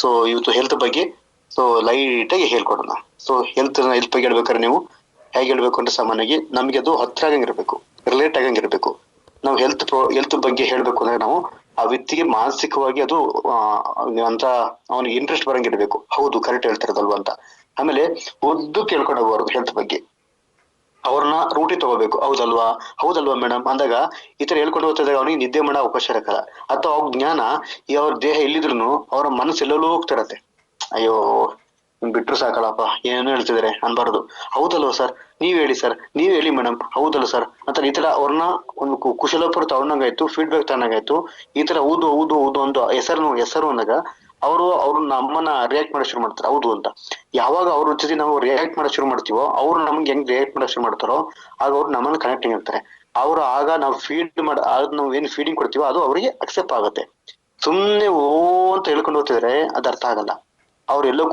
So ಇವತ್ತು health ಬಗ್ಗೆ so light ಆಗಿ ಹೇಳ್ಕೊಡೋಣ. ಸೊ ಹೆಲ್ತ್ ಬಗ್ಗೆ ಹೇಳ್ಬೇಕಾದ್ರೆ ನೀವು ಹೇಗೆ ಹೇಳ್ಬೇಕು ಅಂದ್ರೆ ಸಾಮಾನ್ಯವಾಗಿ ನಮ್ಗೆ ಅದು ಹತ್ರ ಆಗಂಗಿರ್ಬೇಕು, ರಿಲೇಟ್ ಆಗಂಗಿರ್ಬೇಕು. ನಾವು ಹೆಲ್ತ್ ಬಗ್ಗೆ ಹೇಳ್ಬೇಕು ಅಂದ್ರೆ ನಾವು ಆ ವ್ಯಕ್ತಿಗೆ ಮಾನಸಿಕವಾಗಿ ಅದು ಅಂತ ಅವನಿಗೆ ಇಂಟ್ರೆಸ್ಟ್ ಬರಂಗಿರ್ಬೇಕು. ಹೌದು ಕರೆಕ್ಟ್ ಹೇಳ್ತಿರೋದಲ್ವಾ ಅಂತ. ಆಮೇಲೆ ಉದ್ದು ಕೇಳ್ಕೊಂಡು ಹೋಗ್ಬಾರ್ದು ಹೆಲ್ತ್ ಬಗ್ಗೆ. ಅವ್ರನ್ನ ರೂಟಿ ತಗೋಬೇಕು. ಹೌದಲ್ವಾ ಮೇಡಮ್ ಅಂದಾಗ ಈ ತರ ಹೇಳ್ಕೊಂಡು ಹೋಗ್ತಿದಾಗ ಅವನಿಗೆ ನಿದ್ದೆ ಮಾಡೋ ಅವಕಾಶ ಇರಲ್ಲ. ಅಥವಾ ಅವ್ರ ಜ್ಞಾನ ಅವ್ರ ದೇಹ ಎಲ್ಲಿದ್ರು ಅವ್ರ ಮನಸ್ಸು ಎಲ್ಲೆಲ್ಲೋ ಹೋಗ್ತಿರತ್ತೆ. ಅಯ್ಯೋ ಬಿಟ್ರು ಸಾಕಲ್ಲಪ್ಪ ಏನೇನೋ ಹೇಳ್ತಿದಾರೆ ಅನ್ಬಾರ್ದು. ಹೌದಲ್ವಾ ಸರ್, ನೀವ್ ಹೇಳಿ ಸರ್, ನೀವ್ ಹೇಳಿ ಮೇಡಮ್, ಹೌದಲ್ಲ ಸರ್ ಅಂತ ಈ ತರ ಅವ್ರನ್ನ ಒಂದು ಕುಶಲಪುರ ತಗೊಂಡಂಗಾಯ್ತು, ಫೀಡ್ಬ್ಯಾಕ್ ತಗೊಂಡಂಗಾಯ್ತು. ಈ ತರ ಹೌದು ಒಂದು ಹೆಸರು ಅಂದಾಗ ಅವ್ರು ನಮ್ಮನ್ನ ರಿಯಾಕ್ಟ್ ಮಾಡಕ್ ಶುರು ಮಾಡ್ತಾರೆ ಹೌದು ಅಂತ. ಯಾವಾಗ ಅವ್ರ ಜೊತೆ ನಾವು ರಿಯಾಕ್ಟ್ ಮಾಡಕ್ ಶುರು ಮಾಡ್ತೀವೋ ಅವ್ರು ನಮ್ಗೆ ಹೆಂಗ್ ರಿಯಾಕ್ಟ್ ಮಾಡಕ್ ಶುರು ಮಾಡ್ತಾರೋ ಆಗ ಅವ್ರು ನಮ್ಮನ್ನ ಕನೆಕ್ಟಿಂಗ್ ಇರ್ತಾರೆ. ಆಗ ನಾವು ನಾವು ಏನ್ ಫೀಡಿಂಗ್ ಕೊಡ್ತೀವೋ ಅದು ಅವರಿಗೆ ಅಕ್ಸೆಪ್ಟ್ ಆಗುತ್ತೆ. ಸುಮ್ನೆ ಅಂತ ಹೇಳ್ಕೊಂಡು ಹೋಗ್ತಿದ್ರೆ ಅದ್ ಅರ್ಥ ಆಗಲ್ಲ. ಅವ್ರು ಎಲ್ಲೋ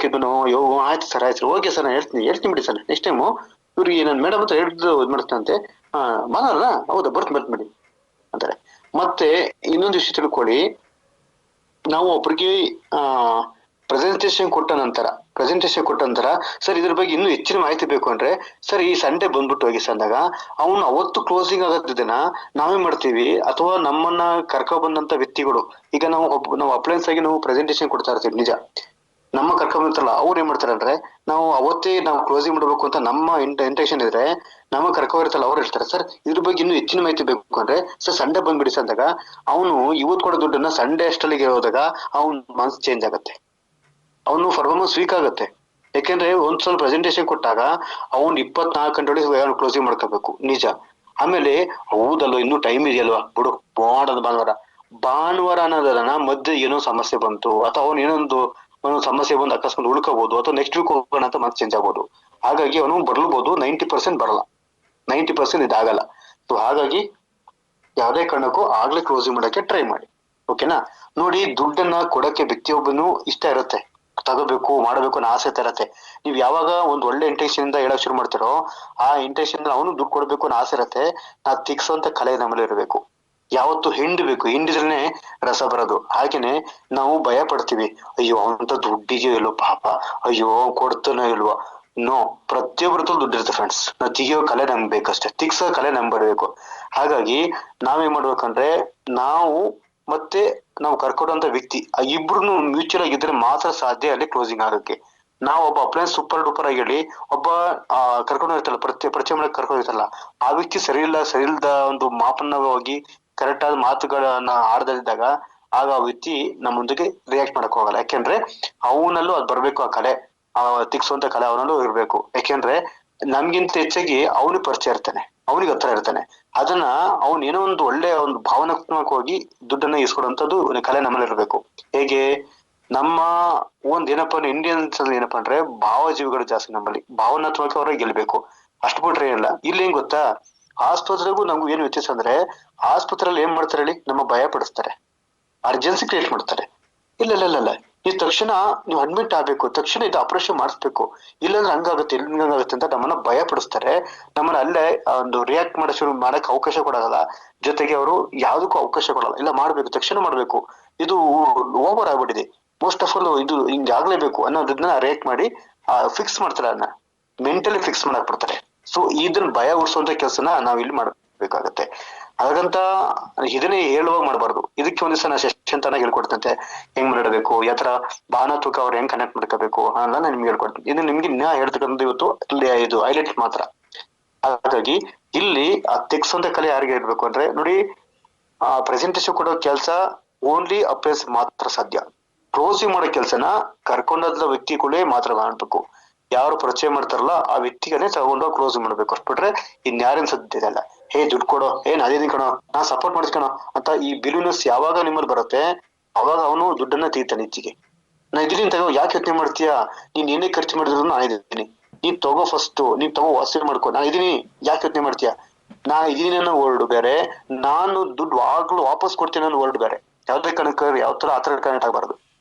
ಕಿದ್ದು ಅಯ್ಯೋ ಆಯ್ತು ಸರ್ ಓಕೆ ಸರ್ ಹೇಳ್ತೀನಿ ಬಿಡಿ ಸರ್ ನೆಕ್ಸ್ಟ್ ಟೈಮು ಇವ್ರಿಗೆ ನನ್ ಮೇಡಮ್ ಹತ್ರ ಹೇಳ್ದು ಇದ್ ಮಾಡ್ತಂತೆ ಮಾಡಲ್ಲ. ಹೌದಾ ಬರ್ತೀನಿ ಅಂತಾರೆ. ಮತ್ತೆ ಇನ್ನೊಂದು ವಿಷಯ ತಿಳ್ಕೊಳ್ಳಿ, ನಾವು ಒಬ್ರಿಗೆ ಪ್ರೆಸೆಂಟೇಶನ್ ಕೊಟ್ಟ ನಂತರ ಸರ್ ಇದ್ರ ಬಗ್ಗೆ ಇನ್ನೂ ಹೆಚ್ಚಿನ ಮಾಹಿತಿ ಬೇಕು ಅಂದ್ರೆ ಸರ್ ಈ ಸಂಡೇ ಬಂದ್ಬಿಟ್ಟು ಹೋಗಿ ಸರ್ ಅಂದಾಗ ಅವನು ಅವತ್ತು ಕ್ಲೋಸಿಂಗ್ ಆಗೋದನ್ನ ನಾವೇ ಮಾಡ್ತೀವಿ. ಅಥವಾ ನಮ್ಮನ್ನ ಕರ್ಕೊ ಬಂದಂತ ವ್ಯಕ್ತಿಗಳು, ಈಗ ನಾವು ಅಪ್ಲೈನ್ಸ್ ಆಗಿ ನಾವು ಪ್ರೆಸೆಂಟೇಶನ್ ಕೊಡ್ತಾ ಇರ್ತೀವಿ ನಿಜ, ನಮ್ಮ ಕರ್ಕೊಂಡ್ಬರ್ತಾರಲ್ಲ ಅವ್ರು ಏನ್ ಮಾಡ್ತಾರೆ ಅಂದ್ರೆ ನಾವು ಅವತ್ತೇ ನಾವು ಕ್ಲೋಸಿಂಗ್ ಮಾಡ್ಬೇಕು ಅಂತ ನಮ್ಮ ಇಂಟೆನ್ಷನ್ ಇದ್ರೆ ನಮ್ಮ ಕರ್ಕೊಂಡಿರ್ತಲ್ಲ ಅವ್ರು ಹೇಳ್ತಾರೆ ಸರ್ ಇದ್ರ ಬಗ್ಗೆ ಇನ್ನೂ ಹೆಚ್ಚಿನ ಮಾಹಿತಿ ಬೇಕು ಅಂದ್ರೆ ಸರ್ ಸಂಡೇ ಬಂದ್ಬಿಡಿ ಸರ್ ಅಂದಾಗ ಅವನು ಇವತ್ತು ಕೊಡೋ ದುಡ್ಡನ್ನ ಸಂಡೇ ಅಷ್ಟಲ್ಲಿಗೆ ಹೋದಾಗ ಅವ್ನ ಮನ್ಸ್ ಚೇಂಜ್ ಆಗುತ್ತೆ, ಅವನು ಪರ್ಫಾರ್ಮೆನ್ಸ್ ವೀಕ್ ಆಗುತ್ತೆ. ಯಾಕೆಂದ್ರೆ ಒಂದ್ ಸ್ವಲ್ಪ ಪ್ರೆಸೆಂಟೇಶನ್ ಕೊಟ್ಟಾಗ ಅವ್ನು 24 ಗಂಟೆ ಒಳಗೆ ಕ್ಲೋಸಿಂಗ್ ಮಾಡ್ಕೋಬೇಕು ನಿಜ. ಆಮೇಲೆ ಹೌದಲ್ವ ಇನ್ನೂ ಟೈಮ್ ಇದೆಯಲ್ವಾ ಬಿಡು ಭಾನುವಾರ ಅನ್ನೋದನ್ನ ಮಧ್ಯೆ ಏನೋ ಸಮಸ್ಯೆ ಬಂತು ಅಥವಾ ಅವನು ಏನೊಂದು ಸಮಸ್ಯೆ ಬಂದು ಅಕಸ್ಮಾತ್ ಉಳ್ಕೋಬಹುದು ಅಥವಾ ನೆಕ್ಸ್ಟ್ ವೀಕ್ ಹೋಗೋಣ ಅಂತ ಮತ್ತೆ ಚೇಂಜ್ ಆಗ್ಬೋದು. ಹಾಗಾಗಿ ಅವನು ಬರ್ಲಬಹುದು, 90% ಬರಲ್ಲ, 90% ಇದಾಗಲ್ಲ. ಸೊ ಹಾಗಾಗಿ ಯಾವುದೇ ಕಾರಣಕ್ಕೂ ಆಗ್ಲೇ ಕ್ಲೋಸಿಂಗ್ ಮಾಡಕ್ಕೆ ಟ್ರೈ ಮಾಡಿ. ಓಕೆನಾ? ನೋಡಿ, ದುಡ್ಡನ್ನ ಕೊಡಕ್ಕೆ ವ್ಯಕ್ತಿಯೊಬ್ಬನು ಇಷ್ಟ ಇರುತ್ತೆ, ತಗೋಬೇಕು ಮಾಡಬೇಕು ಅನ್ನೋ ಆಸೆ ಇರುತ್ತೆ. ನೀವ್ ಯಾವಾಗ ಒಂದ್ ಒಳ್ಳೆ ಇಂಟೆನ್ಷನ್ ಇಂದ ಹೇಳಕ್ ಶುರು ಮಾಡ್ತಿರೋ ಆ ಇಂಟೆನ್ಷನ್ ಅವನು ದುಡ್ಡು ಕೊಡ್ಬೇಕು ಅನ್ನೋ ಆಸೆ ಇರುತ್ತೆ. ನಾವು ತಿಕ್ಸೋಂತ ಕಲೆ ನಮ್ಮಲ್ಲಿ ಇರಬೇಕು. ಯಾವತ್ತು ಹಿಂಡಿದ್ರೇನೆ ರಸ ಬರೋದು. ಹಾಗೇನೆ ನಾವು ಭಯ ಪಡ್ತೀವಿ, ಅಯ್ಯೋ ಅವಂತ ದುಡ್ಡಿಗೆ ಇಲ್ವೋ ಪಾಪ, ಅಯ್ಯೋ ಕೊಡ್ತಾನೋ ಇಲ್ವೋ. ನೋ, ಪ್ರತಿಯೊಬ್ಬರ ದುಡ್ಡು ಇರುತ್ತೆ ಫ್ರೆಂಡ್ಸ್. ನಾವು ತೆಗಿಯೋ ಕಲೆ ನಮ್ಗೆ ಬೇಕಷ್ಟೇ, ತಿಕ್ಸೋ ಕಲೆ ನಮ್ಗೆ ಬರಬೇಕು. ಹಾಗಾಗಿ ನಾವೇನ್ ಮಾಡ್ಬೇಕಂದ್ರೆ ಮತ್ತೆ ನಾವು ಕರ್ಕೊಡುವಂತ ವ್ಯಕ್ತಿ ಇಬ್ರು ಮ್ಯೂಚುವಲ್ ಆಗಿದ್ರೆ ಮಾತ್ರ ಸಾಧ್ಯ ಅಲ್ಲಿ ಕ್ಲೋಸಿಂಗ್ ಆಗಕ್ಕೆ. ನಾವು ಒಬ್ಬ ಅಪ್ಲೈನ್ಸ್ ಸೂಪರ್ ಡೂಪರ್ ಆಗಿ ಹೇಳಿ ಒಬ್ಬ ಕರ್ಕೊಂಡಿರ್ತಲ್ಲ ಪರಿಚಯ ಮಾಡಕ್ ಕರ್ಕೊಂಡಿರ್ತಲ್ಲ ಆ ವ್ಯಕ್ತಿ ಸರಿ ಇಲ್ದ ಒಂದು ಮಾಪನವಾಗಿ ಕರೆಕ್ಟ್ ಆದ ಮಾತುಗಳನ್ನ ಆಡದಿದ್ದಾಗ ಆಗ ಆ ವ್ಯಕ್ತಿ ನಮ್ಮ ಮುಂದಕ್ಕೆ ರಿಯಾಕ್ಟ್ ಮಾಡಕ್ ಹೋಗಲ್ಲ. ಯಾಕೆಂದ್ರೆ ಅವನಲ್ಲೂ ಅದ್ ಬರ್ಬೇಕು, ಆ ಕಲೆ, ತಿಕ್ಸುವಂತ ಕಲೆ ಅವನಲ್ಲೂ ಇರ್ಬೇಕು. ಯಾಕೆಂದ್ರೆ ನಮ್ಗಿಂತ ಹೆಚ್ಚಾಗಿ ಅವನಿಗೆ ಪರಿಚಯ ಇರ್ತಾನೆ, ಅವನಿಗೆ ಹತ್ರ ಇರ್ತಾನೆ. ಅದನ್ನ ಅವ್ನ್ ಏನೋ ಒಂದು ಒಳ್ಳೆ ಒಂದು ಭಾವನಾತ್ಮಕವಾಗಿ ದುಡ್ಡನ್ನ ಇಸ್ಕೊಡುವಂತದ್ದು ಕಲೆ ನಮ್ಮಲ್ಲಿ ಇರ್ಬೇಕು. ಹೇಗೆ ನಮ್ಮ ಏನಪ್ಪಾ ಇಂಡಿಯನ್ಸ್ ಅಲ್ಲಿ ಏನಪ್ಪಾ ಅಂದ್ರೆ ಭಾವಜೀವಿಗಳು ಜಾಸ್ತಿ ನಮ್ಮಲ್ಲಿ, ಭಾವನಾತ್ಮಕವಾಗಿ ಗೆಲ್ಬೇಕು ಅಷ್ಟು ಬಿಟ್ರೆ ಇಲ್ಲ. ಇಲ್ಲಿ ಏನ್ ಗೊತ್ತಾ, ಆಸ್ಪತ್ರೆಗೂ ನಮ್ಗೂ ಏನ್ ವ್ಯತ್ಯಾಸ ಅಂದ್ರೆ ಆಸ್ಪತ್ರೆಯಲ್ಲಿ ಏನ್ ಮಾಡ್ತಾರೆ ಹೇಳಿ, ನಮ್ಮ ಭಯ ಪಡಿಸ್ತಾರೆ, ಅರ್ಜೆನ್ಸಿ ಕ್ರಿಯೇಟ್ ಮಾಡ್ತಾರೆ. ಇಲ್ಲ ಈ ತಕ್ಷಣ ನೀವು ಅಡ್ಮಿಟ್ ಆಗ್ಬೇಕು, ತಕ್ಷಣ ಇದು ಆಪರೇಷನ್ ಮಾಡಿಸ್ಬೇಕು, ಇಲ್ಲಾಂದ್ರೆ ಹಂಗಾಗುತ್ತೆ ಅಂತ ನಮ್ಮನ್ನ ಭಯ ಪಡಿಸ್ತಾರೆ. ನಮ್ಮನ್ನ ಅಲ್ಲೇ ಒಂದು ರಿಯಾಕ್ಟ್ ಮಾಡಕ್ ಅವಕಾಶ ಕೊಡಲ್ಲ. ಜೊತೆಗೆ ಅವರು ಯಾವ್ದಕ್ಕೂ ಅವಕಾಶ ಕೊಡಲ್ಲ. ಇಲ್ಲ ಮಾಡ್ಬೇಕು, ತಕ್ಷಣ ಮಾಡ್ಬೇಕು, ಇದು ಓವರ್ ಆಗ್ಬಿಟ್ಟಿದೆ, ಮೋಸ್ಟ್ ಆಫ್ ಆಲ್ ಇದು ಹಿಂಗೆ ಆಗ್ಲೇಬೇಕು ಅನ್ನೋದನ್ನ ರಿಯಾಕ್ಟ್ ಮಾಡಿ ಫಿಕ್ಸ್ ಮಾಡ್ತಾರೆ, ಅದನ್ನ ಮೆಂಟಲಿ ಫಿಕ್ಸ್ ಮಾಡಕ್ ಬಿಡ್ತಾರೆ. ಸೊ ಇದನ್ನ ಭಯ ಉಡ್ಸುವಂತ ಕೆಲಸನ ನಾವ್ ಇಲ್ಲಿ ಮಾಡ್ಬೇಕಾಗತ್ತೆ. ಹಾಗಂತ ಇದನ್ನೇ ಹೇಳುವಾಗ ಮಾಡ್ಬಾರ್ದು. ಇದಕ್ಕೆ ಒಂದ್ ದಿವಸ ನಾ ಸೆಷನ್ ತನ ಹೇಳ್ಕೊಡ್ತಂತೆ ಹೆಂಗ್ ಮಾಡಬೇಕು, ಯಾತರ ಭಾವನಾತ್ಮಕ ಅವ್ರು ಹೆಂಗ್ ಕನೆಕ್ಟ್ ಮಾಡ್ಕೋಬೇಕು ಅನ್ನೋದನ್ನ ನಾನು ನಿಮ್ಗೆ ಹೇಳ್ಕೊಡ್ತೀನಿ. ಇದು ನಿಮ್ಗೆ ಇನ್ನ ಹೇಳ್ತಕ್ಕಂಥ ಇವತ್ತು ಇದು ಹೈಲೈಟ್ ಮಾತ್ರ. ಹಾಗಾಗಿ ಇಲ್ಲಿ ಆ ತೆಗ್ಸೋಂತ ಕಲೆ ಯಾರಿಗೆ ಇರ್ಬೇಕು ಅಂದ್ರೆ ನೋಡಿ, ಪ್ರೆಸೆಂಟೇಶನ್ ಕೊಡೋ ಕೆಲಸ ಓನ್ಲಿ ಅಪ್ಲೈನ್ಸ್ ಮಾತ್ರ ಸಾಧ್ಯ. ಕ್ಲೋಸಿಂಗ್ ಮಾಡೋ ಕೆಲಸನ ಕರ್ಕೊಂಡೋದ ವ್ಯಕ್ತಿಗಳೇ ಮಾತ್ರ ಮಾಡ್ಬೇಕು. ಯಾರು ಪರಿಚಯ ಮಾಡ್ತಾರಲ್ಲ ಆ ವ್ಯಕ್ತಿಗನೇ ತಗೊಂಡು ಕ್ಲೋಸ್ ಮಾಡ್ಬೇಕು. ಅಷ್ಟ್ ಬಿಟ್ರೆ ಇನ್ಯಾರೇನ್ ಸಾಧ್ಯ ಇಲ್ಲ. ದುಡ್ಡು ಕೊಡೋ, ನಾನಿದೀನಿ ಕಣೋ, ನಾ ಸಪೋರ್ಟ್ ಮಾಡ್ತೀನಿ ಕಣೋ ಅಂತ ಈ ಬಿಲಿನಸ್ ಯಾವಾಗ ನಿಮ್ಮಲ್ಲಿ ಬರುತ್ತೆ ಅವಾಗ ಅವನು ದುಡ್ಡನ್ನ ತೀರ್ತಾನೆ ಹೆಚ್ಚಿಗೆ. ನಾ ಇದೀನಿ ತಗೋ, ಯಾಕೆ ಯೋಚನೆ ಮಾಡ್ತೀಯಾ, ನೀನ್ ಏನೇ ಖರ್ಚು ಮಾಡಿದ್ರು ನಾನು ಇದ್ದೀನಿ, ನೀನ್ ತಗೋ ಫಸ್ಟ್, ನೀನ್ ತಗೋ ವಾಸಿ ಮಾಡ್ಕೊ, ನಾನು ಇದೀನಿ, ಯಾಕೆ ಯೋಚನೆ ಮಾಡ್ತೀಯಾ, ನಾ ಇದೀನಿ ಅನ್ನೋ ವರ್ಡ್ ಬೇರೆ, ನಾನು ದುಡ್ಡು ಆಗ್ಲೂ ವಾಪಸ್ ಕೊಡ್ತೀನಿ ಅನ್ನೋ ವರ್ಡ್ ಬೇರೆ. ಯಾವ್ದೇ ಕಣಕ ಯಾವ ತರ ಆತರ ಕನೆಕ್ಟ್ ಆಗ್ಬಾರ್ದು.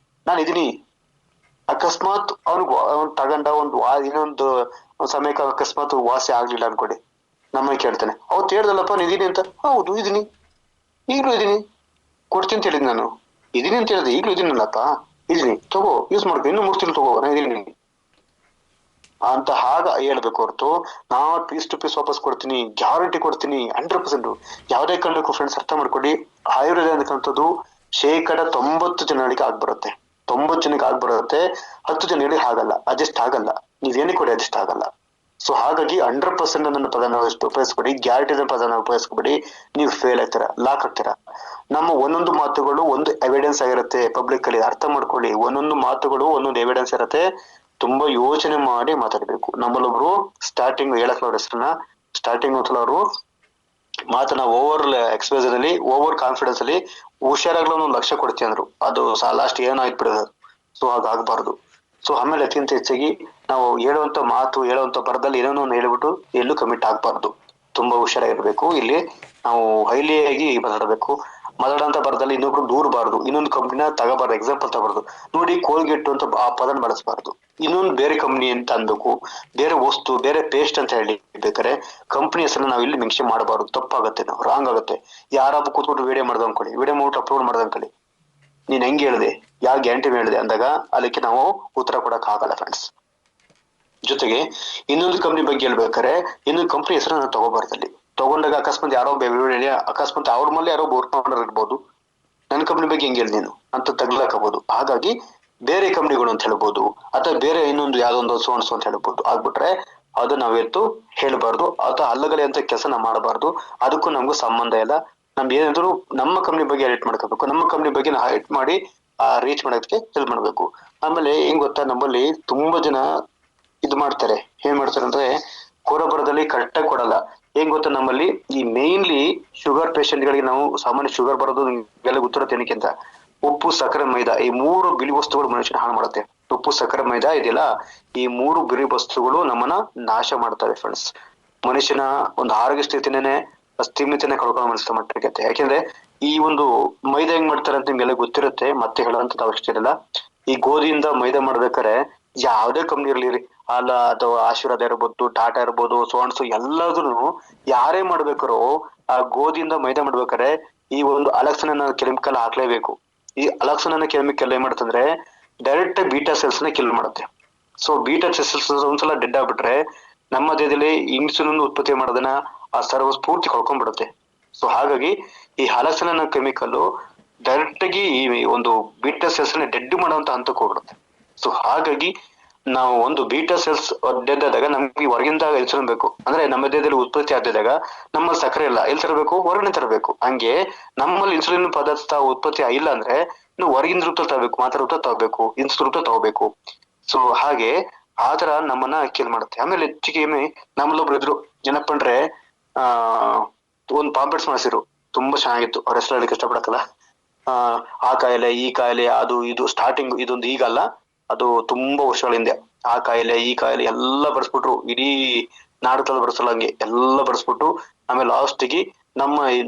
ನಾನು ಇದೀನಿ, ಅಕಸ್ಮಾತ್ ಅವ್ನು ತಗೊಂಡ ಇನ್ನೊಂದು ಸಮಯಕ್ಕೆ ಅಕಸ್ಮಾತ್ ವಾಸಿ ಆಗ್ಲಿಲ್ಲ ಅನ್ಕೊಡಿ, ನಮ್ಮನ್ನ ಕೇಳ್ತಾನೆ, ಅವತ್ತು ಹೇಳ್ದಲ್ಲಪ್ಪ ಇದೀನಿ ಅಂತ. ಹೌದು ಇದೀನಿ, ಈಗ್ಲೂ ಇದೀನಿ, ಕೊಡ್ತೀನಿ ಅಂತ ಹೇಳಿದ್ ನಾನು, ಇದೀನಿ ಅಂತ ಹೇಳಿದೆ, ಈಗ್ಲೂ ಇದೀನಲ್ಲಪ್ಪ, ಇದೀನಿ ತಗೋ, ಯೂಸ್ ಮಾಡ್ಕೊ, ಇನ್ನು 3 ತಿಂಗಳು ತಗೋ, ನಾನು ಇದೀನಿ ಅಂತ ಹಾಗ ಹೇಳ್ಬೇಕು ಹೊರತು ನಾ ಪೀಸ್ ಟು ಪೀಸ್ ವಾಪಸ್ ಕೊಡ್ತೀನಿ, ಗ್ಯಾರಂಟಿ ಕೊಡ್ತೀನಿ 100%. ಯಾವುದೇ ಕಾರಣಕ್ಕೂ ಫ್ರೆಂಡ್ಸ್ ಅರ್ಥ ಮಾಡ್ಕೊಡಿ, ಆಯುರ್ವೇದ ಅಂತಕ್ಕಂಥದ್ದು 90% ಆಗ್ಬರುತ್ತೆ. 90 ಜನಕ್ಕೆ ಆಗ್ಬರುತ್ತೆ, 10 ಜನಗಳಿಗೆ ಆಗಲ್ಲ, ಅಡ್ಜಸ್ಟ್ ಆಗಲ್ಲ. ನೀವೇನೇ ಕೊಡಿ ಅಡ್ಜಸ್ಟ್ ಆಗಲ್ಲ. ಸೊ ಹಾಗಾಗಿ 100% ನನ್ನ ಪದನ ಉಪಯೋಗಿಸ್ಕೊಡಿ, ಗ್ಯಾರಂಟಿ ಪದನ ಉಪಯೋಗಿಸ್ಕೊಬೇಡಿ. ನೀವು ಫೇಲ್ ಆಗ್ತೀರಾ, ಲಾಕ್ ಆಗ್ತೀರಾ. ನಮ್ಮ ಒಂದೊಂದು ಮಾತುಗಳು ಒಂದು ಎವಿಡೆನ್ಸ್ ಆಗಿರುತ್ತೆ. ಪಬ್ಲಿಕ್ ಅಲ್ಲಿ ಅರ್ಥ ಮಾಡ್ಕೊಳ್ಳಿ, ಒಂದೊಂದು ಮಾತುಗಳು ಒಂದೊಂದು ಎವಿಡೆನ್ಸ್ ಇರುತ್ತೆ. ತುಂಬಾ ಯೋಚನೆ ಮಾಡಿ ಮಾತಾಡ್ಬೇಕು. ನಮ್ಮಲ್ಲೊಬ್ರು ಸ್ಟಾರ್ಟಿಂಗ್ ಹೇಳಕ್ ಅವ್ರ ಹೆಸರನ್ನ, ಸ್ಟಾರ್ಟಿಂಗ್ ಒಂದ್ಸಲ ಅವರು ಮಾತನ್ನ ಓವರ್ ಎಕ್ಸ್ಪೋಸರ್ ಅಲ್ಲಿ, ಓವರ್ ಕಾನ್ಫಿಡೆನ್ಸ್ ಅಲ್ಲಿ ಹುಷಾರಾಗ್ಲೂ 1 ಲಕ್ಷ ಕೊಡ್ತೀನಿ ಅಂದ್ರು. ಅದು ಲಾಸ್ಟ್ ಏನಾಯ್ತು ಬಿಡೋದು. ಸೊ ಹಾಗಾಗ್ಬಾರ್ದು. ಸೊ ಆಮೇಲೆ ಅತ್ಯಂತ ಹೆಚ್ಚಾಗಿ ನಾವು ಹೇಳುವಂತ ಮಾತು, ಹೇಳುವಂತ ಬರದಲ್ಲಿ ಏನೋ ಹೇಳ್ಬಿಟ್ಟು ಎಲ್ಲೂ ಕಮಿಟ್ ಆಗ್ಬಾರ್ದು. ತುಂಬಾ ಹುಷಾರಾಗಿರ್ಬೇಕು. ಇಲ್ಲಿ ನಾವು ಹೈಲಿ ಆಗಿ ಮಾತಾಡಬೇಕು. ಮಾತಾಡೋಂತ ಬರದಲ್ಲಿ ಇನ್ನೊಬ್ರು ದೂರಬಾರ್ದು, ಇನ್ನೊಂದು ಕಂಪ್ನಿನ ತಗೋಬಾರ್ದು, ಎಕ್ಸಾಂಪಲ್ ತಗೋಬಾರ್ದು. ನೋಡಿ ಕೋಲ್ಗೇಟ್ ಅಂತ ಆ ಪದನ ಬಳಸಬಾರ್ದು, ಇನ್ನೊಂದು ಬೇರೆ ಕಂಪ್ನಿ ಅಂತ ಅನ್ಬೇಕು, ಬೇರೆ ವಸ್ತು, ಬೇರೆ ಪೇಸ್ಟ್ ಅಂತ ಹೇಳಿ ಬೇಕಾರೆ ಕಂಪ್ನಿ ಹೆಸರನ್ನ ನಾವು ಇಲ್ಲಿ ಮೆನ್ಷನ್ ಮಾಡಬಾರ್ದು. ತಪ್ಪಾಗುತ್ತೆ, ನಾವು ರಾಂಗ್ ಆಗುತ್ತೆ. ಯಾರಾದ್ರೂ ಕೂತ್ಬಿಟ್ಟು ವಿಡಿಯೋ ಮಾಡ್ದು ಅನ್ಕೊಳ್ಳಿ, ವಿಡಿಯೋ ಮಾಡ್ಬಿಟ್ಟು ಅಪ್ಲೋಡ್ ಮಾಡ್ದು ಅನ್ಕೊಳ್ಳಿ, ನೀನ್ ಹೆಂಗ್ ಹೇಳಿದೆ, ಯಾವ ಗ್ಯಾರಂಟಿ ಹೇಳಿದೆ ಅಂದಾಗ ಅದಕ್ಕೆ ನಾವು ಉತ್ತರ ಕೊಡಕ್ ಆಗಲ್ಲ ಫ್ರೆಂಡ್ಸ್. ಜೊತೆಗೆ ಇನ್ನೊಂದು ಕಂಪ್ನಿ ಬಗ್ಗೆ ಹೇಳ್ಬೇಕಾರೆ ಇನ್ನೊಂದು ಕಂಪ್ನಿ ಹೆಸರನ್ನ ತಗೋಬಾರ್ದಲ್ಲಿ. ತಗೊಂಡಾಗ ಅಕಸ್ಮಾತ್ ಯಾರೋ ಅಕಸ್ಮಾತ್ ಅವ್ರ ಮೇಲೆ ಯಾರೋ ಬೋರ್ ಇರ್ಬೋದು, ನನ್ನ ಕಂಪ್ನಿ ಬಗ್ಗೆ ಹೆಂಗ್ ಹೇಳಿ ನೀನು ಅಂತ ತಗ್ಲಾಕಬಹುದು. ಹಾಗಾಗಿ ಬೇರೆ ಕಂಪ್ನಿಗಳು ಅಂತ ಹೇಳ್ಬೋದು, ಅಥವಾ ಬೇರೆ ಇನ್ನೊಂದು ಯಾವ್ದೊಂದು ಸೋನ್ಸು ಅಂತ ಹೇಳ್ಬೋದು. ಆಗ್ಬಿಟ್ರೆ ಅದು ನಾವೆತ್ತು ಹೇಳ್ಬಾರ್ದು, ಅಥವಾ ಅಲ್ಲಗಲೆ ಅಂತ ಕೆಲಸ ನಾವು ಮಾಡಬಾರ್ದು. ಅದಕ್ಕೂ ನಮಗೂ ಸಂಬಂಧ ಇಲ್ಲ. ನಮ್ಗೆ ಏನಾದ್ರು ನಮ್ಮ ಕಂಪ್ನಿ ಬಗ್ಗೆ ಎಡಿಟ್ ಮಾಡ್ಕೋಬೇಕು, ನಮ್ಮ ಕಂಪ್ನಿ ಬಗ್ಗೆ ನಾವು ಎಡಿಟ್ ಮಾಡಿ ರೀಚ್ ಮಾಡೋದಕ್ಕೆ ಹೆಲ್ಪ್ ಮಾಡ್ಬೇಕು. ಆಮೇಲೆ ಹೆಂಗ್ ಗೊತ್ತಾ, ನಮ್ಮಲ್ಲಿ ತುಂಬಾ ಜನ ಇದು ಮಾಡ್ತಾರೆ, ಏನ್ ಮಾಡ್ತಾರೆ ಅಂದ್ರೆ ಕೋರಬರದಲ್ಲಿ ಕರೆಕ್ಟ್ ಆಗಿ ಕೊಡಲ್ಲ. ಏನ್ ಗೊತ್ತಾ, ನಮ್ಮಲ್ಲಿ ಈ ಮೇನ್ಲಿ ಶುಗರ್ ಪೇಷಂಟ್ ಗಳಿಗೆ, ನಾವು ಸಾಮಾನ್ಯ ಶುಗರ್ ಬರೋದು ನಿಮ್ಗೆಲ್ಲ ಗೊತ್ತಿರುತ್ತೆ ಏನಕ್ಕೆ ಅಂತ, ಉಪ್ಪು, ಸಕ್ಕರೆ, ಮೈದಾ ಈ 3 ಬಿಳಿ ವಸ್ತುಗಳು ಮನುಷ್ಯನ ಹಾಳು ಮಾಡುತ್ತೆ. ಉಪ್ಪು, ಸಕ್ಕರೆ, ಮೈದಾ ಇದೆಯಲ್ಲ, ಈ 3 ಬಿಳಿ ವಸ್ತುಗಳು ನಮ್ಮನ್ನ ನಾಶ ಮಾಡ್ತವೆ ಫ್ರೆಂಡ್ಸ್. ಮನುಷ್ಯನ ಒಂದು ಆರೋಗ್ಯ ಸ್ಥಿತಿನೇ ಸ್ಥಿಮಿತನೆ ಕಳ್ಕೊಂಡು ಮನಸ್ಸು ಮಟ್ಟಿಗೆ. ಯಾಕೆಂದ್ರೆ ಈ ಒಂದು ಮೈದಾ ಹೆಂಗ್ ಮಾಡ್ತಾರೆ ಅಂತ ನಿಮ್ಗೆಲ್ಲ ಗೊತ್ತಿರುತ್ತೆ, ಮತ್ತೆ ಹೇಳೋಂತ ಅವಶ್ಯಕತೆ ಇಲ್ಲ. ಈ ಗೋಧಿಯಿಂದ ಮೈದಾ ಮಾಡ್ಬೇಕಾರೆ ಯಾವ್ದೇ ಕಂಪ್ನಿ ಇರ್ಲಿ, ಅಲ್ಲ ಅಥವಾ ಆಶೀರ್ವಾದ ಇರ್ಬೋದು, ಟಾಟಾ ಇರ್ಬೋದು, ಸೋನ್ಸು ಎಲ್ಲಾದ್ರೂ ಯಾರೇ ಮಾಡ್ಬೇಕಾರೋ ಆ ಗೋಧಿಯಿಂದ ಮೈದಾ ಮಾಡ್ಬೇಕಾರೆ ಈ ಒಂದು ಅಲಕ್ಸನ್ ಕೆಮಿಕಲ್ ಹಾಕ್ಲೇಬೇಕು. ಈ ಅಲಕ್ಸನ್ ಕೆಮಿಕಲ್ ಏನ್ ಮಾಡುತ್ತಂದ್ರೆ ಡೈರೆಕ್ಟ್ ಬೀಟಾ ಸೆಲ್ಸ್ ನ ಕಿಲ್ ಮಾಡುತ್ತೆ. ಸೊ ಬೀಟಾ ಸೆಲ್ಸ್ ಒಂದ್ಸಲ ಡೆಡ್ ಆಗ್ಬಿಟ್ರೆ ನಮ್ಮ ದೇಹದಲ್ಲಿ ಇನ್ಸುಲಿನ್ ಉತ್ಪತ್ತಿ ಮಾಡೋದನ್ನ ಆ ಸರ್ವ ಸ್ಫೂರ್ತಿ ಕಳ್ಕೊಂಡ್ಬಿಡುತ್ತೆ. ಸೊ ಹಾಗಾಗಿ ಈ ಅಲಕ್ಸನ್ ಕೆಮಿಕಲ್ ಡೈರೆಕ್ಟ್ ಆಗಿ ಈ ಒಂದು ಬೀಟಾ ಸೆಲ್ಸ್ ನ ಡೆಡ್ ಮಾಡುವಂತ ಹಂತಕ್ಕೆ ಹೋಗ್ಬಿಡುತ್ತೆ. ಸೊ ಹಾಗಾಗಿ ನಾವು ಒಂದು ಬೀಟಾ ಸೆಲ್ಸ್ ಡೆಡ್ ಆದಾಗ ನಮ್ಗೆ ಹೊರಗಿಂದ ಇನ್ಸುಲಿನ್ ಬೇಕು. ಅಂದ್ರೆ ನಮ್ಮ ದೇಹದಲ್ಲಿ ಉತ್ಪತ್ತಿ ಆದಾಗ ನಮ್ಮಲ್ಲಿ ಸಕ್ಕರೆ ಇಲ್ಲ, ಎಲ್ಲಿ ತರಬೇಕು, ಹೊರಗಡೆ ತರಬೇಕು. ಹಂಗೆ ನಮ್ಮಲ್ಲಿ ಇನ್ಸುಲಿನ್ ಪದಾರ್ಥ ಉತ್ಪತ್ತಿ ಇಲ್ಲ ಅಂದ್ರೆ ನೀವು ಹೊರಗಿನ ರೂಪ ತಗೋಬೇಕು, ಮಾತ್ರ ರೂಪ ತಗೋಬೇಕು, ಇನ್ಸುಲಿನ್ ರೂಪ ತಗೋಬೇಕು. ಸೊ ಹಾಗೆ ಆತರ ನಮ್ಮನ್ನ ಕಿಲ್ ಮಾಡುತ್ತೆ. ಆಮೇಲೆ ಹೆಚ್ಚಿಗೆ ನಮ್ಮಲ್ಲೊಬ್ರು ಇದ್ರು, ಏನಪ್ಪ ಅಂದ್ರೆ ಒಂದು ಪಾಂಪೆಟ್ಸ್ ಮಾಡಿಸಿರು, ತುಂಬಾ ಚೆನ್ನಾಗಿತ್ತು. ಅವ್ರ ಹೆಸರು ಹೇಳಕ್ ಇಷ್ಟಪಡಕ್ಕಲ್ಲ. ಆ ಕಾಯಿಲೆ, ಈ ಕಾಯಿಲೆ, ಅದು ಇದು ಸ್ಟಾರ್ಟಿಂಗ್ ಇದೊಂದು ಈಗಲ್ಲ, ಅದು ತುಂಬಾ ವರ್ಷಗಳ ಹಿಂದೆ. ಆ ಕಾಯಿಲೆ, ಈ ಕಾಯಿಲೆ ಎಲ್ಲ ಬರ್ಸ್ಬಿಟ್ರು, ಇಡೀ ನಾಡಕಲ್ಲಿ ಬರ್ಸಲ್ಲ ಹಂಗೆ ಎಲ್ಲ ಬರ್ಸ್ಬಿಟ್ಟು ಆಮೇಲೆ ಲಾಸ್ಟ್ಗೆ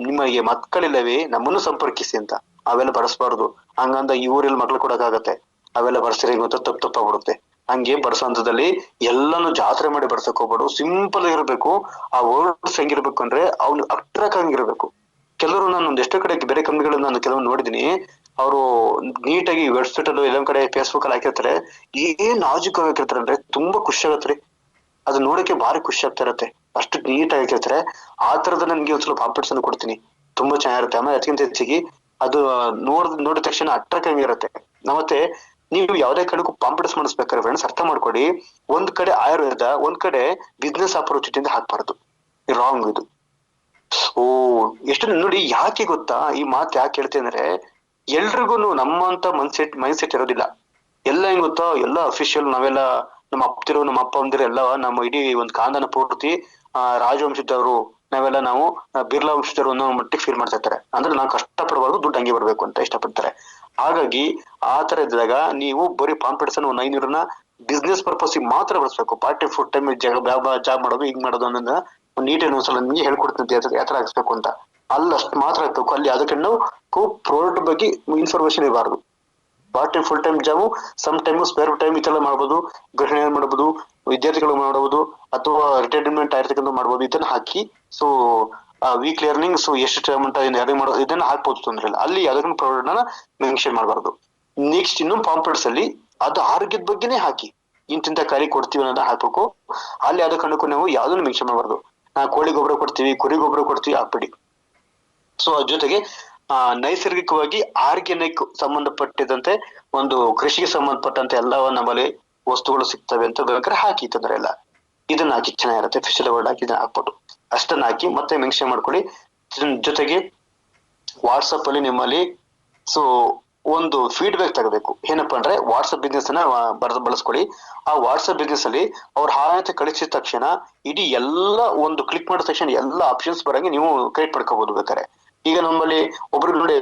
ನಿಮಗೆ ಮಕ್ಕಳಿಲ್ಲವೇ, ನಮ್ಮನ್ನು ಸಂಪರ್ಕಿಸಿ ಅಂತ. ಅವೆಲ್ಲ ಬರ್ಸ್ಬಾರ್ದು. ಹಂಗಂದ ಊರಲ್ಲಿ ಮಕ್ಳು ಕೊಡಕ್ಕಾಗತ್ತೆ, ಅವೆಲ್ಲ ಬರ್ಸಿರಿ ಗೊತ್ತ ತಪ್ಪಾಗ್ಬಿಡುತ್ತೆ. ಹಂಗೆ ಬರ್ಸೋ ಹಂತದಲ್ಲಿ ಎಲ್ಲಾನು ಜಾತ್ರೆ ಮಾಡಿ ಬರ್ಸಕ್ ಹೋಗ್ಬೇಡು, ಸಿಂಪಲ್ ಆಗಿರ್ಬೇಕು. ಆ ವರ್ಡ್ಸ್ ಹೆಂಗಿರ್ಬೇಕು ಅಂದ್ರೆ ಅವ್ನು ಅಟ್ರಾಕ್ಟ್ ಆಗಿರ್ಬೇಕು. ಕೆಲವರು ನಾನು ಎಷ್ಟೋ ಕಡೆ ಬೇರೆ ಕಂಪ್ನಿಗಳನ್ನ ನಾನು ಕೆಲವೊಂದು ನೋಡಿದೀನಿ, ಅವರು ನೀಟಾಗಿ ವೆಬ್ಸೈಟ್ ಅಲ್ಲೂ ಎಲ್ಲೊಂದ್ ಕಡೆ ಫೇಸ್ಬುಕ್ ಅಲ್ಲಿ ಹಾಕಿರ್ತಾರೆ, ಏನ್ ನಾಜುಕ್ ಆಗಿರ್ತಾರೆ ಅಂದ್ರೆ ತುಂಬಾ ಖುಷಿ ಆಗತ್ರಿ. ಅದು ನೋಡಕ್ಕೆ ಭಾರಿ ಖುಷಿ ಆಗ್ತಾ ಇರತ್ತೆ, ಅಷ್ಟು ನೀಟ್ ಆಗಿರ್ತಾರೆ. ಆ ತರದ ನನ್ಗೆ ಒಂದ್ ಸ್ವಲ್ಪ ಪಾಂಪ್ಲೆಟ್ಸ್ ಅನ್ನು ಕೊಡ್ತೀನಿ, ತುಂಬಾ ಚೆನ್ನಾಗಿರುತ್ತೆ. ಆಮೇಲೆ ಅದಕ್ಕಿಂತ ಹೆಚ್ಚಿಗೆ ಅದು ನೋಡಿದ ತಕ್ಷಣ ಅಟ್ರಾಕ್ಟ್ ಆಗಿರುತ್ತೆ. ಮತ್ತೆ ನೀವು ಯಾವ್ದೇ ಕಡೆಗೂ ಪಾಂಪ್ಲೆಟ್ಸ್ ಮಾಡಿಸ್ಬೇಕಾದ್ರೆ ಫ್ರೆಂಡ್ಸ್ ಅರ್ಥ ಮಾಡ್ಕೊಡಿ, ಒಂದ್ ಕಡೆ ಆಯುರ್ವೇದ, ಒಂದ್ ಕಡೆ ಬಿಸ್ನೆಸ್ ಅಪ್ರೋಚಿಂದ ಹಾಕ್ಬಾರ್ದು, ರಾಂಗ್ ಇದು. ಓ ಎಷ್ಟು ನೋಡಿ, ಯಾಕೆ ಗೊತ್ತಾ ಈ ಮಾತು ಯಾಕೆ ಹೇಳ್ತೀನಿ ಅಂದ್ರೆ, ಎಲ್ರಿಗೂ ನಮ್ಮಂತ ಮೈಂಡ್ ಸೆಟ್ ಇರೋದಿಲ್ಲ. ಎಲ್ಲ ಹೆಂಗ್ ಗೊತ್ತಾ, ಎಲ್ಲ ಅಫಿಷಿಯಲ್ ನಾವೆಲ್ಲ ನಮ್ಮ ಅಪ್ಪತಿರು, ನಮ್ಮ ಅಪ್ಪ ಅಂದಿರು ಎಲ್ಲ ನಮ್ಮ ಇಡೀ ಒಂದು ಕಾಂದನ ಪೂರ್ತಿ ರಾಜವಂಶದವರು, ನಾವು ಬಿರ್ಲಾ ವಂಶದವರು ಅನ್ನೋ ಮಟ್ಟಿಗೆ ಫೀಲ್ ಮಾಡ್ತಾ ಇರ್ತಾರೆ. ಅಂದ್ರೆ ನಾವು ಕಷ್ಟಪಡಬಾರ್ದು, ದುಡ್ಡು ಹಂಗೆ ಬರ್ಬೇಕು ಅಂತ ಇಷ್ಟಪಡ್ತಾರೆ. ಹಾಗಾಗಿ ಆ ತರ ಇದ್ದಾಗ ನೀವು ಬರೀ ಪಾಂಪ್ಲೆಟ್ಸ್ ಅನ್ನು 500 ಬಿಸ್ನೆಸ್ ಪರ್ಪಸ್ ಮಾತ್ರ ಬಳಸ್ಬೇಕು. Part time full time job ಮಾಡೋದು, ಹಿಂಗ್ ಮಾಡೋದು ಅನ್ನೋದನ್ನ ನೀಟಾಗಿ ಒಂದ್ಸಲ ನಿಮ್ಗೆ ಹೇಳ್ಕೊಡ್ತೀನಿ ಯಾತರ ಹಾಕ್ಸ್ಬೇಕು ಅಂತ. ಅಲ್ಲಿ ಅಷ್ಟು ಮಾತ್ರ ಹಾಕ್ಬೇಕು. ಅಲ್ಲಿ ಅದಕ್ಕೆ ನಾವು ಪ್ರಾಡಕ್ಟ್ ಬಗ್ಗೆ ಇನ್ಫಾರ್ಮೇಶನ್ ಇರಬಾರ್ದು. Part time full time job, some time spare time ಇತರ ಮಾಡ್ಬೋದು, ಗೃಹಿಣಿಯರು ಮಾಡಬಹುದು, ವಿದ್ಯಾರ್ಥಿಗಳು ಮಾಡಬಹುದು, ಅಥವಾ ರಿಟೈರ್ಮೆಂಟ್ ಆಗಿರ್ತಕ್ಕಂಥ ಮಾಡ್ಬೋದು. ಇದನ್ನ ಹಾಕಿ ಸೊ ವೀಕ್ಲಿ ಅರ್ನಿಂಗ್, ಸೊ ಎಷ್ಟು ಅಮೌಂಟ್ ಮಾಡೋದು ಇದನ್ನ ಹಾಕ್ಬೋದು, ತೊಂದ್ರೆ ಇಲ್ಲ. ಅಲ್ಲಿ ಯಾವ್ದಕ್ಕೂ ಪ್ರಾಡಕ್ಟ್ ನ ಮೆನ್ಷನ್ ಮಾಡಬಾರ್ದು. ನೆಕ್ಸ್ಟ್ ಇನ್ನು ಪಾಂಪ್ಲೆಟ್ಸ್ ಅಲ್ಲಿ ಅದು ಆರೋಗ್ಯದ ಬಗ್ಗೆನೇ ಹಾಕಿ, ಇಂತಿಂತ ಕಾಯಿ ಕೊಡ್ತೀವಿ ಅನ್ನೋದನ್ನ ಹಾಕ್ಬೇಕು. ಅಲ್ಲಿ ಯಾವ್ದೋ ಕಾರಣಕ್ಕೂ ನಾವು ಯಾವ್ದನ್ನು ಮೆನ್ಷನ್ ಮಾಡಬಾರ್ದು. ಕೋಳಿ ಗೊಬ್ಬರ ಕೊಡ್ತೀವಿ, ಕುರಿ ಗೊಬ್ಬರ ಕೊಡ್ತೀವಿ ಹಾಕ್ಬಿಡಿ. ಸೊ ಅದ್ರ ಜೊತೆಗೆ ನೈಸರ್ಗಿಕವಾಗಿ ಆರ್ಗ್ಯಾನಿಕ್ ಸಂಬಂಧಪಟ್ಟಿದಂತೆ ಒಂದು ಕೃಷಿಗೆ ಸಂಬಂಧಪಟ್ಟಂತೆ ಎಲ್ಲ ನಮ್ಮಲ್ಲಿ ವಸ್ತುಗಳು ಸಿಗ್ತವೆ ಅಂತ ಬೇಕಾದ್ರೆ ಹಾಕಿ, ತೊಂದ್ರೆ ಇಲ್ಲ. ಇದನ್ನ ಹಾಕಿ ಚೆನ್ನಾಗಿರುತ್ತೆ. ಫಿಶಲ್ ವರ್ಡ್ ಹಾಕಿ ಇದನ್ನ ಹಾಕ್ಬೋದು. ಅಷ್ಟನ್ನ ಹಾಕಿ ಮತ್ತೆ ಮೆನ್ಷನ್ ಮಾಡ್ಕೊಳ್ಳಿ. ಜೊತೆಗೆ ವಾಟ್ಸಪ್ ಅಲ್ಲಿ ನಿಮ್ಮಲ್ಲಿ ಸೊ ಒಂದು ಫೀಡ್ಬ್ಯಾಕ್ ತಗೋಬೇಕು. ಏನಪ್ಪಾ ಅಂದ್ರೆ ವಾಟ್ಸಪ್ ಬಿಸ್ನೆಸ್ ಅನ್ನ ಬಳಸ್ಕೊಳ್ಳಿ. ಆ ವಾಟ್ಸಪ್ ಬಿಸ್ನೆಸ್ ಅಲ್ಲಿ ಅವ್ರು ಹಾಯಂತ ಕಳಿಸಿದ ತಕ್ಷಣ ಇಡೀ ಎಲ್ಲ ಒಂದು ಕ್ಲಿಕ್ ಮಾಡಿದ ತಕ್ಷಣ ಎಲ್ಲ ಆಪ್ಷನ್ಸ್ ಬರಂಗೆ ನೀವು ಕ್ರಿಯೇಟ್ ಮಾಡ್ಕೋಬಹುದು ಬೇಕಾರೆ. ಈಗ ನಮ್ಮಲ್ಲಿ ಒಬ್ರು ನೋಡಿ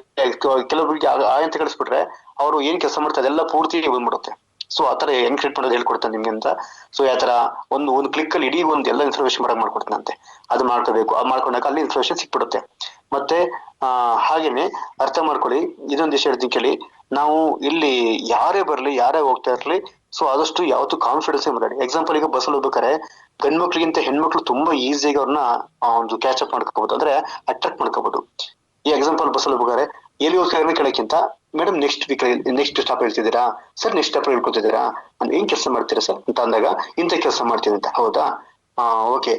ಕೆಲವೊಬ್ಬರಿಗೆ ಆಯಂತ ಕಳಿಸ್ಬಿಟ್ರೆ ಅವರು ಏನ್ ಕೆಲಸ ಮಾಡ್ತಾರೆ ಅದೆಲ್ಲ ಪೂರ್ತಿ ಬಂದ್ಬಿಡುತ್ತೆ. ಸೊ ಆತರ ಹೆಂಗ್ ಕ್ರಿಯೇಟ್ ಮಾಡೋದು ಹೇಳ್ಕೊಡ್ತಾನೆ ನಿಮ್ಗೆ ಅಂತ. ಸೊ ಯಾತರ ಒಂದು ಕ್ಲಿಕ್ ಅಲ್ಲಿ ಇಡೀ ಒಂದು ಎಲ್ಲ ಇನ್ಫಾರ್ಮೇಶನ್ ಮಾಡ್ಕೊಡ್ತಾನಂತೆ. ಅದು ಮಾಡ್ಕೋಬೇಕು. ಅದು ಮಾಡ್ಕೊಂಡಾಗ ಅಲ್ಲಿ ಇನ್ಫಾರ್ಮೇಶನ್ ಸಿಕ್ಬಿಡುತ್ತೆ. ಮತ್ತೆ ಹಾಗೇನೆ ಅರ್ಥ ಮಾಡ್ಕೊಳ್ಳಿ. ಇದೊಂದು ವಿಷಯ ಹೇಳ್ತೀನಿ ಕೇಳಿ. ನಾವು ಇಲ್ಲಿ ಯಾರೇ ಬರ್ಲಿ, ಯಾರೇ ಹೋಗ್ತಾ ಇರ್ಲಿ, ಸೊ ಆದಷ್ಟು ಯಾವತ್ತು ಕಾನ್ಫಿಡೆನ್ಸ್ ಮಾತಾಡಿ. ಎಕ್ಸಾಂಪಲ್ ಈಗ ಬಸ್ಸಲ್ಲಿ ಹೋಗ್ಬೇಕಾರೆ ಗಂಡ್ ಮಕ್ಳಿಗಿಂತ ಹೆಣ್ಮಕ್ಳು ತುಂಬಾ ಈಸಿಯಾಗಿ ಅವ್ರನ್ನ ಒಂದು ಕ್ಯಾಚ್ ಅಪ್ ಮಾಡ್ಕೋಬಹುದು, ಅಂದ್ರೆ ಅಟ್ರಾಕ್ಟ್ ಮಾಡ್ಕೋಬಹುದು. ಈ ಎಕ್ಸಾಂಪಲ್ ಬಸ್ಸಲ್ಲಿ ಹೋಗ್ಬೇಕಾರೆ ಎಲ್ಲಿ ಹೋಗ್ತಾರೆ ಕೇಳಕ್ಕಿಂತ ಮೇಡಮ್ ನೆಕ್ಸ್ಟ್ ಸ್ಟಾಪ್ ಹೇಳ್ತಿದ್ದೀರಾ ಸರ್, ನೆಕ್ಸ್ಟ್ ಸ್ಟಾಪ್ ಹೇಳ್ಕೊತಿದ್ದೀರಾ, ಏನ್ ಕೆಲಸ ಮಾಡ್ತೀರಾ ಸರ್ ಅಂತ ಅಂದಾಗ ಇಂಥ ಕೆಲಸ ಮಾಡ್ತೀನಿ ಅಂತ. ಹೌದಾ, ಓಕೆ.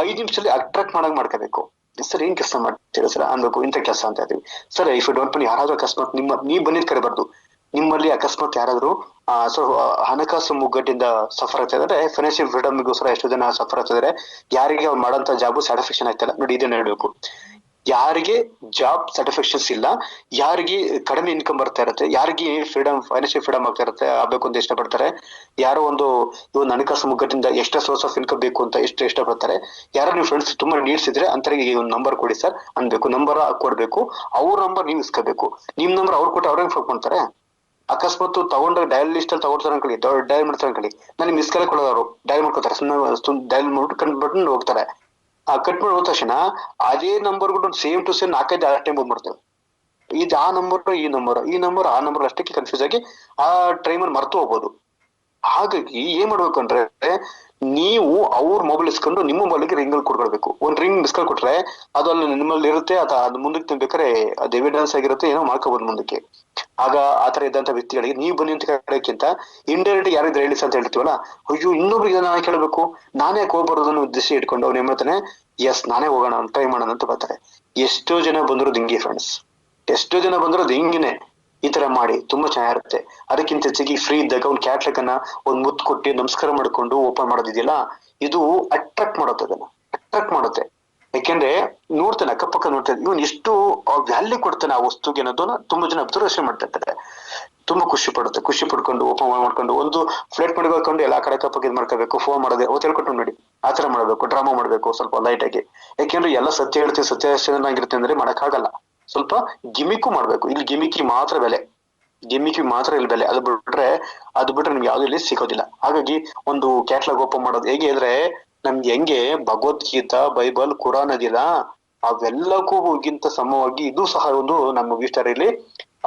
5 ನಿಮಿಷದಲ್ಲಿ ಅಟ್ರಾಕ್ಟ್ ಮಾಡಂಗ್ ಮಾಡ್ಕೋಬೇಕು. ಸರ್ ಏನ್ ಕೆಲಸ ಮಾಡ್ತೀರಾ ಸರ್ ಅನ್ಬೇಕು. ಇಂಥ ಕೆಲಸ ಅಂತ ಇದ್ದೀವಿ ಸರ್. ಇಫ್ ಯು ಡೋಂಟ್ ಮನಿ ಯಾರಾದ್ರೂ ಅಕಸ್ಮಾತ್ ನೀವ್ ಬಂದಿದ್ ಕರಿಬಾರ್ದು. ನಿಮ್ಮಲ್ಲಿ ಅಕಸ್ಮಾತ್ ಯಾರಾದ್ರೂ ಸೊ ಹಣಕಾಸು ಮುಗ್ಗಟ್ಟಿಂದ ಸಫರ್ ಆಗ್ತಾ ಇದಾರೆ, ಫೈನಾನ್ಷಿಯಲ್ ಫ್ರೀಡಮ್ಗೋಸ್ಕರ ಎಷ್ಟು ಜನ ಸಫರ್ ಆಗ್ತಿದಾರೆ, ಯಾರಿಗೆ ಅವ್ರು ಮಾಡೋಂತ ಜಾಬ್ ಸ್ಯಾಟಿಸ್ಫ್ಯಾಕ್ಷನ್ ಆಗ್ತಿಲ್ಲ ನೋಡಿ, ಇದನ್ನ ಹೇಳ್ಬೇಕು. ಯಾರಿಗೆ ಜಾಬ್ ಸ್ಯಾಟಿಸ್ಫ್ಯಾಕ್ಷನ್ಸ್ ಇಲ್ಲ, ಯಾರಿಗೆ ಕಡಿಮೆ ಇನ್ಕಮ್ ಬರ್ತಾ ಇರುತ್ತೆ, ಯಾರಿಗೆ ಫೈನಾನ್ಷಿಯಲ್ ಫ್ರೀಡಮ್ ಆಗ್ತಾ ಇರುತ್ತೆ, ಆಗ್ಬೇಕು ಅಂತ ಇಷ್ಟಪಡ್ತಾರೆ, ಯಾರೋ ಒಂದು ಹಣಕಾಸು ಮುಗ್ಗಟ್ಟಿಂದ ಎಕ್ಸ್ಟ್ರಾ ಸೋರ್ಸ್ ಆಫ್ ಇನ್ಕಮ್ ಬೇಕು ಅಂತ ಇಷ್ಟಪಡ್ತಾರೆ, ಯಾರೋ ನೀವು ಫ್ರೆಂಡ್ಸ್ ತುಂಬಾ ನೀಡ್ಸ್ ಇದ್ರೆ ಅಂತರಿಗೆ ಒಂದು ನಂಬರ್ ಕೊಡಿ ಸರ್ ಅನ್ಬೇಕು. ನಂಬರ್ ಕೊಡ್ಬೇಕು. ಅವ್ರ ನಂಬರ್ ನೀವು ಇಸ್ಕೋಬೇಕು. ನಿಮ್ ನಂಬರ್ ಅವ್ರು ಕೊಟ್ಟು ಅವ್ರೇನ್ ಮಾಡ್ತಾರೆ. ಅಕಸ್ಮಾತ್ ತಗೊಂಡ ಡಯಲ್ ಲಿಸ್ಟ್ ಅಲ್ಲಿ ತಗೊಳ್ತಾರೆ ಅನ್ಕೊಳ್ಳಿ, ಡಯಲ್ ಮಾಡ್ತಾರೆ ಅನ್ಕೊಳ್ಳಿ, ನಾನು ಮಿಸ್ ಕಾಲ್ ಕೊಡೋರು ಡಯಲ್ ಮಾಡ್ಕೋತಾರೆ. ಸುಮ್ಮನೆ ಡಯಲ್ ಮಾಡ್ಬಿಟ್ಟು ಕಂಡ್ಬಿಟ್ಟು ಹೋಗ್ತಾರೆ. ಕಟ್ ಮಾಡಿ ಹೋದ ತಕ್ಷಣ ಅದೇ ನಂಬರ್ಗಳು ಸೇಮ್ ಟು ಸೇಮ್ 4-5 ಟೈಮ್ ಬಂದ್ಬಿಡ್ತೇವೆ. ಇದು ಆ ನಂಬರ್ ಆ ನಂಬರ್ ಅಷ್ಟಕ್ಕೆ ಕನ್ಫ್ಯೂಸ್ ಆಗಿ ಆ ಟೈಮಲ್ಲಿ ಮರ್ತು ಹೋಗ್ಬೋದು. ಹಾಗಾಗಿ ಏನ್ ಮಾಡ್ಬೇಕು ಅಂದ್ರೆ ನೀವು ಅವ್ರ ಮೊಬೈಲ್ ಇಸ್ಕೊಂಡು ನಿಮ್ಮ ಮೊಬೈಲ್ಗೆ ರಿಂಗ್ ಅಲ್ಲಿ ಕೊಡ್ಕೊಳ್ಬೇಕು. ಒಂದ್ ರಿಂಗ್ ಮಿಸ್ ಕಾಲ್ ಕೊಟ್ರೆ ಅದು ಅಲ್ಲಿ ನಿಮ್ಮಲ್ಲಿ ಇರುತ್ತೆ, ಅದು ಮುಂದಕ್ಕೆ ಬೇಕಾದ್ರೆ ಅದು ಎವಿಡೆನ್ಸ್ ಆಗಿರುತ್ತೆ, ಏನೋ ಮಾಡ್ಕೋಬಹುದು ಮುಂದಕ್ಕೆ. ಆಗ ಆತರ ಇದ್ದಂತ ವ್ಯಕ್ತಿಗಳಿಗೆ ನೀವು ಬನ್ನಿ ಅಂತ ಕೇಳೋಕ್ಕಿಂತ ಇಂಡೈರೆಕ್ಟ್ ಯಾರಿದ್ರೆ ಹೇಳಿ ಅಂತ ಹೇಳ್ತೀವಲ್ಲ, ಅಯ್ಯೋ ಇನ್ನೊಬ್ರಿಗೆ ನಾನು ಕೇಳಬೇಕು, ನಾನೇ ಹೋಗ್ಬಾರ್ದನ್ನು ಉದ್ದೇಶ ಇಟ್ಕೊಂಡು ಅವ್ನು ಏನ್ ಮಾಡ್ತಾನೆ, ಎಸ್ ನಾನೇ ಹೋಗೋಣ ಟ್ರೈ ಮಾಡೋಣ ಅಂತ ಬರ್ತಾರೆ. ಎಷ್ಟೋ ಜನ ಬಂದಿರೋದು ಹಿಂಗೆ ಫ್ರೆಂಡ್ಸ್, ಎಷ್ಟೋ ಜನ ಬಂದಿರೋದು ಹಿಂಗೇನೆ. ಈ ತರ ಮಾಡಿ ತುಂಬಾ ಚೆನ್ನಾಗಿರುತ್ತೆ. ಅದಕ್ಕಿಂತ ಹೆಚ್ಚಾಗಿ ಫ್ರೀ ಇದ್ದಾಗ ಒಂದು ಕ್ಯಾಟ್ಲಾಗ್ ಅನ್ನ ಒಂದ್ ಮುತ್ತು ಕೊಟ್ಟು ನಮಸ್ಕಾರ ಮಾಡ್ಕೊಂಡು ಓಪನ್ ಮಾಡೋದಿದೆಯಲ್ಲ, ಇದು ಅಟ್ರಾಕ್ಟ್ ಮಾಡುತ್ತೆ. ಅದನ್ನ ಅಟ್ರಾಕ್ಟ್ ಮಾಡುತ್ತೆ. ಯಾಕೆಂದ್ರೆ ನೋಡ್ತಾನೆ, ಅಕ್ಕಪಕ್ಕ ನೋಡ್ತಾನೆ, ಇವನ್ ಎಷ್ಟು ವ್ಯಾಲ್ಯೂ ಕೊಡ್ತಾನೆ ಆ ವಸ್ತುಗೆ ಅನ್ನೋದನ್ನ ತುಂಬಾ ಜನ ಅಬ್ಸರ್ವೇಷನ್ ಮಾಡ್ತಾ ಇರ್ತಾರೆ. ತುಂಬಾ ಖುಷಿ ಪಡ್ಕೊಂಡು ಓಪನ್ ಮಾಡ್ಕೊಂಡು ಒಂದು ಫ್ಲೈಟ್ ಮಾಡ್ಕೊಂಡು ಎಲ್ಲಾ ಕಡೆ ಅಕ್ಕಪಕ್ಕ ಇದ್ ಮಾಡ್ಕೋಬೇಕು, ಫೋನ್ ಮಾಡೋದೇ ಅವತ್ತು ಹೇಳ್ಕೊಟ್ಟು ನೋಡಿ. ಆತರ ಮಾಡ್ಬೇಕು, ಡ್ರಾಮಾ ಮಾಡ್ಬೇಕು ಸ್ವಲ್ಪ ಲೈಟ್ ಆಗಿ. ಯಾಕೆಂದ್ರೆ ಎಲ್ಲ ಸತ್ಯ ಹೇಳ್ತೀವಿ, ಸತ್ಯಾಗಿರುತ್ತೆ ಅಂದ್ರೆ ಮಾಡಕ್ಕಾಗಲ್ಲ. ಸ್ವಲ್ಪ ಗಿಮಿಕ್ಕು ಮಾಡ್ಬೇಕು. ಇಲ್ಲಿ ಗಿಮಿಕಿ ಮಾತ್ರ ಬೆಲೆ, ಇಲ್ಲಿ ಬೆಲೆ. ಅದು ಬಿಟ್ರೆ ನಿಮ್ಗೆ ಯಾವ್ದು ಇಲ್ಲಿ ಸಿಗೋದಿಲ್ಲ. ಹಾಗಾಗಿ ಒಂದು ಕ್ಯಾಟ್ಲಾಗ್ ಓಪನ್ ಮಾಡೋದು ಹೇಗೆ ಅಂದ್ರೆ ನಮ್ಗೆ ಹೆಂಗೆ ಭಗವದ್ಗೀತಾ, ಬೈಬಲ್, ಕುರಾನ್ ಅದಿಲ್ಲ, ಅವೆಲ್ಲಕ್ಕೂಗಿಂತ ಸಮವಾಗಿ ಇದು ಸಹ ಒಂದು ನಮ್ಮ ವಿಸ್ತಾರಲ್ಲಿ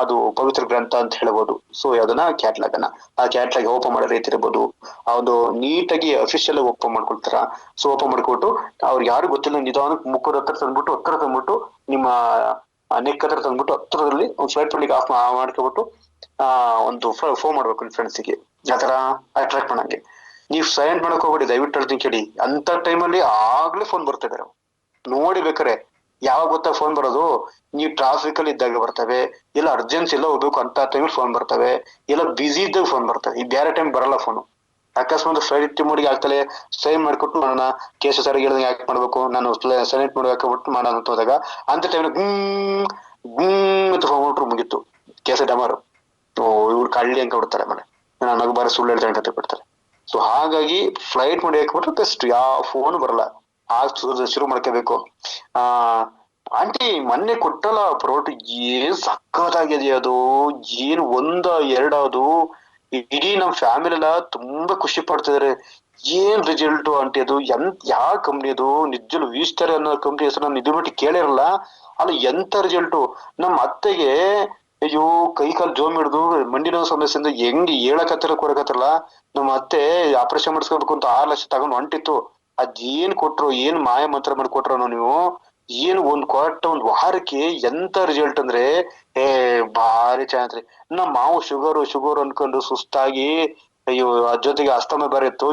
ಅದು ಪವಿತ್ರ ಗ್ರಂಥ ಅಂತ ಹೇಳ್ಬೋದು. ಸೊ ಅದನ್ನ ಕ್ಯಾಟ್ಲಾಗ್ ಆ ಕ್ಯಾಟ್ಲಾಗ್ ಓಪನ್ ಮಾಡೋ ರೀತಿ ಇರ್ಬೋದು. ಆ ಒಂದು ನೀಟಾಗಿ ಅಫಿಷಿಯಲ್ ಓಪನ್ ಮಾಡ್ಕೊಳ್ತಾರ. ಸೊ ಓಪನ್ ಮಾಡ್ಕೊಟ್ಟು ಅವ್ರಿಗೆ ಯಾರು ಗೊತ್ತಿಲ್ಲ ನಿಧಾನಕ್ಕೆ ಮುಖದ ಹತ್ರ ತಂದ್ಬಿಟ್ಟು ನಿಮ್ಮ ನೆಕ್ ಹತ್ರ ತಂದ್ಬಿಟ್ಟು ಹತ್ರದಲ್ಲಿ ಒಂದು ಫ್ಲೈಟ್ ಮಾಡ್ಲಿಕ್ಕೆ ಆಫ್ ಮಾಡ್ಕೊಬಿಟ್ಟು ಒಂದು ಫೋನ್ ಮಾಡ್ಬೇಕು ನಿಮ್ ಫ್ರೆಂಡ್ಸಿಗೆ, ಆತರ ಅಟ್ರಾಕ್ಟ್ ಮಾಡಂಗೆ. ನೀವು ಸೈಲೆಂಟ್ ಮಾಡಕ್ ಹೋಗ್ಬೇಡಿ, ದಯವಿಟ್ಟು ಹೇಳ್ತೀನಿ ಕೇಳಿ. ಅಂತ ಟೈಮಲ್ಲಿ ಆಗ್ಲೇ ಫೋನ್ ಬರ್ತಾ ಇದಾರೆ ನೋಡಿ. ಬೇಕಾರೆ ಯಾವಾಗ ಗೊತ್ತಾ ಫೋನ್ ಬರೋದು, ನೀವು ಟ್ರಾಫಿಕ್ ಅಲ್ಲಿ ಇದ್ದಾಗ ಬರ್ತವೆ, ಇಲ್ಲ ಅರ್ಜೆನ್ಸಿ ಎಲ್ಲ ಹೋಗ್ಬೇಕು ಅಂತ ಟೈಮಲ್ಲಿ ಫೋನ್ ಬರ್ತವೆ, ಇಲ್ಲ ಬಿಸಿ ಇದ್ದಾಗ ಫೋನ್ ಬರ್ತವೆ. ಈ ಬೇರೆ ಟೈಮ್ ಬರಲ್ಲ ಫೋನು. ಅಕಸ್ಮಾತ್ ಫ್ಲೈಟ್ ಮೋಡಿಗೆ ಆಗ್ತಲೇ ಸೈನ್ ಮಾಡ್ಕೊಟ್ಟು ಮಾಡೋಣ, ಕೇಸ್ ಸರ್ ಹೇಳಿದಂಗೆ ಯಾಕೆ ಮಾಡ್ಬೇಕು, ನಾನು ಸೈಲೆಂಟ್ ಮೋಡಿಗೆ ಹಾಕೋಬಿಟ್ಟು ಮಾಡೋಣ ಅಂತ ಹೋದಾಗ ಅಂತ ಟೈಮ್ ಅಂತ ಫೋನ್ ಮಾಡ್ಬಿಟ್ರು ಮುಗಿತ್ತು ಕೇಸ ಡಮಾರು. ಇವ್ರು ಕಳ್ಳಿ ಅಂತ ಕೊಡ್ತಾರೆ ಮನೆ, ನನಗೆ ಬಾರಿ ಸುಳ್ಳು ಹೇಳ್ತಾರೆ ಅಂತ ಬಿಡ್ತಾರೆ. ಸೊ ಹಾಗಾಗಿ ಫ್ಲೈಟ್ ಮಾಡಿ ಹಾಕ್ಬಿಟ್ರೆ ಬೆಸ್ಟ್, ಯಾವ ಫೋನ್ ಬರಲ್ಲ. ಶುರು ಮಾಡ್ಕೋಬೇಕು. ಆಂಟಿ ಮೊನ್ನೆ ಕೊಟ್ಟಲ್ಲ ಪ್ರೋಟ್, ಏನ್ ಸಕ್ಕತ್ತಾಗಿದೆ ಅದು, ಏನ್ ಎರಡದು ಇಡೀ ನಮ್ ಫ್ಯಾಮಿಲಿ ಎಲ್ಲ ತುಂಬಾ ಖುಷಿ ಪಡ್ತಿದಾರೆ. ಏನ್ ರಿಸಲ್ಟ್ ಆಂಟಿ ಅದು, ಯಾವ ಕಂಪ್ನಿ ಅದು, ನಿಜಲು ವೀಸ್ಟರ್ ಅನ್ನೋ ಕಂಪ್ನಿ ಹೆಸರು ನಾನು ಇದ್ರ ಮಟ್ಟಿಗೆ ಕೇಳಿರಲ್ಲ. ಅಲ್ಲ ಎಂತ ರಿಸಲ್ಟು. ನಮ್ಮ ಅತ್ತೆಗೆ ಅಯ್ಯೋ ಕೈ ಕಾಲು ಜೋಮ್ ಹಿಡ್ದು ಮಂಡಿ ನೋವು ಸಮಸ್ಯೆಯಿಂದ ಹೆಂಗ್ ಹೇಳಕತ್ತಿರ ಕೊಡಕತ್ತಿರಲ್ಲ. ನಮ್ಮ ಅತ್ತೆ ಆಪರೇಷನ್ ಮಾಡಿಸ್ಕೋಬೇಕು ಅಂತ 6 ಲಕ್ಷ ತಗೊಂಡು ಹೊಂಟಿತ್ತು. ಅದೇನ್ ಕೊಟ್ರು, ಏನ್ ಮಾಯ ಮಂತ್ರ ಮಾಡಿ ಕೊಟ್ರು ನೀವು. ಏನು ಒಂದ್ ವಾರಕ್ಕೆ ಎಂತ ರಿಸಲ್ಟ್ ಅಂದ್ರೆ ಏ ಭಾರಿ ಚೆನ್ನಾಗಿ. ನಮ್ಮ ಮಾವು ಶುಗರ್ ಅನ್ಕೊಂಡು ಸುಸ್ತಾಗಿ, ಅಯ್ಯೋ ಅದ್ ಜೊತೆಗೆ ಅಸ್ತಮ ಬರಿತ್ತು.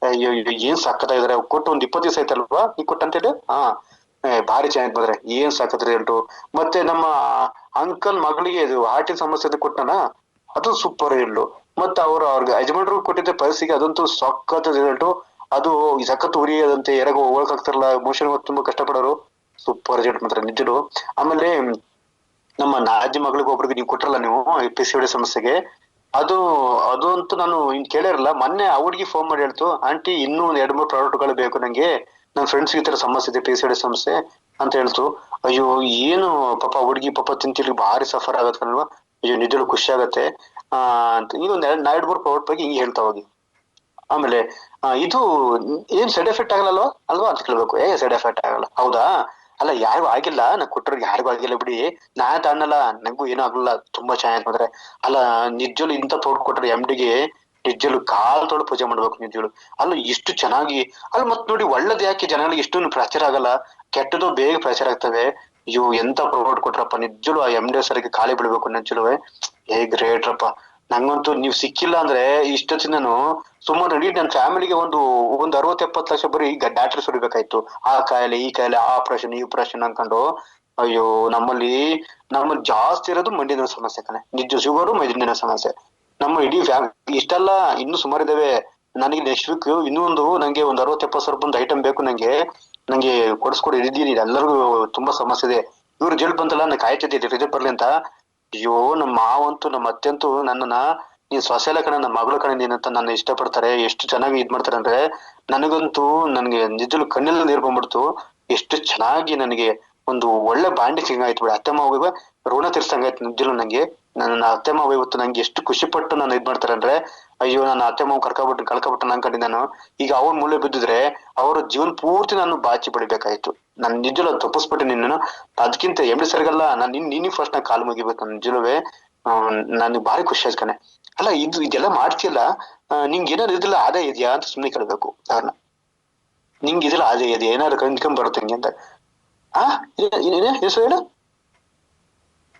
ಅಯ್ಯೋ ಏನ್ ಸಕ್ಕತ್ತಾಗಿದಾರೆ. ಕೊಟ್ಟು ಒಂದ್ 20 ದಿವಸ ಆಯ್ತಲ್ವಾ ನೀ ಕೊಟ್ಟಂತೇಳಿ. ಭಾರಿ ಚೆನ್ನಾಗಿ ಬಂದ್ರೆ ಏನ್ ಸಖತ್ ರಿಸಲ್ಟ್. ಮತ್ತೆ ನಮ್ಮ ಅಂಕಲ್ ಮಗಳಿಗೆ ಇದು ಹಾರ್ಟಿನ ಸಮಸ್ಯೆ ಕೊಟ್ಟನ, ಅದು ಸೂಪರ್ ರಿಸಲ್ಟ್. ಮತ್ತೆ ಅವ್ರಿಗೆ ಯಜಮಾನ್ರು ಕೊಟ್ಟಿದ್ದ ಪಲ್ಸಿಗೆ ಅದಂತೂ ಸಖತ್ ರಿಸಲ್ಟ್. ಅದು ಸಖತ್ ಉರಿಯದಂತೆ ಎರಗ ಹೋಗಕ್ ಆಗ್ತಿರಲ್ಲ, ಮೋಷನ್ ತುಂಬಾ ಕಷ್ಟಪಡೋರು. ಸೂಪರ್ ರಿಸಲ್ಟ್ ಮಾತ್ರ ನಿಜರು. ಆಮೇಲೆ ನಮ್ಮ ನಾಜಿ ಮಗಳಿಗೆ ಒಬ್ರಿಗೆ ನೀವು ಕೊಟ್ರಲ್ಲ ನೀವು PCOD ಸಮಸ್ಯೆಗೆ, ಅದು ಅಂತೂ ನಾನು ಕೇಳಿರಲ್ಲ. ಮೊನ್ನೆ ಹುಡ್ಗಿ ಫೋನ್ ಮಾಡಿ ಹೇಳ್ತು, ಆಂಟಿ ಇನ್ನೂ 2-3 ಪ್ರಾಡಕ್ಟ್ಗಳು ಬೇಕು ನಂಗೆ, ನನ್ ಫ್ರೆಂಡ್ಸ್ ಈ ತರ ಸಮಸ್ಯೆ ಇದೆ, PCOD ಸಮಸ್ಯೆ ಅಂತ ಹೇಳ್ತು. ಅಯ್ಯೋ ಏನು ಪಾಪ ಹುಡ್ಗಿ ಪಾಪ ತಿಂತಿರ್ಲಿ ಭಾರಿ ಸಫರ್ ಆಗತ್ತಲ್ವಾ. ಅಯ್ಯೋ ನಿಜರು ಖುಷಿ ಆಗತ್ತೆ. ಅಂತ ಇನ್ನೊಂದ್ 2-3 ಪ್ರಾಡಕ್ಟ್ ಬಗ್ಗೆ ಹಿಂಗೆ ಹೇಳ್ತಾ ಹೋಗಿ. ಆಮೇಲೆ ಇದು ಏನ್ ಸೈಡ್ ಎಫೆಕ್ಟ್ ಆಗಲ್ಲ ಅಲ್ವಾ ಅಂತ ಕೇಳ್ಬೇಕು. ಸೈಡ್ ಎಫೆಕ್ಟ್ ಆಗಲ್ಲ, ಹೌದಾ? ಅಲ್ಲ ಯಾರಿಗೂ ಆಗಿಲ್ಲ, ನಾ ಕೊಟ್ಟರಿಗೆ ಯಾರಿಗೂ ಆಗಿಲ್ಲ ಬಿಡಿ, ನಾ ತಾನಲ್ಲ ನಂಗೂ ಏನೂ ಆಗಲ್ಲ, ತುಂಬಾ ಚೆನ್ನಾಗಿ ಬಂದ್ರೆ. ಅಲ್ಲ ನಿಜಲು ಇಂತ ತೋಡ್ ಕೊಟ್ರೆ MDಗೆ ನಿಜಲು ಕಾಲ್ ತೊಳು ಪೂಜೆ ಮಾಡ್ಬೇಕು ನಿಜಲು. ಅಲ್ಲ ಇಷ್ಟು ಚೆನ್ನಾಗಿ, ಅಲ್ಲ ಮತ್ ನೋಡಿ ಒಳ್ಳೇದ್ ಯಾಕೆ ಜನಗಳಿಗೆ ಇಷ್ಟೊಂದು ಪ್ರಚಾರ ಆಗಲ್ಲ, ಕೆಟ್ಟದ್ದು ಬೇಗ ಪ್ರಚಾರ ಆಗ್ತವೆ. ಅಯ್ಯೋ ಎಂತ ಪ್ರೊವೈಡ್ ಕೊಟ್ರಪ್ಪ ನಿಜಲು. ಆ MD ಸರಿಗೆ ಖಾಲಿ ಬಿಡ್ಬೇಕು ನಿಜಲುವೆ. ಗ್ರೇಟ್ರಪ್ಪ. ನಂಗಂತೂ ನೀವ್ ಸಿಕ್ಕಿಲ್ಲ ಅಂದ್ರೆ ಇಷ್ಟೊತ್ತಿನ ನಾನು ಸುಮಾರು ಇಡೀ ನನ್ನ ಫ್ಯಾಮಿಲಿಗೆ ಒಂದು 60-70 ಲಕ್ಷ ಬರೀ ಈಗ ಡಾಕ್ಟರ್ ಸುರಿಬೇಕಾಯ್ತು. ಆ ಕಾಯಿಲೆ ಈ ಕಾಯಿಲೆ, ಆ ಆಪರೇಷನ್ ಈ ಆಪರೇಷನ್ ಅನ್ಕೊಂಡು. ಅಯ್ಯೋ ನಮ್ಮಲ್ಲಿ ಜಾಸ್ತಿ ಇರೋದು ಮಂಡಿನ ಸಮಸ್ಯೆ ಕಣೆ, ನಿಜ ಶುಗರು ಮಂಡಿನ ಸಮಸ್ಯೆ. ನಮ್ಮ ಇಡೀ ಫ್ಯಾಮಿಲಿ ಇಷ್ಟೆಲ್ಲ ಇನ್ನೂ ಸುಮಾರು ಇದಾವೆ. ನನಗೆ ನೆಕ್ಸ್ಟ್ ವೀಕ್ ಇನ್ನೊಂದು ನಂಗೆ ಒಂದು 60-70 ಸಾವಿರ ರೂಪಾಯಿ ಐಟಮ್ ಬೇಕು ನಂಗೆ ಕೊಡಿಸ್ಕೊಡಿ ಇದ್ದೀನಿ. ಎಲ್ಲರಿಗೂ ತುಂಬಾ ಸಮಸ್ಯೆ ಇದೆ. ಇವ್ರು ರಿಸಲ್ಟ್ ಬಂತಲ್ಲ, ನಾನು ಕಾಯ್ತಿದ್ದೆ ರಿಸಲ್ಟ್ ಬರ್ಲಿ ಅಂತ. ಅಯ್ಯೋ ನಮ್ಮ ಮಾವಂತೂ ನಮ್ಮ ಅತ್ತೆಂತೂ ನನ್ನನ್ನ, ನೀನ್ ಸೊಸೆಲ ಕಣ, ನನ್ನ ಮಗಳ ಕಣ ನೀನಂತ ನನ್ನ ಇಷ್ಟಪಡ್ತಾರೆ. ಎಷ್ಟು ಚೆನ್ನಾಗಿ ಇದ್ ಮಾಡ್ತಾರೆ ಅಂದ್ರೆ ನನಗಂತೂ ನನ್ಗೆ ನಿಜಲು ಕಣ್ಣೆಲ್ಲ ನೀರ್ ಬಂದ್ಬಿಡ್ತು. ಎಷ್ಟು ಚೆನ್ನಾಗಿ ನನಗೆ ಒಂದು ಒಳ್ಳೆ ಬಾಂಡಿ ಸಿಂಗಾಯ್ತು ಬಿಡ. ಅತ್ತೆ ಮಾವ ಋಣ ತೀರ್ಸಂಗಾಯ್ತು ನಿಜಲು ನಂಗೆ. ನನ್ನ ಅತ್ತೆ ಮಾವ ಇವತ್ತು ನಂಗೆ ಎಷ್ಟು ಖುಷಿ ಪಟ್ಟು ನಾನು ಇದ್ ಮಾಡ್ತಾರೆ ಅಂದ್ರೆ, ಅಯ್ಯೋ ನನ್ನ ಅತ್ತೆ ಮಾವ ಕಳ್ಕೊಬಿಟ್ಟು ಅನ್ಕೊಂಡಿದ್ದೆ ನಾನು. ಈಗ ಅವ್ರ ಮೂಲೆ ಬಿದ್ದಿದ್ರೆ ಅವ್ರ ಜೀವನ ಪೂರ್ತಿ ನಾನು ಬಾಚಿ ಬಿಡ್ಬೇಕಾಯ್ತು. ನನ್ ನಿಜಲು ತಪ್ಪಿಸ್ಬಿಟ್ಟೆ ನಿನ್ನನು. ಅದಕ್ಕಿಂತ MD ಸರ್ಗಲ್ಲ, ನಾನು ನಿನ್ಗೆ ಫಸ್ಟ್ ನಾ ಕಾಲು ಮುಗಿಬೇಕು ನಿಜಲುವೆ. ನನ್ಗೆ ಭಾರಿ ಖುಷಿ ಆಯ್ತು ಕಣೆ. ಅಲ್ಲ ಇದೆಲ್ಲ ಮಾಡ್ತಿಯಲ್ಲ, ನಿಂಗೆ ಏನಾದ್ರು ಇದಿಲ್ಲ ಆದಾಯ ಇದೆಯಾ ಅಂತ ಸುಮ್ಮನೆ ಕೇಳ್ಬೇಕು ಅವ್ರನ್ನ. ನಿಂಗೆ ಇದಿಲ್ಲ ಆದಾಯ ಇದೆಯಾ, ಏನಾದ್ರು ಇನ್ಕಮ್ ಬರುತ್ತೆ ನಿಂಗೆ ಅಂತ. ಹೆಸರು ಹೇಳು,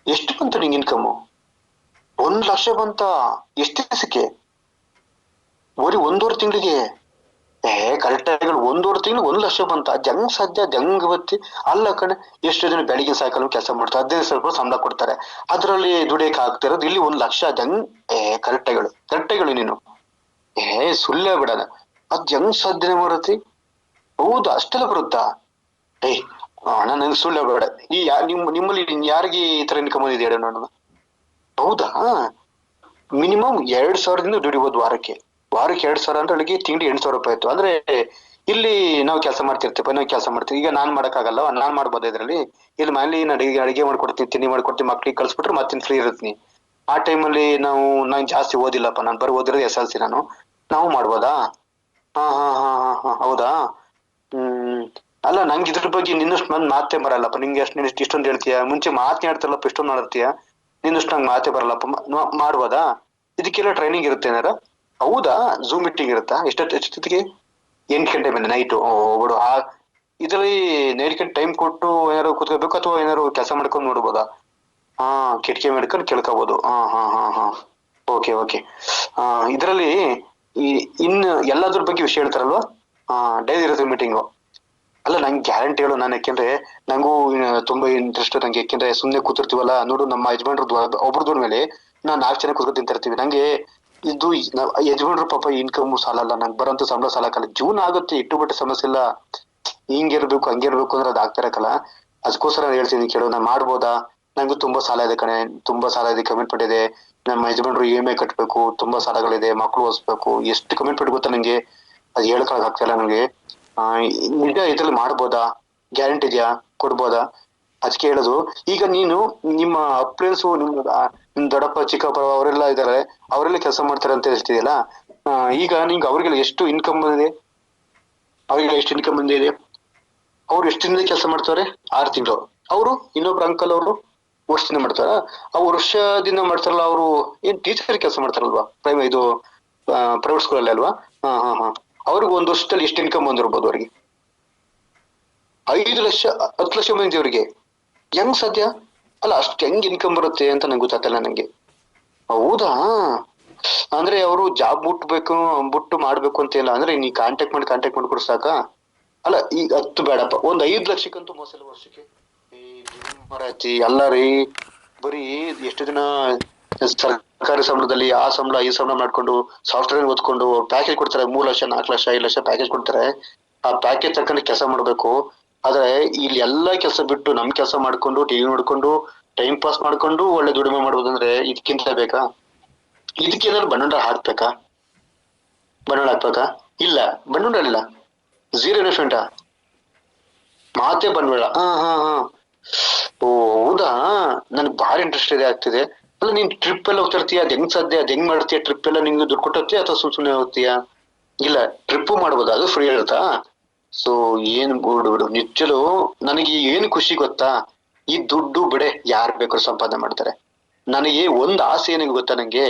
ಎಷ್ಟು ಬಂತು ನಿಂಗೆ ಇನ್ಕಮ್? 1 ಲಕ್ಷ ಬಂತ? ಎಷ್ಟು ದಿವಸಕ್ಕೆ? ಬರೀ 1.5 ತಿಂಗಳಿಗೆ? ಕರೆಕ್ಟ್ ಆಗಿ 1.5 ತಿಂಗಳು 1 ಲಕ್ಷ ಬಂತ? ಜಂಗ್ ಸದ್ಯ ಜಂಗ್ ಬತ್ತಿ. ಅಲ್ಲ ಕಣೆ, ಎಷ್ಟು ಜನ ಬೆಳಿಗ್ಗೆ ಸಾಯಂಕಾಲ ಕೆಲಸ ಮಾಡ್ತಾರೆ, 15 ಸಾವಿರ ಸಂಬಳ ಕೊಡ್ತಾರೆ, ಅದ್ರಲ್ಲಿ ದುಡಿಯಕ್ ಆಗ್ತಿರೋದು. ಇಲ್ಲಿ 1 ಲಕ್ಷ ಜಂಗ್. ಕರೆಕ್ಟ್ ಹೇಳು ನೀನು. ಸುಳ್ಳೇ ಬಿಡಲ್ಲ, ಅದ್ ಜಂಗ್ ಸಾಧ್ಯನೆ ಮಾಡತಿ? ಹೌದು, ಅಷ್ಟೆಲ್ಲ ಬರುತ್ತಾ? ಅಣ್ಣ ನಂಗೆ ಸುಳ್ಳೇ ಬೇಡ. ನಿಮ್ಮಲ್ಲಿ ಯಾರಿಗೆ ಈ ತರ ಇನ್ಕಮ್ ಬಂದಿದೆ ಹೇಳ ನೋಡೋಣ. ಹೌದಾ? ಮಿನಿಮಮ್ 2,000ದಿಂದ ದುಡಿಬಹುದು ವಾರಕ್ಕೆ 2,000 ಅಂದ್ರೆ ಅಲ್ಲಿಗೆ ತಿಂಡಿ 8,000 ರೂಪಾಯಿ ಆಯ್ತು. ಅಂದ್ರೆ ಇಲ್ಲಿ ನಾವು ಕೆಲಸ ಮಾಡ್ತಿರ್ತೀವಿ, ನಾವು ಕೆಲಸ ಮಾಡ್ತೀವಿ. ಈಗ ನಾನ್ ಮಾಡಕ್ಕಾಗಲ್ಲ, ನಾನ್ ಮಾಡ್ಬೋದು ಇದ್ರಲ್ಲಿ. ಇಲ್ಲಿ ಮನೇಲಿ ಅಡಿಗೆ ಮಾಡ್ಕೊಡ್ತೀನಿ, ತಿಂಡಿ ಮಾಡ್ಕೊಡ್ತೀನಿ, ಮಕ್ಳಿಗೆ ಕಳ್ಸ್ಬಿಟ್ರೆ ಮತ್ತೆ ಫ್ರೀ ಇರ್ತೀನಿ. ಆ ಟೈಮಲ್ಲಿ ನಾನು ಜಾಸ್ತಿ ಓದಿಲ್ಲಪ್ಪ, ನಾನು ಬರೀ ಓದಿರೋದು SLC ನಾವು ಮಾಡ್ಬೋದಾ? ಹಾ ಹೌದಾ? ಅಲ್ಲ ನಂಗೆ ಇದ್ರ ಬಗ್ಗೆ ನಿನ್ನಷ್ಟು ನನ್ ಮಾತೇ ಬರಲ್ಲಪ್ಪ. ನಿಂಗೆ ಇಷ್ಟೊಂದು ಹೇಳ್ತೀಯ, ಮುಂಚೆ ಮಾತನಾಡ್ತಿರಲ್ಲಪ್ಪ, ಇಷ್ಟೊಂದು ಮಾಡ್ತೀಯ. ನಿನ್ನಷ್ಟು ನಂಗೆ ಮಾತೇ ಬರಲ್ಲಪ್ಪ. ಮಾಡ್ಬೋದಾ? ಇದಕ್ಕೆಲ್ಲ ಟ್ರೈನಿಂಗ್ ಇರುತ್ತೆ ಏನಾರ? ಹೌದಾ? ಝೂಮ್ ಮೀಟಿಂಗ್ ಇರುತ್ತಾ? ಎಷ್ಟೊತ್ತಿಗೆ? 8 ಗಂಟೆ ಮೇಲೆ ನೈಟು? ಬಿಡು. ಇದರಲ್ಲಿ ನೈಟ್ ಗಂಟೆ ಟೈಮ್ ಕೊಟ್ಟು ಏನಾರು ಕೂತ್ಕೋಬೇಕು ಅಥವಾ ಏನಾರು ಕೆಲಸ ಮಾಡ್ಕೊಂಡು ನೋಡ್ಬೋದಾ? ಕಿಟಕಿ ಮಾಡ್ಕೊಂಡು ಕೇಳ್ಕೋಬಹುದು. ಹಾ. ಓಕೆ. ಇದರಲ್ಲಿ ಇನ್ನು ಎಲ್ಲದ್ರ ಬಗ್ಗೆ ವಿಷಯ ಹೇಳ್ತಾರಲ್ವಾ? ಡೈಲಿ ಇರುತ್ತೆ ಮೀಟಿಂಗು. ಅಲ್ಲ ನಂಗೆ ಗ್ಯಾರಂಟಿ ಹೇಳು, ನಾನು ಯಾಕೆಂದ್ರೆ ನಂಗೂ ತುಂಬಾ ಇಂಟ್ರೆಸ್ಟ್ ನಂಗೆ. ಯಾಕೆಂದ್ರೆ ಸುಮ್ನೆ ಕೂತಿರ್ತೀವಲ್ಲ ನೋಡು, ನಮ್ಮ ಯಜಮಾನ್ರು ಒಬ್ರದ್ರ ಮೇಲೆ ನಾವು 4 ಜನ ಕೂತ್ಕೊಂಡು ತಿಂತಿರ್ತೀವಿ. ನಂಗೆ ಇದು ಯಜಮಾನ್ರು ಪಾಪ ಇನ್ಕಮ್ ಸಾಲಲ್ಲ, ನಂಗೆ ಬರೋಂತ ಸಂಬಳ ಸಾಲಕ್ಕಲ್ಲ. ಜೂನ್ ಆಗುತ್ತೆ, ಇಟ್ಟು ಬಿಟ್ಟೆ ಸಮಸ್ಯೆ ಇಲ್ಲ. ಹಿಂಗಿರ್ಬೇಕು ಹಂಗಿರ್ಬೇಕು ಅಂದ್ರೆ ಅದು ಆಗ್ತಾ ಇರಕಲ್ಲ. ಅದಕ್ಕೋಸ್ಕರ ಹೇಳ್ತೀನಿ ಕೇಳು, ನಾನ್ ಮಾಡ್ಬೋದಾ? ನಂಗೂ ತುಂಬಾ ಸಾಲ ಇದೆ ಕಣೆ, ತುಂಬಾ ಸಾಲ ಇದೆ, ಕಮಿಟ್ಮೆಂಟ್ ಇದೆ. ನಮ್ಮ ಯಜಮಾನ್ರು EMI ಕಟ್ಬೇಕು, ತುಂಬಾ ಸಾಲಗಳಿದೆ, ಮಕ್ಳು ಓದಿಸ್ಬೇಕು, ಎಷ್ಟು ಕಮಿಟ್ಮೆಂಟ್ ಗೊತ್ತಾ ನಂಗೆ, ಅದು ಹೇಳ್ಕೊಳಕ್ ಆಗ್ತಾ ಇಲ್ಲ ನಂಗೆ. ನಿಜ ಇದ್ರಲ್ಲಿ ಮಾಡ್ಬೋದಾ? ಗ್ಯಾರಂಟಿ ಇದೆಯಾ? ಕೊಡ್ಬೋದಾ? ಅದಕ್ಕೆ ಹೇಳೋದು. ಈಗ ನೀನು ನಿಮ್ಮ ಅಪ್ಲೈನ್ಸು, ನಿಮ್ ದೊಡ್ಡಪ್ಪ ಚಿಕ್ಕಪ್ಪ ಅವರೆಲ್ಲ ಇದಾರೆ, ಅವರೆಲ್ಲ ಕೆಲಸ ಮಾಡ್ತಾರೆ ಅಂತ ಹೇಳ್ತಿದೆಯಲ್ಲ. ಈಗ ನಿಂಗೆ ಅವ್ರಿಗೆಲ್ಲ ಎಷ್ಟು ಇನ್ಕಮ್ ಬಂದಿದೆ? ಅವ್ರು ಎಷ್ಟು ದಿನದ ಕೆಲಸ ಮಾಡ್ತಾರೆ? 6 ತಿಂಗಳು. ಅವರು ಇನ್ನೊಬ್ರು ಅಂಕಲ್ ಅವರು ವರ್ಷದಿಂದ ಮಾಡ್ತಾರ? ಅವ್ರು ವರ್ಷದಿಂದ ಮಾಡ್ತಾರಲ್ಲ, ಅವರು ಏನ್ ಟೀಚರ್ ಕೆಲಸ ಮಾಡ್ತಾರಲ್ವಾ? ಇದು ಪ್ರೈವೇಟ್ ಸ್ಕೂಲ್ ಅಲ್ಲಿ ಅಲ್ವಾ? ಹಾ. ಅವ್ರಿಗೆ 1 ವರ್ಷದಲ್ಲಿ ಎಷ್ಟು ಇನ್ಕಮ್ ಬಂದಿರ್ಬೋದು ಅವ್ರಿಗೆ? 5 ಲಕ್ಷ 10 ಲಕ್ಷ ಬಂದಿದೆ ಅವ್ರಿಗೆ. ಹೆಂಗ್ ಸಾಧ್ಯ? ಅಲ್ಲ ಅಷ್ಟು ಹೆಂಗ್ ಇನ್ಕಮ್ ಬರುತ್ತೆ ಅಂತ ನಂಗೆ ಗೊತ್ತಾಗ್ತಿಲ್ಲ ನಂಗೆ. ಹೌದಾ? ಅಂದ್ರೆ ಅವರು ಜಾಬ್ ಬಿಟ್ಟು ಮಾಡ್ಬೇಕು ಅಂತ ಇಲ್ಲ, ಅಂದ್ರೆ ನೀ ಕಾಂಟ್ಯಾಕ್ಟ್ ಮಾಡಿ ಕೊಡ್ ಸಾಕ. ಅಲ್ಲ ಈಗ 10 ಬೇಡಪ್ಪ, ಒಂದ್ 5 ಲಕ್ಷಕ್ಕಂತೂ ಮೋಸ ಇಲ್ಲ ವರ್ಷಕ್ಕೆ. ಮರಾತಿ ಅಲ್ಲ ರೀ, ಬರೀ ಎಷ್ಟು ದಿನ ಸರ್ಕಾರಿ ಸಂಬಳದಲ್ಲಿ ಆ ಸಂಬಳ ಈ ಸಂಬಳ ಮಾಡ್ಕೊಂಡು ಸಾಫ್ಟ್ವೇರ್ ಓದ್ಕೊಂಡು ಪ್ಯಾಕೇಜ್ ಕೊಡ್ತಾರೆ, 3 ಲಕ್ಷ 4 ಲಕ್ಷ 5 ಲಕ್ಷ ಪ್ಯಾಕೇಜ್ ಕೊಡ್ತಾರೆ. ಆ ಪ್ಯಾಕೇಜ್ ತಕ್ಕಂತೆ ಕೆಲಸ ಮಾಡ್ಬೇಕು. ಆದ್ರೆ ಇಲ್ಲಿ ಎಲ್ಲಾ ಕೆಲಸ ಬಿಟ್ಟು ನಮ್ ಕೆಲಸ ಮಾಡ್ಕೊಂಡು ಟಿವಿ ನೋಡ್ಕೊಂಡು ಟೈಮ್ ಪಾಸ್ ಮಾಡ್ಕೊಂಡು ಒಳ್ಳೆ ದುಡಿಮೆ ಮಾಡ್ಬೋದಂದ್ರೆ ಇದಕ್ಕಿಂತ ಬೇಕಾ? ಇದಕ್ಕೇನಾದ್ರು ಬಂಡವಾಳ ಹಾಕ್ಬೇಕಾ? ಇಲ್ಲ, ಬಂಡವಾಳ ಇಲ್ಲ, ಝೀರೋ ಇನ್ವೆಸ್ಟ್ಮೆಂಟ್, ಮಾತೆ ಬಂಡವಾಳ. ಹಾ. ಓ ಹೌದಾ, ನನ್ಗೆ ಭಾರಿ ಇಂಟ್ರೆಸ್ಟ್ ಆಗ್ತಿದೆ. ಅಲ್ಲ ನೀನ್ ಟ್ರಿಪ್ ಎಲ್ಲ ಹೋಗ್ತಿರ್ತೀಯ, ಅದ್ ಹೆಂಗ್ ಸಾಧ್ಯ? ಅದ್ ಹೆಂಗ್ ಮಾಡ್ತೀಯ? ಟ್ರಿಪ್ ಎಲ್ಲ ನಿಂಗೆ ದುಡ್ಡು ಕೊಟ್ಟಿರ್ತೀಯ ಅಥವಾ ಸುಮ್ನೆ ಹೋಗ್ತೀಯಾ? ಇಲ್ಲ, ಟ್ರಿಪ್ ಮಾಡ್ಬೋದು, ಅದು ಫ್ರೀ ಇರುತ್ತಾ? ಸೊ ಏನ್ ಬಿಡು ನಿಜಲು ನನಗೆ ಏನ್ ಖುಷಿ ಗೊತ್ತಾ? ಈ ದುಡ್ಡು ಬಿಡೆ ಯಾರ್ ಬೇಕಾದ್ರೂ ಸಂಪಾದನೆ ಮಾಡ್ತಾರೆ. ನನಗೆ ಒಂದ್ ಆಸೆ ಏನಿಗೆ ಗೊತ್ತಾ ನಂಗೆ?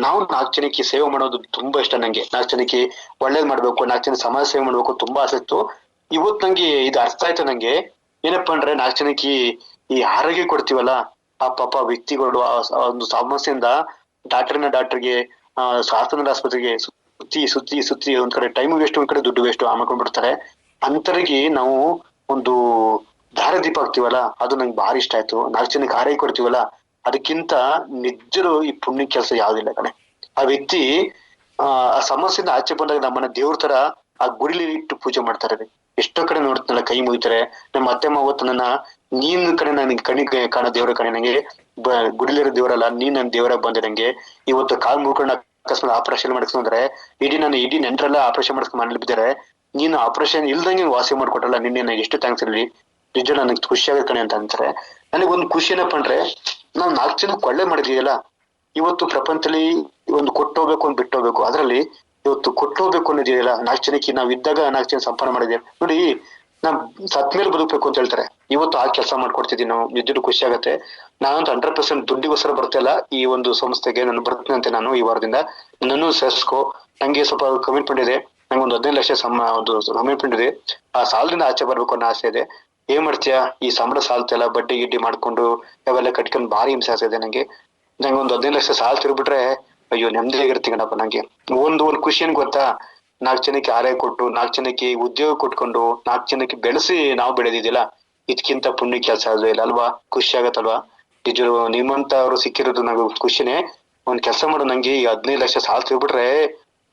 ನಾವು 4 ಜನಕ್ಕೆ ಸೇವೆ ಮಾಡೋದು ತುಂಬಾ ಇಷ್ಟ ನಂಗೆ. 4 ಜನಕ್ಕೆ ಒಳ್ಳೇದ್ ಮಾಡ್ಬೇಕು, 4 ಜನ ಸಮಾಜ ಸೇವೆ ಮಾಡ್ಬೇಕು ತುಂಬಾ ಆಸೆ ಇತ್ತು. ಇವತ್ ನಂಗೆ ಇದು ಅರ್ಥ ಆಯ್ತು ನಂಗೆ. ಏನಪ್ಪಾ ಅಂದ್ರೆ 4 ಜನಕ್ಕೆ ಈ ಆರೋಗ್ಯ ಕೊಡ್ತೀವಲ್ಲ, ಆ ಪಾಪ ವ್ಯಕ್ತಿಗಳು ಆ ಒಂದು ಸಮಸ್ಯೆಯಿಂದ ಡಾಕ್ಟರ್ಗೆ ಸ್ವಾತಂತ್ರ್ಯ ಆಸ್ಪತ್ರೆಗೆ ಸುತ್ತಿ ಒಂದ್ ಕಡೆ ಟೈಮ್ ವೇಸ್ಟ್, ಒಂದ್ ಕಡೆ ದುಡ್ಡು ವೇಸ್ಟ್ ಮಾಡ್ಕೊಂಡ್ಬಿಡ್ತಾರೆ. ಅಂತರಿಗೆ ನಾವು ಒಂದು ದಾರದೀಪ ಆಗ್ತೀವಲ್ಲ, ಅದು ನಂಗೆ ಭಾರಿ ಇಷ್ಟ ಆಯ್ತು. 4 ಜನಕ್ಕೆ ಆರೈಕೆ ಕೊಡ್ತೀವಲ್ಲ, ಅದಕ್ಕಿಂತ ನಿಜರು ಈ ಪುಣ್ಯ ಕೆಲಸ ಯಾವ್ದಿಲ್ಲ ಕಣೆ. ಆ ವ್ಯಕ್ತಿ ಆ ಸಮಸ್ಯೆಯಿಂದ ಆಚೆ ಬಂದಾಗ ನಮ್ಮನ್ನ ದೇವ್ರ ತರ ಆ ಗುಡಿಲಿ ಇಟ್ಟು ಪೂಜೆ ಮಾಡ್ತಾರೆ. ಎಷ್ಟೋ ಕಡೆ ನೋಡ್ತಾನಲ್ಲ, ಕೈ ಮುಗಿತಾರೆ. ನಮ್ಮ ಅತ್ತೆ ಮಾವ ನನ್ನ ನೀನ್ ಕಡೆ ನನಗೆ ಕಣಿಗೆ ಕಾಣೋ ದೇವರ ಕಣೆ, ನಂಗೆ ಗುಡಿಲಿರೋ ದೇವರಲ್ಲ, ನೀನ್ ನನ್ ದೇವರಾಗ ಬಂದೆ ನಂಗೆ. ಇವತ್ತು ಕಾಲ್ ಮುಳ್ಕೊಂಡು ಅಕಸ್ಮಾತ್ ಆಪರೇಷನ್ ಮಾಡಿಸ್ಕೊಂಡ್ರೆ ಇಡೀ ನೆಂಟ್ರೆಲ್ಲ ಆಪರೇಷನ್ ಮಾಡಿಸ್ಕೊಂಡು ಮನೇಲಿ ಬಿದ್ದಾರೆ. ನೀನು ಆಪರೇಷನ್ ಇಲ್ದಂಗೆ ವಾಸಿ ಮಾಡ್ಕೊಟ್ಟಲ್ಲ, ನಿನ್ನೆ ಎಷ್ಟು ಥ್ಯಾಂಕ್ಸ್ ಇರಲಿ, ನಿಜ ನನಗೆ ಖುಷಿ ಆಗೋ ಕಣೆ ಅಂತ ಅಂತಾರೆ. ನನಗೊಂದು ಖುಷಿ ಏನಪ್ಪ ಅಂದ್ರೆ, ನಾವ್ 4 ಜನಕ್ಕೆ ಒಳ್ಳೆ ಮಾಡಿದೀಯಲ್ಲ. ಇವತ್ತು ಪ್ರಪಂಚದಲ್ಲಿ ಒಂದು ಕೊಟ್ಟೋಗ್ಬೇಕು, ಒಂದು ಬಿಟ್ಟೋಗ್ಬೇಕು, ಅದ್ರಲ್ಲಿ ಇವತ್ತು ಕೊಟ್ಟೋಗ್ಬೇಕು ಅನ್ನೋದಿದೆಯಲ್ಲ 4 ಜನಕ್ಕೆ. ನಾವ್ ಇದ್ದಾಗ 4 ಜನ ಸಂಪಾದನೆ ಮಾಡಿದ್ವಿ ನೋಡಿ, ನಾವ್ ಸತ್ ಮೇಲೆ ಬದುಕ್ಬೇಕು ಅಂತ ಹೇಳ್ತಾರೆ. ಇವತ್ತು ಆ ಕೆಲಸ ಮಾಡ್ಕೊಡ್ತಿದೀವಿ ನಾವು, ನಿಜಕ್ಕೂ ಖುಷಿ ಆಗತ್ತೆ. ನಾನಂತೂ 100% ದುಡ್ಡಿಗೋಸ್ಕರ ಬರ್ತಿಲ್ಲ ಈ ಒಂದು ಸಂಸ್ಥೆಗೆ. ನಾನು ಬರ್ತೀನಂತೆ ನಾನು ಈ ವಾರದಿಂದ. ನನ್ನನ್ನು ಸೇರಿಸ್ಕೊ, ನಂಗೆ ಸ್ವಲ್ಪ ಕಮಿಟ್ಮೆಂಟ್ ಇದೆ. ನಂಗೆ ಒಂದು 15 ಲಕ್ಷ ಒಂದು ಕಮಿಟ್ಮೆಂಟ್ ಇದೆ. ಆ ಸಾಲದಿಂದ ಆಚೆ ಬರ್ಬೇಕು ಅನ್ನೋ ಆಸೆ ಇದೆ. ಏನ್ ಮಾಡ್ತೀಯಾ, ಈ ಸಂಬಳ ಸಾಲ್ತಿಲ್ಲ, ಬಡ್ಡಿ ಗಿಡ್ಡಿ ಮಾಡ್ಕೊಂಡು ಅವೆಲ್ಲ ಕಟ್ಕೊಂಡು ಭಾರಿ ಹಿಂಸೆ ಆಗ್ತಿದೆ ನಂಗೆ ಒಂದು 15 ಲಕ್ಷ ಸಾಲ ತಿರ್ಬಿಟ್ರೆ ಅಯ್ಯೋ ನೆಮ್ಮದಿಯಾಗಿರ್ತೀನಪ್ಪ ನಂಗೆ. ಒಂದು ಖುಷಿ ಏನ್ ಗೊತ್ತಾ? 4 ಜನಕ್ಕೆ ಆರೈಕೆ ಕೊಟ್ಟು, 4 ಜನಕ್ಕೆ ಉದ್ಯೋಗ ಕೊಟ್ಕೊಂಡು, 4 ಜನಕ್ಕೆ ಬೆಳೆಸಿ ನಾವು ಬೆಳೆದಿದ್ದಿಲ್ಲ, ಇದಕ್ಕಿಂತ ಪುಣ್ಯ ಕೆಲಸ ಅದು ಇಲ್ಲ ಅಲ್ವಾ? ಖುಷಿ ಆಗತ್ತಲ್ವಾ? ನಿಜ ನಿಮ್ಮಂತ ಅವ್ರು ಸಿಕ್ಕಿರೋದು ನಂಗೆ ಖುಷಿನೇ. ಒಂದ್ ಕೆಲಸ ಮಾಡು, ನಂಗೆ ಈ 15 ಲಕ್ಷ ಸಾಲ ತಿರ್ಬಿಟ್ರೆ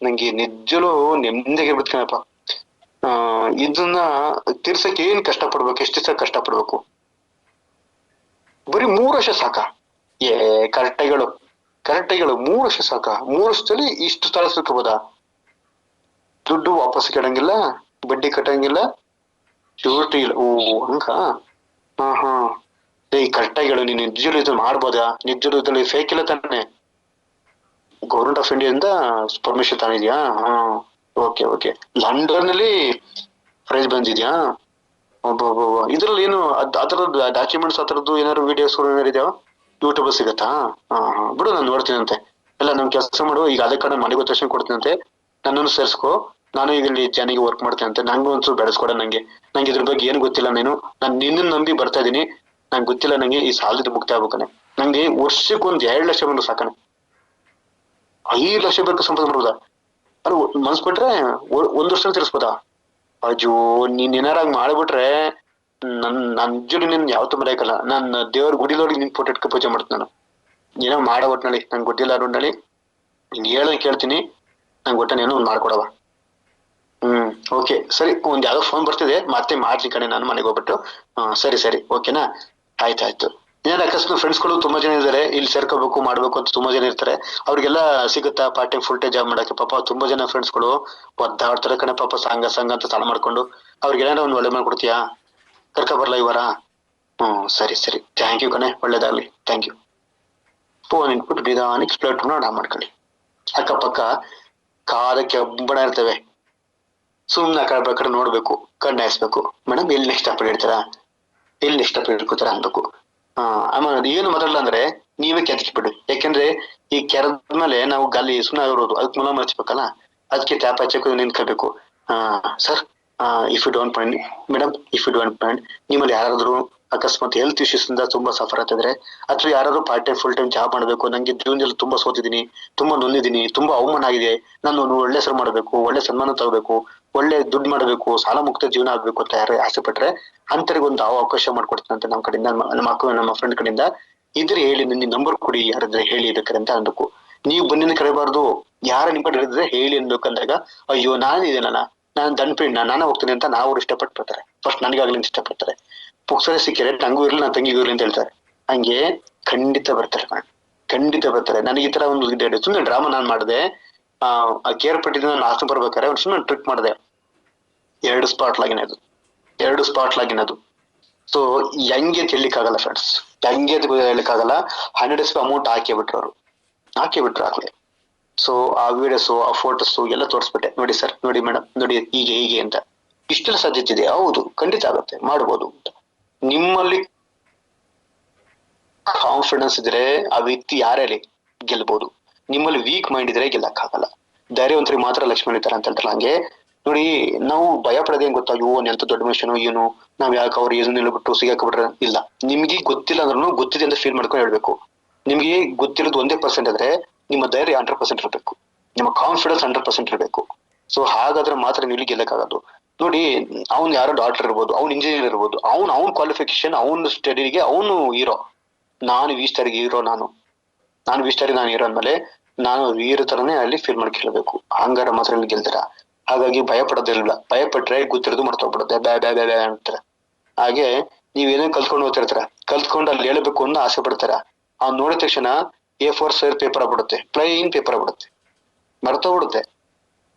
ನಂಗೆ ನಿಜಲು ನೆಮ್ಮದಿಯಾಗಿ ಬಿಡ್ತೀನಪ್ಪ. ಇದನ್ನ ತೀರ್ಸಕ್ಕೆ ಏನ್ ಕಷ್ಟ ಪಡ್ಬೇಕು, ಎಷ್ಟು ದಿವಸ ಕಷ್ಟ ಪಡ್ಬೇಕು? ಬರೀ 3 ವರ್ಷ ಸಾಕ? ಕರೆಕ್ಟಾಗಿಗಳು 3 ವರ್ಷ ಸಾಕ? 3 ವರ್ಷದಲ್ಲಿ ಇಷ್ಟು ಸಾಲ ಸಿಕ್ಕೋಬೋದಾ? ದುಡ್ಡು ವಾಪಸ್ ಕೇಳಂಗಿಲ್ಲ, ಬಡ್ಡಿ ಕಟ್ಟಂಗಿಲ್ಲ, ಶ್ಯೂರಿಟಿ ಇಲ್ಲ. ಓ ಹಂಗ? ಹಾ ಕರೆಕ್ಟಾಗಿಗಳು. ನೀನ್ ನಿಜರು ಇದು ಮಾಡ್ಬೋದಾ? ನಿಜರು ಇದ್ರಲ್ಲಿ ಫೇಕ್ ಇಲ್ಲ ತಾನೆ? ಗೌರ್ಮೆಂಟ್ ಆಫ್ ಇಂಡಿಯಾದಿಂದ ಪರ್ಮಿಷನ್ ತಗೊಂಡಿದ್ಯಾ? ಓಕೆ. ಲಂಡನ್ ನಲ್ಲಿ ಪ್ರೈಸ್ ಬಂದಿದ್ಯಾ? ಇದ್ರಲ್ಲಿ ಏನು ಅದರದ್ದು ಡಾಕ್ಯುಮೆಂಟ್ಸ್, ಅದರದ್ದು ಏನಾದ್ರು ವಿಡಿಯೋಸ್ ಏನಾರು ಇದಾವ? ಯೂಟ್ಯೂಬ್ ಸಿಗತ್ತಾ? ಬಿಡು, ನಾನು ನೋಡ್ತೀನಂತೆ. ಎಲ್ಲ ನಮ್ ಕೆಲಸ ಮಾಡು. ಈಗ ಅದೇ ಕಡೆ ಮನೆಗೆ ತಕ್ಷಣ ಕೊಡ್ತೀನಂತೆ. ನನ್ನನ್ನು ಸೇರ್ಸ್ಕೊ. ನಾನು ಈಗ ಇಲ್ಲಿ ಚೆನ್ನಾಗಿ ವರ್ಕ್ ಮಾಡ್ತೇನಂತೆ. ನಂಗೂ ಒಂಚೂರು ಬೆಳೆಸ್ಕೊಡ. ನಂಗೆ ಇದ್ರ ಬಗ್ಗೆ ಏನು ಗೊತ್ತಿಲ್ಲ. ನಾನು ನಿನ್ನ ನಂಬಿ ಬರ್ತಾ ಇದೀನಿ. ನಂಗೆ ಗೊತ್ತಿಲ್ಲ. ನಂಗೆ ಈ ಸಾಲದ ಮುಕ್ತಿ ಆಗ್ಬೇಕನೆ. ನಂಗೆ ವರ್ಷಕ್ಕೆ 2 ಲಕ್ಷ ಬಂದು ಸಾಕನೆ. 5 ಲಕ್ಷ ಬೇಕು ಸಂಪಾದನೆ ಮಾಡ್ಬೋದಾ? ಅದು ಮನ್ಸ್ ಬಿಟ್ರೆ 1 ವರ್ಷ ತಿರ್ಸ್ಬೋದಾ? ಅಯ್ಯೋ, ನೀನ್ ಏನಾರಾಗ ಮಾಡ್ಬಿಟ್ರೆ ನನ್ ಜೋಡಿ ನಿನ್ ಯಾವತ್ತೂ ಮರೆಯಕಲ್ಲ. ನಾನು ದೇವ್ರ ಗುಡಿಲೋಡಿ ನಿನ್ ಫೋಟೋ ಇಟ್ಕೊ ಪೂಜೆ ಮಾಡ್ತೀನಿ. ನಾನು ಏನೋ ಮಾಡೋ ಒಟ್ನಲ್ಲಿ ನಂಗೆ ಗೊತ್ತಿಲ್ಲ. ಅರುಣಲ್ಲಿ ನೀನ್ ಹೇಳೋದ್ ಕೇಳ್ತೀನಿ. ನಂಗೆ ಒಟ್ಟನ ಏನೋ ಒಂದ್ ಮಾಡ್ಕೊಡವ. ಓಕೆ ಸರಿ. ಒಂದ್ ಯಾವ್ದೋ ಫೋನ್ ಬರ್ತಿದೆ, ಮತ್ತೆ ಮಾಡ್ಲಿ ಕಣೆ ನಾನು ಮನೆಗೆ ಹೋಗ್ಬಿಟ್ಟು. ಸರಿ ಓಕೆನಾ? ಆಯ್ತು. ಏನ್ ಅಕಸ್ಮಾತ್ ಫ್ರೆಂಡ್ಸ್ಗಳು ತುಂಬಾ ಜನ ಇದಾರೆ, ಇಲ್ಲಿ ಸೇರ್ಕೋಬೇಕು ಮಾಡ್ಬೇಕು ಅಂತ ತುಂಬಾ ಜನ ಇರ್ತಾರೆ. ಅವ್ರಿಗೆಲ್ಲ ಸಿಗುತ್ತಾ part time full time job ಮಾಡಕ್ಕೆ? ಪಾಪ ತುಂಬಾ ಜನ ಫ್ರೆಂಡ್ಸ್ಗಳು ಒದ್ದಾಡ್ತಾರೆ ಕಣೆ ಪಾಪ, ಸಂಘ ಅಂತ ಸಾಲ ಮಾಡ್ಕೊಂಡು. ಅವ್ರಿಗೆಲ್ಲ ಒಂದ್ ಒಳ್ಳೆ ಮಾಡ್ಕೊಡ್ತೀಯಾ? ಕರ್ಕ ಬರ್ಲಾ ಈ ವಾರ? ಸರಿ. ಥ್ಯಾಂಕ್ ಯು ಕಣೆ, ಒಳ್ಳೇದಾಗ್ಲಿ. Thank you. ಫೋನ್ ಇಟ್ಬಿಟ್ಟು ನಿಧಾನಕ್ಕೆ ಸ್ಪ್ಲೇಟ್ ಮಾಡ್ಕೊಳ್ಳಿ. ಅಕ್ಕಪಕ್ಕ ಕಾಲಕ್ಕೆ ಹಬ್ಬಣ ಇರ್ತವೆ. ಸುಮ್ನೆ ಆ ಕಡೆ ನೋಡ್ಬೇಕು, ಕಣ್ಣು ಹಾಯಿಸ್ಬೇಕು. ಮೇಡಮ್ ಎಲ್ಲಿ ನೆಕ್ಸ್ಟ್ ಅಪ್ ಹೇಳ್ತೀರಾ, ಎಲ್ಲಿ ನೆಕ್ಸ್ಟ್ ಅಪ್ ಹೇಳ್ಕೊತಾರ ಅನ್ಬೇಕು. ಆಮೇಲೆ ಏನು ಮಾತಾಡಲ್ಲ ಅಂದ್ರೆ ನೀವೇ ಕೆದಕ್ಬಿಡಿ. ಯಾಕೆಂದ್ರೆ ಈ ಕೆರೆದ್ಮೇಲೆ ನಾವು ಗಾಲಿ ಸುಮ್ಮನೆ ಆಗಿರೋದು, ಅದಕ್ಕೆ ಮುಲಾಮ್ ಹಚ್ಬೇಕಲ್ಲ, ಅದಕ್ಕೆ ಟ್ಯಾಪ್ ಹಚ್ಚಬೇಕು, ನಿಂತ್ಕೋಬೇಕು. Sir if you don't mind madam, if you don't mind, ನಿಮ್ಮಲ್ಲಿ ಯಾರಾದ್ರೂ ಅಕಸ್ಮಾತ್ ಹೆಲ್ತ್ ಇಶ್ಯೂಸ್ ಇಂದ ತುಂಬಾ ಸಫರ್ ಆಗ್ತಿದ್ರೆ, ಅಥವಾ ಯಾರಾದ್ರೂ part time full time job ಮಾಡಬೇಕು, ನಂಗೆ ಜೀವನದಲ್ಲಿ ತುಂಬಾ ಸೋತಿದ್ದೀನಿ, ತುಂಬಾ ನೊಂದಿದ್ದೀನಿ, ತುಂಬಾ ಅವಮಾನ ಆಗಿದೆ, ನಾನು ಒಳ್ಳೆ ಹೆಸರು ಮಾಡಬೇಕು, ಒಳ್ಳೆ ಸನ್ಮಾನ ತಗೋಬೇಕು, ಒಳ್ಳೆ ದುಡ್ಡು ಮಾಡಬೇಕು, ಸಾಲ ಮುಕ್ತ ಜೀವನ ಆಗ್ಬೇಕು ಅಂತ ಯಾರು ಆಸೆ ಪಟ್ರೆ ಅಂತರಿಗೆ ಒಂದು ಅವಕಾಶ ಮಾಡ್ಕೊಡ್ತೀನಿ ಅಂತ ನಮ್ಮ ಕಡೆಯಿಂದ, ನಮ್ಮ ಫ್ರೆಂಡ್ ಕಡೆಯಿಂದ ಇದ್ರೆ ಹೇಳಿ, ನಿನ್ನ ನಂಬರ್ ಕೊಡಿ, ಯಾರಾದ್ರೆ ಹೇಳಿ ಬೇಕಾರೆ ಅಂತ ಅನ್ಬೇಕು. ನೀವು ಬನ್ನಿನ ಕರೆಬಾರ್ದು, ಯಾರ ನಿಮ್ ಕಡೆ ಇರಿದ್ರೆ ಹೇಳಿ ಅನ್ಬೇಕಂದಾಗ, ಅಯ್ಯೋ ನಾನಿದೇನಲ್ಲ, ನಾನು ದಂಡ್ಪಿಂಡ್ ನಾನೇ ಹೋಗ್ತೀನಿ ಅಂತ ನಾವು ಇಷ್ಟಪಟ್ಟು ಬರ್ತಾರೆ. ಫಸ್ಟ್ ನನಗಾಗ್ಲಿ ಅಂತ ಇಷ್ಟಪಡ್ತಾರೆ. ಪುಕ್ಸರೆ ಸಿಕ್ಕಿದ್ರೆ ನಂಗೂ ಇರ್ಲಿ, ನಾನು ತಂಗಿಗೂ ಇರ್ಲಿ ಅಂತ ಹೇಳ್ತಾರೆ. ಹಂಗೆ ಖಂಡಿತ ಬರ್ತಾರೆ, ಖಂಡಿತ ಬರ್ತಾರೆ. ನನಗೆ ಈ ತರ ಒಂದು ಸುಮ್ಮನೆ ಡ್ರಾಮಾ ನಾನ್ ಮಾಡಿದೆ. ಕೇರ್ ಪಟ್ಟಿದ್ದು ನಾನು ಆಸೆ ಬರ್ಬೇಕಾರೆ ಒಂದು ಸುಮ್ಮನೆ ಟ್ರಿಕ್ ಮಾಡಿದೆ. 2 ಸ್ಪಾಟ್ ಲಾಗಿನದು. ಸೊ ಹೆಂಗೆ ಅಂತ ಹೇಳಿಕ್ಕಾಗಲ್ಲ ಫ್ರೆಂಡ್ಸ್, ಹೆಂಗೆ ಅಂತ ಹೇಳಿಕ್ಕಾಗಲ್ಲ. 100 ಅಮೌಂಟ್ ಹಾಕಿ ಬಿಟ್ರು ಆಗ್ಲಿ. ಸೊ ಆ ವಿಡಿಯೋಸ್, ಆ ಫೋಟೋಸ್ ಎಲ್ಲ ತೋರಿಸ್ಬಿಟ್ಟೆ, ನೋಡಿ ಸರ್, ನೋಡಿ ಮೇಡಮ್, ನೋಡಿ ಹೀಗೆ ಅಂತ. ಇಷ್ಟೆಲ್ಲ ಸಾಧ್ಯತೆ ಇದೆ, ಹೌದು ಖಂಡಿತ ಆಗುತ್ತೆ, ಮಾಡ್ಬೋದು ಅಂತ. ನಿಮ್ಮಲ್ಲಿ ಕಾನ್ಫಿಡೆನ್ಸ್ ಇದ್ರೆ ಆ ವ್ಯಕ್ತಿ ಯಾರೇ ಗೆಲ್ಬಹುದು. ನಿಮ್ಮಲ್ಲಿ ವೀಕ್ ಮೈಂಡ್ ಇದ್ರೆ ಗೆಲ್ಲಕ್ಕಾಗಲ್ಲ. ಧೈರ್ಯವಂತರಿಗೆ ಮಾತ್ರ ಲಕ್ಷ್ಮಣ ಇರ್ತಾರೆ ಅಂತ ಹೇಳ್ತಾರಲ್ಲ, ಹಂಗೆ ನೋಡಿ, ನಾವು ಭಯ ಪಡೋದೇ ಗೊತ್ತಾಗಿ ಎಂತ ದೊಡ್ಡ ಮನುಷ್ಯನು ಏನು, ನಾವ್ ಯಾಕೆ ಅವ್ರು ಏನು ನಿಲ್ಬಿಟ್ಟು ಸಿಗಾಕಬಿಟ್ರೆ ಇಲ್ಲ. ನಿಮ್ಗೆ ಗೊತ್ತಿಲ್ಲ ಅಂದ್ರೂ ಗೊತ್ತಿದೆ ಅಂತ ಫೀಲ್ ಮಾಡ್ಕೊಂಡು ಹೇಳ್ಬೇಕು. ನಿಮ್ಗೆ ಗೊತ್ತಿರೋದು 1% ಆದ್ರೆ ನಿಮ್ಮ ಧೈರ್ಯ 100% ಇರಬೇಕು, ನಿಮ್ಮ ಕಾನ್ಫಿಡೆನ್ಸ್ 100% ಇರಬೇಕು. ಸೊ ಹಾಗಾದ್ರೆ ಮಾತ್ರ ನೀವು ಗೆಲ್ಲಕ್ಕಾಗೋದು. ನೋಡಿ, ಅವ್ನು ಯಾರೋ ಡಾಕ್ಟರ್ ಇರ್ಬೋದು, ಅವ್ನು ಇಂಜಿನಿಯರ್ ಇರ್ಬೋದು, ಅವ್ನ ಕ್ವಾಲಿಫಿಕೇಶನ್, ಅವ್ನ ಸ್ಟಡಿಗೆ ಅವನು ಹೀರೋ. ನಾನು ವೀಸ್ಟರಿಗೆ ಹೀರೋ, ನಾನು ವೀಸ್ಟರಿಗೆ ನಾನು ಹೀರೋ ಅಂದ್ಮೇಲೆ ನಾನು ವೀರ ತರನೇ ಅಲ್ಲಿ ಫೀಲ್ ಮಾಡಿ ಕೇಳಬೇಕು. ಹಂಗಾರ ಮಾತ್ರ ಇಲ್ಲಿ ಗೆಲ್ತೀರ. ಹಾಗಾಗಿ ಭಯ ಪಡೋದಿಲ್ಲ. ಭಯ ಪಟ್ರೆ ಗೊತ್ತಿರೋದು ಮರ್ತೋಗ್ಬಿಡುತ್ತೆ, ಬ್ಯಾ ಅಂತಾರೆ. ಹಾಗೆ ನೀವೇನೇ ಕಲ್ತ್ಕೊಂಡು ಹೋಗ್ತಿರ್ತಾರ, ಕಲ್ತ್ಕೊಂಡು ಅಲ್ಲಿ ಹೇಳ್ಬೇಕು ಅನ್ನೋ ಆಸೆ ಪಡ್ತಾರ. ಅವ್ನು ನೋಡಿದ ತಕ್ಷಣ A4 ಸೈಜ್ ಪೇಪರ್ ಆಗ್ಬಿಡುತ್ತೆ, ಪ್ಲೈನ್ ಪೇಪರ್ ಆಗ್ಬಿಡುತ್ತೆ, ಮರ್ತೋಗ್ಬಿಡುತ್ತೆ.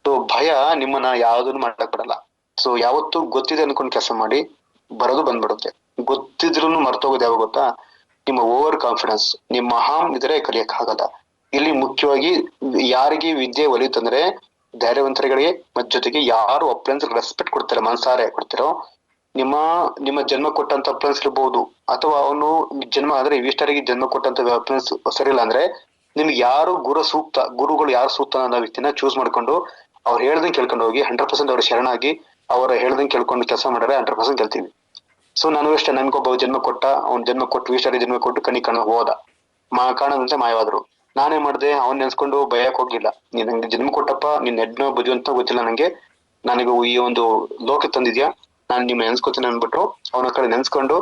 ಸೊ ಭಯ ನಿಮ್ಮನ್ನ ಯಾವ್ದನ್ನು ಮಾಡಕ್ ಬಿಡಲ್ಲ. ಸೊ ಯಾವತ್ತು ಗೊತ್ತಿದೆ ಅನ್ಕೊಂಡ್ ಕೆಲಸ ಮಾಡಿ, ಬರೋದು ಬಂದ್ಬಿಡುತ್ತೆ. ಗೊತ್ತಿದ್ರು ಮರ್ತೋಗೋದು ಯಾವಾಗ ಗೊತ್ತಾ? ನಿಮ್ಮ ಓವರ್ ಕಾನ್ಫಿಡೆನ್ಸ್, ನಿಮ್ಮ ಅಹಂ ಇದ್ರೆ ಕಲಿಯಕ್ ಆಗಲ್ಲ. ಇಲ್ಲಿ ಮುಖ್ಯವಾಗಿ ಯಾರಿಗೆ ವಿದ್ಯೆ ಒಲಿಯುತ್ತಂದ್ರೆ ಧೈರ್ಯವಂತರಿಗೆ, ಮತ್ ಜೊತೆಗೆ ಯಾರು ಅಪ್ಲೈನ್ಸ್ ರೆಸ್ಪೆಕ್ಟ್ ಕೊಡ್ತಾರೆ, ಮನ್ಸಾರೆ ಕೊಡ್ತಿರೋ, ನಿಮ್ಮ ಜನ್ಮ ಕೊಟ್ಟಂತ ಅಪ್ಲೈನ್ಸ್ ಇರ್ಬೋದು, ಅಥವಾ ಅವನು ಜನ್ಮ ಅಂದ್ರೆ ವಿಷ್ಟರಿಗೆ ಜನ್ಮ ಕೊಟ್ಟಂತ ಅಪ್ಲೈನ್ಸ್ ಸರಿ ಇಲ್ಲ ಅಂದ್ರೆ, ನಿಮ್ಗೆ ಯಾರು ಗುರುಗಳು ಯಾರು ಸೂಕ್ತ ಅನ್ನೋ ವ್ಯಕ್ತಿನ ಚೂಸ್ ಮಾಡ್ಕೊಂಡು ಅವ್ರು ಹೇಳ್ದಂಗೆ ಕೇಳ್ಕೊಂಡು ಹೋಗಿ 100% ಅವ್ರ ಶರಣಾಗಿ ಅವರ ಹೇಳ್ದಂಗೆ ಕೇಳ್ಕೊಂಡು ಕೆಲಸ ಮಾಡಿದ್ರೆ 100% ಗೆಲ್ತೀವಿ. ಸೊ ನಾನು ಅಷ್ಟೇ, ನನ್ಗೊಬ್ಬ ಜನ್ಮ ಕೊಟ್ಟ, ಅವ್ನ ಜನ್ಮ ಕೊಟ್ಟು ವಿಷ್ಟರಿಗೆ ಜನ್ಮ ಕೊಟ್ಟು ಕಣ್ಣು ಹೋದ, ಕಾಣದಂತೆ ಮಾಯವಾದ್ರು. ನಾನೇ ಮಾಡ್ದೆ, ಅವ್ನ್ ನೆನ್ಸ್ಕೊಂಡು ಭಯಕ್ ಹೋಗಿಲ್ಲ. ನೀನ್ ನಂಗೆ ಜನ್ಮ ಕೊಟ್ಟಪ್ಪ, ನಿನ್ ಹೆಡ್ನೋ ಬುದ್ಧಿ ಅಂತ ಗೊತ್ತಿಲ್ಲ ನಂಗೆ, ನನಗೆ ಈ ಒಂದು ಲೋಕ ತಂದಿದ್ಯಾ, ನಾನ್ ನಿಮ್ ನೆನ್ಸ್ಕೊತೀನಿ ಅಂದ್ಬಿಟ್ಟು ಅವನ ಕಡೆ ನೆನ್ಸ್ಕೊಂಡು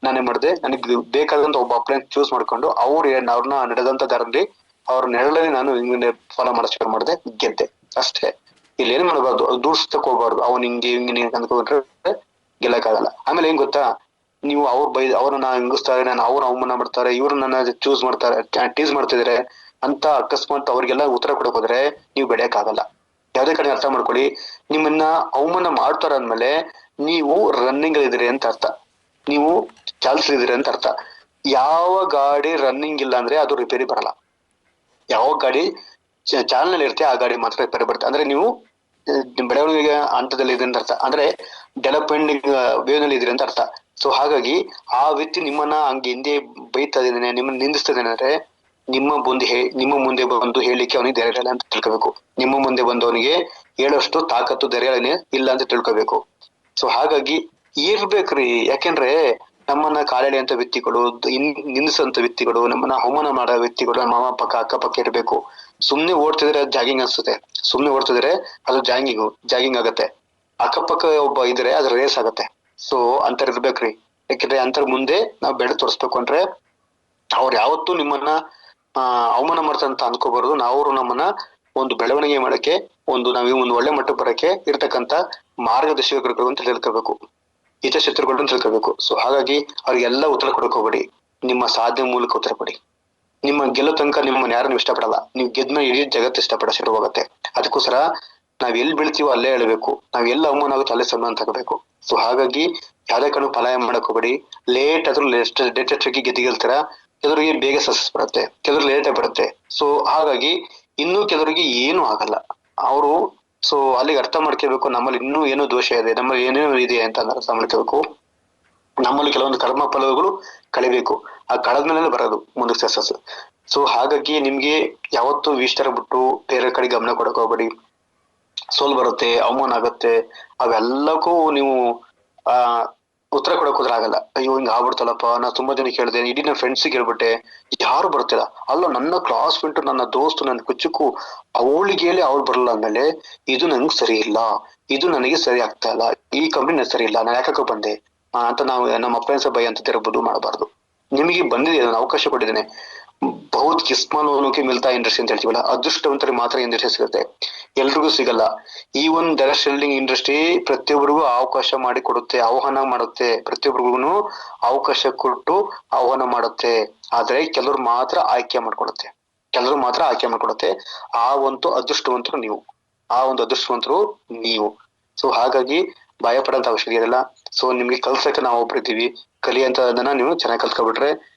ನಾನೇ ಮಾಡ್ದೆ. ನನಗೆ ಬೇಕಾದಂತ ಒಬ್ಬ ಅಪ್ಲೈನ್ ಚೂಸ್ ಮಾಡ್ಕೊಂಡು ಅವ್ರನ್ನ ನಡೆದಂತ ದಾರಲ್ಲಿ ಅವ್ರ ನೆರಳಲ್ಲಿ ನಾನು ಹಿಂಗೆ ಫಾಲೋ ಮಾಡೋ ಶುರು ಮಾಡಿದೆ, ಗೆದ್ದೆ ಅಷ್ಟೇ. ಇಲ್ಲಿ ಏನ್ ಮಾಡಬಾರ್ದು, ದೂರ ಸುತ್ತಕ್ ಹೋಗ್ಬಾರ್ದು. ಅವ್ನ್ ಹಿಂಗೆ ಅಂದ್ಕೊಂಡ್ರೆ ಗೆಲ್ಲಕ್ಕಾಗಲ್ಲ. ಆಮೇಲೆ ಏನ್ ಗೊತ್ತಾ, ನೀವು ಅವ್ರನ್ನ ಹಿಂಗಿಸ್ತಾರೆ, ನಾನು ಅವ್ರ ಅವಮಾನ ಮಾಡ್ತಾರೆ, ಇವ್ರು ನನ್ನ ಚೂಸ್ ಮಾಡ್ತಾರೆ, ಟೀಸ್ ಮಾಡ್ತಿದ್ರೆ ಅಂತ ಅಕಸ್ಮಾತ್ ಅವ್ರಿಗೆಲ್ಲ ಉತ್ತರ ಕೊಡಕ್ ಹೋದ್ರೆ ನೀವು ಬೆಳೆಯಕ್ಕಾಗಲ್ಲ. ಯಾವ್ದೇ ಕಡೆ ಅರ್ಥ ಮಾಡ್ಕೊಳ್ಳಿ, ನಿಮ್ಮನ್ನ ಅವಮಾನ ಮಾಡ್ತಾರ ಅಂದ್ಮೇಲೆ ನೀವು ರನ್ನಿಂಗ್ ಇದ್ರಿ ಅಂತ ಅರ್ಥ, ನೀವು ಚಾಲಿಸಿದ್ರಿ ಅಂತ ಅರ್ಥ. ಯಾವ ಗಾಡಿ ರನ್ನಿಂಗ್ ಇಲ್ಲ ಅಂದ್ರೆ ಅದು ರಿಪೇರಿ ಬರಲ್ಲ. ಯಾವ ಗಾಡಿ ಚಾಲನೆಯಲ್ಲಿ ಇರುತ್ತೆ ಆ ಗಾಡಿ ಮಾತ್ರ ರಿಪೇರಿ ಬರುತ್ತೆ. ಅಂದ್ರೆ ನೀವು ಬೆಳವಣಿಗೆ ಹಂತದಲ್ಲಿ ಇದ್ರಿ ಅಂತ ಅರ್ಥ, ಅಂದ್ರೆ ಡೆವಲಪ್ಮೆಂಟ್ ವೇವ್ ನಲ್ಲಿ ಇದ್ರಿ ಅಂತ ಅರ್ಥ. ಸೊ ಹಾಗಾಗಿ ಆ ವ್ಯಕ್ತಿ ನಿಮ್ಮನ್ನ ಹಂಗೆ ಹಿಂದೆ ಬೈತಾ ಇದ್ದಾನೆ, ನಿಮ್ಮನ್ನ ನಿಂದಿಸ್ತಾ ಇದ್ದಾನೆ ಅಂದ್ರೆ ನಿಮ್ಮ ಮುಂದೆ ಬಂದು ಹೇಳಿಕ್ಕೆ ಅವನಿಗೆ ಧೈರ್ಯ ಇಲ್ಲ ಅಂತ ತಿಳ್ಕೋಬೇಕು. ನಿಮ್ಮ ಮುಂದೆ ಬಂದವನಿಗೆ ಹೇಳೋಷ್ಟು ತಾಕತ್ತು ಧೈರ್ಯನೇ ಇಲ್ಲ ಅಂತ ತಿಳ್ಕೋಬೇಕು. ಸೊ ಹಾಗಾಗಿ ಇರ್ಬೇಕ್ರಿ. ಯಾಕೆಂದ್ರೆ ನಮ್ಮನ್ನ ಕಾಲೆಳೆ ಅಂತ ವ್ಯಕ್ತಿಗಳು, ನಿಂದಿಸಂತ ವ್ಯಕ್ತಿಗಳು, ನಮ್ಮನ್ನ ಅವಮಾನ ಮಾಡೋ ವ್ಯಕ್ತಿಗಳು ನಮ್ಮ ಅಕ್ಕಪಕ್ಕ ಇರ್ಬೇಕು. ಸುಮ್ನೆ ಓಡ್ತಿದ್ರೆ ಅದು ಜಾಗಿಂಗ್ ಅನ್ಸುತ್ತೆ, ಸುಮ್ನೆ ಓಡ್ತಿದ್ರೆ ಅದು ಜಾಗಿಂಗ್ ಆಗತ್ತೆ. ಅಕ್ಕಪಕ್ಕ ಒಬ್ಬ ಇದ್ರೆ ಅದು ರೇಸ್ ಆಗತ್ತೆ. ಸೊ ಅಂತರ್ ಇರ್ಬೇಕ್ರಿ. ಯಾಕಂದ್ರೆ ಅಂತರ್ ಮುಂದೆ ನಾವ್ ಬೆಳೆ ತೋರಿಸ್ಬೇಕು ಅಂದ್ರೆ ಅವ್ರು ಯಾವತ್ತೂ ನಿಮ್ಮನ್ನ ಅವಮಾನ ಮಾಡ್ತಂತ ಅನ್ಕೋಬಾರ್ದು. ಅವರು ನಮ್ಮನ್ನ ಒಂದು ಬೆಳವಣಿಗೆ ಮಾಡಕ್ಕೆ, ನಾವ್ ಒಂದು ಒಳ್ಳೆ ಮಟ್ಟಕ್ಕೆ ಬರಕ್ಕೆ ಇರ್ತಕ್ಕಂತ ಮಾರ್ಗದರ್ಶಕರು ಅಂತ ತಿಳ್ಕೋಬೇಕು, ಹಿತಶತ್ರುಗಳು ಅಂತ ತಿಳ್ಕೋಬೇಕು. ಸೊ ಹಾಗಾಗಿ ಅವ್ರಿಗೆಲ್ಲ ಉತ್ತರ ಕೊಡಕ್ ಹೋಗ್ಬೇಡಿ, ನಿಮ್ಮ ಸಾಧನೆ ಮೂಲಕ ಉತ್ತರ ಕೊಡಿ. ನಿಮ್ಮ ಗೆಲ್ಲೋ ತನಕ ನಿಮ್ಮನ್ನ ಯಾರನ್ನು ಇಷ್ಟಪಡಲ್ಲ, ನೀವು ಗೆದ್ಮೇಲೆ ಇಡೀ ಜಗತ್ತು ಇಷ್ಟಪಡ ಶುರು ಹೋಗುತ್ತೆ. ಅದಕ್ಕೋಸ್ಕರ ನಾವ್ ಎಲ್ಲಿ ಬೀಳ್ತೀವೋ ಅಲ್ಲೇ ಹೇಳ್ಬೇಕು, ನಾವ್ ಎಲ್ಲ ಅವಮಾನ ಆಗುತ್ತೆ ಅಲ್ಲೇ ಸನ್ಮಾನ ತಗೋಬೇಕು. ಸೊ ಹಾಗಾಗಿ ಯಾವ್ದೇ ಕಣ್ಣು ಪಲಾಯ ಮಾಡಕ್ ಹೋಗ್ಬೇಡಿ. ಲೇಟ್ ಆದ್ರೂ ಗೆದ್ದಿಗೆಲ್ತೀರ, ಕೆಲವರಿಗೆ ಬೇಗ ಸಕ್ಸಸ್ ಬರುತ್ತೆ, ಕೆಲವ್ರಿಗೆ ಲೇಟ್ ಬರುತ್ತೆ. ಸೊ ಹಾಗಾಗಿ ಇನ್ನೂ ಕೆಲವರಿಗೆ ಏನು ಆಗಲ್ಲ. ಅವರು ಸೊ ಅಲ್ಲಿಗೆ ಅರ್ಥ ಮಾಡ್ಕೋಬೇಕು, ನಮ್ಮಲ್ಲಿ ಇನ್ನೂ ಏನೋ ದೋಷ ಇದೆ, ನಮ್ಮಲ್ಲಿ ಏನೇನೋ ಇದೆ ಅಂತ ಅರ್ಥ ಮಾಡ್ಕೋಬೇಕು. ನಮ್ಮಲ್ಲಿ ಕೆಲವೊಂದು ಕರ್ಮ ಫಲಗಳು ಕಳಿಬೇಕು, ಆ ಕಳೆದ್ಮೇಲೆ ಬರೋದು ಮುಂದಕ್ಕೆ ಸಕ್ಸಸ್. ಸೊ ಹಾಗಾಗಿ ನಿಮ್ಗೆ ಯಾವತ್ತು ವಿಸ್ತಾರ ಬಿಟ್ಟು ಬೇರೆ ಕಡೆ ಗಮನ ಕೊಡಕ್ ಹೋಗ್ಬೇಡಿ. ಸೋಲ್ ಬರುತ್ತೆ, ಅವಮಾನ ಆಗುತ್ತೆ, ಅವೆಲ್ಲಕ್ಕೂ ನೀವು ಆ ಉತ್ತರ ಕೊಡಕ್ ಹೋದ್ರೆ ಆಗಲ್ಲ. ಅಯ್ಯೋ ಹಿಂಗ ಆಗ್ಬಿಡ್ತಲ್ಲಪ್ಪ, ನಾ ತುಂಬಾ ಜನ ಕೇಳಿದೆ, ಇಡೀ ನನ್ನ ಫ್ರೆಂಡ್ಸಿಗೆ ಹೇಳ್ಬಿಟ್ಟೆ, ಯಾರು ಬರ್ತಿಲ್ಲ. ಅಲ್ಲ, ನನ್ನ ಕ್ಲಾಸ್ ಮೇಟ್, ನನ್ನ ದೋಸ್ತು, ನನ್ನ ಕುಚ್ಚುಕು, ಅವಳಿಗೆ ಹೇಳಿ ಅವ್ಳು ಬರಲ್ಲ ಅಂದ್ಮೇಲೆ ಇದು ನಂಗೆ ಸರಿ ಇಲ್ಲ, ಇದು ನನಗೆ ಸರಿ ಆಗ್ತಾ ಇಲ್ಲ, ಈ ಕಂಪ್ನಿ ಸರಿ ಇಲ್ಲ, ನಾನು ಯಾಕಕ್ಕ ಬಂದೆ ಅಂತ ನಾವು ನಮ್ಮ ಅಪ್ಲಯನ್ಸ್ ಭಯ ಅಂತ ತಿರುಗಬಹುದು ಮಾಡಬಾರ್ದು. ನಿಮಗೆ ಬಂದಿದೆ, ನಾನು ಅವಕಾಶ ಕೊಟ್ಟಿದ್ದೇನೆ. ಬಹುತ್ ಕಿಸ್ಮಾನೋಕೆ ಮಿಲ್ತಾ ಇಂಡಸ್ಟ್ರಿ ಅಂತ ಹೇಳ್ತೀವಲ್ಲ, ಅದೃಷ್ಟವಂತರಿಗೆ ಮಾತ್ರ ಇಂಡಸ್ಟ್ರಿ ಸಿಗುತ್ತೆ, ಎಲ್ರಿಗೂ ಸಿಗಲ್ಲ. ಈ ಒಂದು ಡೈರೆಕ್ಟ್ ಸೆಲ್ಲಿಂಗ್ ಇಂಡಸ್ಟ್ರಿ ಪ್ರತಿಯೊಬ್ಬರಿಗೂ ಅವಕಾಶ ಮಾಡಿ ಕೊಡುತ್ತೆ, ಆಹ್ವಾನ ಮಾಡುತ್ತೆ, ಪ್ರತಿಯೊಬ್ಬರಿಗೂ ಅವಕಾಶ ಕೊಟ್ಟು ಆಹ್ವಾನ ಮಾಡುತ್ತೆ. ಆದ್ರೆ ಕೆಲವರು ಮಾತ್ರ ಆಯ್ಕೆ ಮಾಡ್ಕೊಡುತ್ತೆ, ಕೆಲವರು ಮಾತ್ರ ಆಯ್ಕೆ ಮಾಡ್ಕೊಡುತ್ತೆ. ಆ ಒಂದು ಅದೃಷ್ಟವಂತರು ನೀವು, ಆ ಒಂದು ಅದೃಷ್ಟವಂತರು ನೀವು. ಸೊ ಹಾಗಾಗಿ ಭಯ ಪಡೋಂತ ಅವಶ್ಯಕತೆ ಇರಲ್ಲ. ಸೊ ನಿಮ್ಗೆ ಕಲ್ಸಕ್ಕೆ ನಾವು ಒಬ್ರಿದ್ದೀವಿ, ಕಲಿಯಂತದನ್ನ ನೀವು ಚೆನ್ನಾಗಿ ಕಲ್ತ್ಕೊಬಿಟ್ರೆ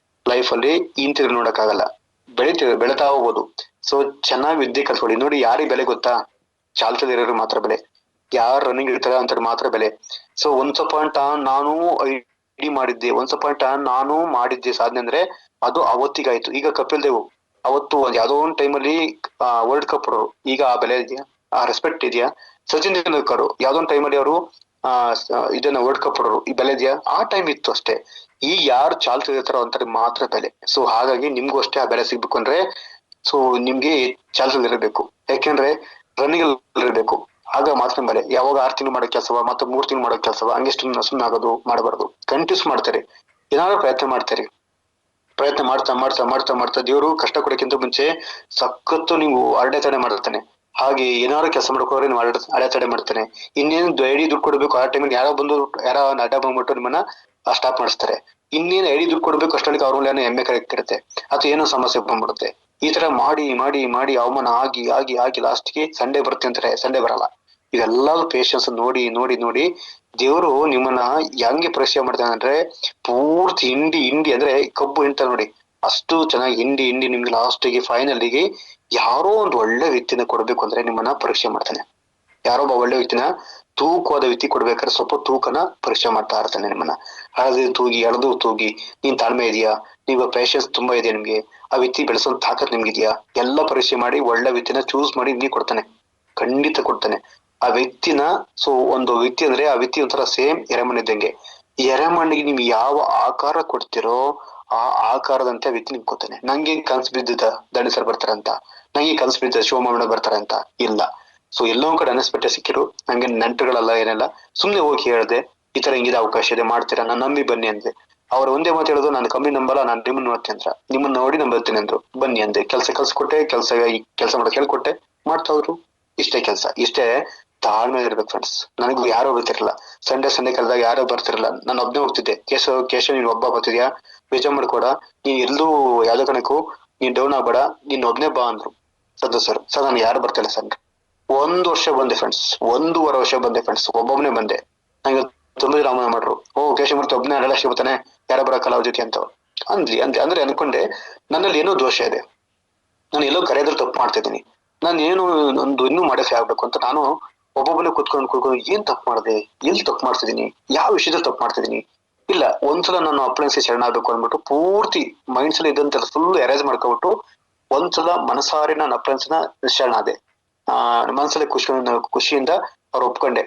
ಲೈಫ್ ಅಲ್ಲಿ ಹಿಂತಿರುಗಿ ನೋಡಕ್ಕಾಗಲ್ಲ, ಬೆಳಿತಾ ಹೋಗ್ಬೋದು. ಸೊ ಚೆನ್ನಾಗಿ ವಿದ್ಯೆ ಕಲ್ತ್ಕೊಳ್ಳಿ. ನೋಡಿ, ಯಾರಿಗೆ ಬೆಲೆ ಗೊತ್ತಾ? ಚಾಲ್ತದಿರೋರು ಮಾತ್ರ ಬೆಲೆ, ಯಾರು ರನ್ನಿಂಗ್ ಇರ್ತಾರೆ ಅಂತ ಮಾತ್ರ ಬೆಲೆ. ಸೊ ಒನ್ಸ್ ಅಪಾನ್ ಟೈಮ್ ನಾನು ಐಡಿ ಮಾಡಿದ್ದೆ, ಒನ್ಸ್ ಅಪಾನ್ ಟೈಮ್ ನಾನು ಮಾಡಿದ್ದೆ ಸಾಧನೆ ಅಂದ್ರೆ ಅದು ಅವತ್ತಿಗಾಯ್ತು. ಈಗ ಕಪಿಲ್ ದೇವ್ ಅವತ್ತು ಯಾವ್ದೋ ಒಂದು ಟೈಮಲ್ಲಿ ವರ್ಲ್ಡ್ ಕಪ್ ಅವರು, ಈಗ ಆ ಬೆಲೆ ಇದೆಯಾ, ಆ ರೆಸ್ಪೆಕ್ಟ್ ಇದೆಯಾ? ಸಚಿನ್ ತೆಂಡೂಲ್ಕರ್ ಯಾವ್ದೋ ಒಂದು ಟೈಮಲ್ಲಿ ಅವರು ಇದನ್ನ ವರ್ಲ್ಡ್ ಕಪ್ ಅವರು, ಈ ಬೆಲೆ ಇದೆಯಾ? ಆ ಟೈಮ್ ಇತ್ತು ಅಷ್ಟೇ. ಈಗ ಯಾರು ಚಾಲ್ತಿರ್ತಾರೋ ಅಂತಾರೆ ಮಾತ್ರ ಬೆಲೆ. ಸೊ ಹಾಗಾಗಿ ನಿಮ್ಗೂ ಅಷ್ಟೇ ಆ ಬೆಲೆ ಸಿಗ್ಬೇಕು ಅಂದ್ರೆ ಸೊ ನಿಮ್ಗೆ ಚಾಲ್ತಿಲಿರಬೇಕು, ಯಾಕೆಂದ್ರೆ ರನ್ನಿಂಗ್ ಇರಬೇಕು, ಆಗ ಮಾತ್ರ ಬೆಲೆ. ಯಾವಾಗ 6 ತಿಂಗಳು ಮಾಡೋ ಕೆಲಸವ ಮತ್ತೆ 3 ತಿಂಗಳು ಮಾಡೋ ಕೆಲಸವ ಹಂಗೆ ಸುಮ್ಮನೆ ಆಗೋದು ಮಾಡಬಾರ್ದು. ಕಂಟಿನ್ಯೂಸ್ ಮಾಡ್ತಾರೆ, ಏನಾದ್ರು ಪ್ರಯತ್ನ ಮಾಡ್ತಾರೆ. ಪ್ರಯತ್ನ ಮಾಡ್ತಾ ಮಾಡ್ತಾ ಮಾಡ್ತಾ ಮಾಡ್ತಾ ದೇವರು ಕಷ್ಟ ಕೊಡಕ್ಕಿಂತ ಮುಂಚೆ ಸಖತ್ತು ನೀವು ಅಡೆತಡೆ ಮಾಡ್ತಾನೆ. ಹಾಗೆ ಏನಾದ್ರು ಕೆಲಸ ಮಾಡ್ಕೋದ್ರೆ ನೀವು ಅಡೆತಡೆ ಮಾಡ್ತಾನೆ. ಇನ್ನೇನು ಐಡಿ ದುಡ್ಡು ಕೊಡ್ಬೇಕು ಆ ಟೈಮಿಗೆ ಯಾರೋ ಅಡ್ಡ ಬಂದ್ಬಿಟ್ಟು ನಿಮ್ಮನ್ನ ಸ್ಟಾಪ್ ಮಾಡಿಸ್ತಾರೆ. ಇನ್ನೇನು ಐಡಿ ದುಡ್ಡು ಕೊಡ್ಬೇಕು ಅಷ್ಟೊಳಗೆ ಅವ್ರ ಮೇಲೆ ಎಮ್ಮೆ ಕರೆಕ್ಟಿರುತ್ತೆ ಅಥವಾ ಏನೋ ಸಮಸ್ಯೆ ಬಂದ್ಬಿಡುತ್ತೆ. ಈ ತರ ಮಾಡಿ ಮಾಡಿ ಮಾಡಿ ಅವಮಾನ ಆಗಿ ಆಗಿ ಆಗಿ ಲಾಸ್ಟ್ಗೆ ಸಂಡೇ ಬರುತ್ತೆ ಅಂತಾರೆ, ಸಂಡೇ ಬರಲ್ಲ. ಇದೆಲ್ಲ ಪೇಶನ್ಸ್ ನೋಡಿ ನೋಡಿ ನೋಡಿ ದೇವರು ನಿಮ್ಮನ್ನ ಹೆಂಗೆ ಪರೀಕ್ಷೆ ಮಾಡ್ತಾನೆ ಅಂದ್ರೆ ಪೂರ್ತಿ ಹಿಂಡಿ ಅಂದ್ರೆ ಕಬ್ಬು ಹಿಂಡ್ತಾರೆ ನೋಡಿ, ಅಷ್ಟು ಚೆನ್ನಾಗಿ ಹಿಂಡಿ ನಿಮ್ಗೆ ಲಾಸ್ಟಿಗೆ ಫೈನಲಿಗೆ ಯಾರೋ ಒಂದು ಒಳ್ಳೆ ವ್ಯಕ್ತಿನ ಕೊಡ್ಬೇಕು ಅಂದ್ರೆ ನಿಮ್ಮನ್ನ ಪರೀಕ್ಷೆ ಮಾಡ್ತಾನೆ. ಯಾರೊಬ್ಬ ಒಳ್ಳೆ ವ್ಯಕ್ತಿನ, ತೂಕವಾದ ವ್ಯಕ್ತಿ ಕೊಡ್ಬೇಕಾದ್ರೆ ಸ್ವಲ್ಪ ತೂಕನ ಪರೀಕ್ಷೆ ಮಾಡ್ತಾ ಇರ್ತಾನೆ ನಿಮ್ಮನ್ನ. ಎಳೆದು ತೂಗಿ ನೀನ್ ತಾಳ್ಮೆ ಇದೆಯಾ, ನೀವು ಪೇಶನ್ಸ್ ತುಂಬಾ ಇದೆಯಾ ನಿಮ್ಗೆ, ಆ ವ್ಯಕ್ತಿ ಬೆಳೆಸೋ ತಾಕತ್ ನಿಮ್ಗಿದ್ಯಾ, ಎಲ್ಲ ಪರೀಕ್ಷೆ ಮಾಡಿ ಒಳ್ಳೆ ವ್ಯಕ್ತಿನ ಚೂಸ್ ಮಾಡಿ ನಿಮ್ಗೆ ಕೊಡ್ತಾನೆ, ಖಂಡಿತ ಕೊಡ್ತಾನೆ ಆ ವ್ಯಕ್ತಿನ. ಸೊ ಒಂದು ವ್ಯಕ್ತಿ ಅಂದ್ರೆ ಆ ವ್ಯಕ್ತಿ ಒಂಥರ ಸೇಮ್ ಎರೆಮಣ್ಣು ಇದ್ದಂಗೆ. ಎರೆಮಣ್ಣಿಗೆ ನೀವು ಯಾವ ಆಕಾರ ಕೊಡ್ತಿರೋ ಆ ಆಕಾರದಂತೆ ವ್ಯಕ್ತಿ ನಿಮ್ಗೆ ಕೊಡ್ತಾನೆ. ನಂಗೆ ಕನ್ಸು ಬಿದ್ದಿದ್ದ ದಂಡಿ ಸರ್ ಬರ್ತಾರಂತ, ನಂಗೆ ಕನ್ಸು ಬಿದ್ದ ಶಿವಮೊಗ್ಗ ಬರ್ತಾರಂತ ಇಲ್ಲ. ಸೊ ಎಲ್ಲೋ ಕಡೆ ಅನ್ಸ್ಪೆಕ್ಟೆ ಸಿಕ್ಕಿರು, ನಂಗೆ ನೆಂಟುಗಳಲ್ಲ ಏನೆಲ್ಲ, ಸುಮ್ನೆ ಹೋಗಿ ಹೇಳ್ದೆ ಈ ತರ ಹಿಂಗಿದೆ ಅವಕಾಶ ಇದೆ ಮಾಡ್ತೀರಾ, ನಾನು ನಂಬಿ ಬನ್ನಿ ಅಂದೆ. ಅವ್ರು ಒಂದೇ ಮಾತು ಹೇಳೋದು, ನಾನು ಕಮ್ಮಿ ನಂಬಲ್ಲ, ನಾನು ನಿಮ್ಮನ್ನ ನೋಡ್ತೀನಿ ಅಂದ್ರ, ನಿಮ್ಮನ್ನ ನೋಡಿ ನಂಬರ್ತೀನಿ ಅಂದ್ರು. ಬನ್ನಿ ಅಂದೆ, ಕಲ್ಸ್ಕೊಟ್ಟೆ, ಕೆಲಸ ಮಾಡೋಕೆ ಹೇಳ್ಕೊಟ್ಟೆ, ಮಾಡ್ತಾ ಹೋದ್ರು. ಇಷ್ಟೇ ಕೆಲಸ, ಇಷ್ಟೇ ತಾಳ್ಮೆ ಇರ್ಬೇಕು ಫ್ರೆಂಡ್ಸ್. ನನಗೂ ಯಾರೋ ಬರ್ತಿರಲ್ಲ, ಸಂಡೇ ಕರೆದಾಗ ಯಾರೋ ಬರ್ತಿರಲ್ಲ, ನಾನು ಒಬ್ನೇ ಹೋಗ್ತಿದ್ದೆ. ಕೇಶವ್ ನೀನ್ ಒಬ್ಬ ಬರ್ತಿದ್ಯಾ, ಬೇಜಾರ್ ಮಾಡ್ಕೊಡ, ನೀನ್ ಎಲ್ಲೂ ಯಾವ್ದೋ ಕಣಕ್ಕೂ ನೀನ್ ಡೌನ್ ಆಗ್ಬೇಡ, ನೀನ್ ಒಬ್ನೇ ಬಾ ಅಂದ್ರು ಸರ್. ನಾನು ಯಾರು ಬರ್ತಿಲ್ಲ ಸರ್. 1 ವರ್ಷ ಬಂದೆ ಫ್ರೆಂಡ್ಸ್, 1.5 ವರ್ಷ ಬಂದೆ ಫ್ರೆಂಡ್ಸ್, ಒಬ್ಬೊಬ್ನೇ ಬಂದೆ. ನಂಗೆ ತುಂಬ ರಾಮನ ಮಾಡ್ರು, ಓ ಕೇಶವಮೂರ್ತಿ ಒಬ್ಬನೇ ಅಲ್ಲ ಬರ್ತಾನೆ, ಯಾರ ಬರಕಲ್ಲ ಅವ್ರ ಜೊತೆ ಅಂತ ಅಂದ್ರೆ ಅನ್ಕೊಂಡೆ ನನ್ನಲ್ಲಿ ಏನೋ ದೋಷ ಇದೆ, ನಾನು ಎಲ್ಲೋ ಕರೆಯೋದ್ರ ತಪ್ಪು ಮಾಡ್ತಿದ್ದೀನಿ, ನಾನು ಏನು ಒಂದು ಇನ್ನೂ ಮಾಡಫೆ ಆಗ್ಬೇಕು ಅಂತ ನಾನು ಒಬ್ಬೊಬ್ಬನೇ ಕುತ್ಕೊಂಡು ಏನ್ ತಪ್ಪು ಮಾಡಿದೆ, ಎಲ್ಲಿ ತಪ್ಪು ಮಾಡ್ತಿದ್ದೀನಿ, ಯಾವ ವಿಷಯದಲ್ಲಿ ತಪ್ಪು ಮಾಡ್ತಿದ್ದೀನಿ. ಇಲ್ಲ, ಒಂದ್ಸಲ ನಾನು ಅಪ್ಲೈನ್ಸ್ ಶರಣ ಆಗ್ಬೇಕು ಅಂದ್ಬಿಟ್ಟು ಪೂರ್ತಿ ಮೈಂಡ್ಸ್ ಅಲ್ಲಿ ಇದ್ದಂತ ಫುಲ್ ಎರೇಸ್ ಮಾಡ್ಕೊಬಿಟ್ಟು ಒಂದ್ಸಲ ಮನಸಾರಿ ನಾನು ಅಪ್ಲೈನ್ಸ್ ನ ಶರಣ ಆದೆ. ಮನಸ್ಸಲ್ಲಿ ಖುಷಿಯಿಂದ ಅವ್ರು ಒಪ್ಕೊಂಡೆ,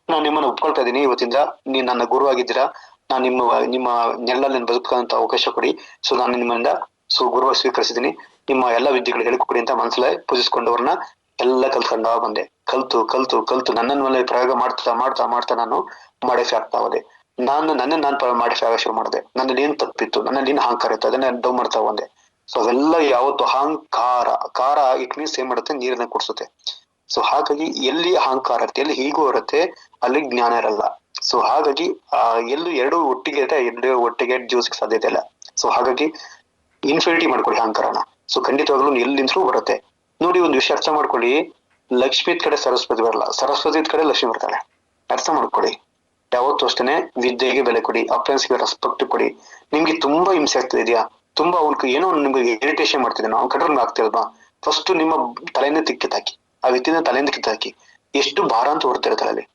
ನಾನು ನಿಮ್ಮನ್ನ ಒಪ್ಕೊಳ್ತಾ ಇದ್ದೀನಿ, ಇವತ್ತಿಂದ ನೀನ್ ನನ್ನ ಗುರು ಆಗಿದ್ದೀರಾ, ನಾನು ನಿಮ್ಮ ನೆರಳಲ್ಲಿ ಬದುಕಂತ ಅವಕಾಶ ಕೊಡಿ. ಸೊ ನಾನು ನಿಮ್ಮಿಂದ ಗುರುವಾಗಿ ಸ್ವೀಕರಿಸಿದ್ದೀನಿ, ನಿಮ್ಮ ಎಲ್ಲ ವಿದ್ಯೆಗಳು ಹೇಳಿಕೊಡಿ ಅಂತ ಮನಸ್ಸಲ್ಲೇ ಪೂಜಿಸ್ಕೊಂಡವ್ರನ್ನ ಎಲ್ಲ ಕಲ್ತ್ಕೊಂಡ ಬಂದೆ. ಕಲ್ತು ನನ್ನ ಮೇಲೆ ಪ್ರಯೋಗ ಮಾಡ್ತಾ ನಾನು ಮಾಡಿಫೈ ಆಗ್ತಾ ಹೋದೆ. ನಾನು ಮಾಡಿಫೈ ಆಗ ಶುರು ಮಾಡಿದೆ. ನನ್ನಲ್ಲಿ ಏನ್ ತಪ್ಪಿತ್ತು, ನನ್ನಲ್ಲಿ ಏನ್ ಅಹಂಕಾರ ಇತ್ತು, ಅದನ್ನ ಡೌನ್ ಮಾಡ್ತಾ ಬಂದೆ. ಸೊ ಅವೆಲ್ಲ ಯಾವತ್ತು ಅಹಂಕಾರ ಇಟ್ ಮೀನ್ಸ್ ಏನ್ ಮಾಡುತ್ತೆ, ನೀರನ್ನ ಕುಡಿಸುತ್ತೆ. ಸೊ ಹಾಗಾಗಿ ಎಲ್ಲಿ ಅಹಂಕಾರ ಇರುತ್ತೆ, ಎಲ್ಲಿ ಹೀಗೂ ಇರುತ್ತೆ, ಅಲ್ಲಿ ಜ್ಞಾನ ಇರಲ್ಲ. ಸೊ ಹಾಗಾಗಿ ಎಲ್ಲೂ ಎರಡು ಒಟ್ಟಿಗೆ ಜೀವಿಸಕ್ಕೆ ಸಾಧ್ಯತೆ ಇಲ್ಲ. ಸೊ ಹಾಗಾಗಿ ಇನ್ಫಿನಿಟಿ ಮಾಡ್ಕೊಳ್ಳಿ ಅಹಂಕಾರನ. ಸೊ ಖಂಡಿತವಾಗ್ಲೂ ಎಲ್ಲಿ ನಿಂತರೂ ಬರುತ್ತೆ. ನೋಡಿ, ಒಂದು ವಿಷಯ ಅರ್ಥ ಮಾಡ್ಕೊಳ್ಳಿ, ಲಕ್ಷ್ಮಿ ಕಡೆ ಸರಸ್ವತಿ ಬರಲ್ಲ, ಸರಸ್ವತಿ ಕಡೆ ಲಕ್ಷ್ಮಿ ಬರ್ತಾಳೆ. ಅರ್ಥ ಮಾಡ್ಕೊಳ್ಳಿ. ಯಾವತ್ತೂ ಅಷ್ಟೇನೆ ವಿದ್ಯೆಗೆ ಬೆಲೆ ಕೊಡಿ, ಅಪ್ಲೈನ್ಸ್ಗೆ ರೆಸ್ಪೆಕ್ಟ್ ಕೊಡಿ. ನಿಮ್ಗೆ ತುಂಬಾ ಹಿಂಸೆ ಆಗ್ತದೆ ಇದೆಯಾ, ತುಂಬಾ ಏನೋ ನಿಮ್ಗೆ ಇರಿಟೇಷನ್ ಮಾಡ್ತಿದ್ದಾನೆ, ಅವ್ನ ಕಂಟ್ರೋಲ್ ಆಗ್ತಿಲ್ವಾ, ಫಸ್ಟ್ ನಿಮ್ಮ ತಲೆನೇ ಕಿತ್ತಾಕಿ, ಆ ವ್ಯಕ್ತಿನ ತಲೆಯಿಂದ ಕಿತ್ತಾಕಿ. ಎಷ್ಟು ಭಾರ ಅಂತ ಹೊರ್ತಿರ್ತಾರೆ ಅಲ್ಲಿ,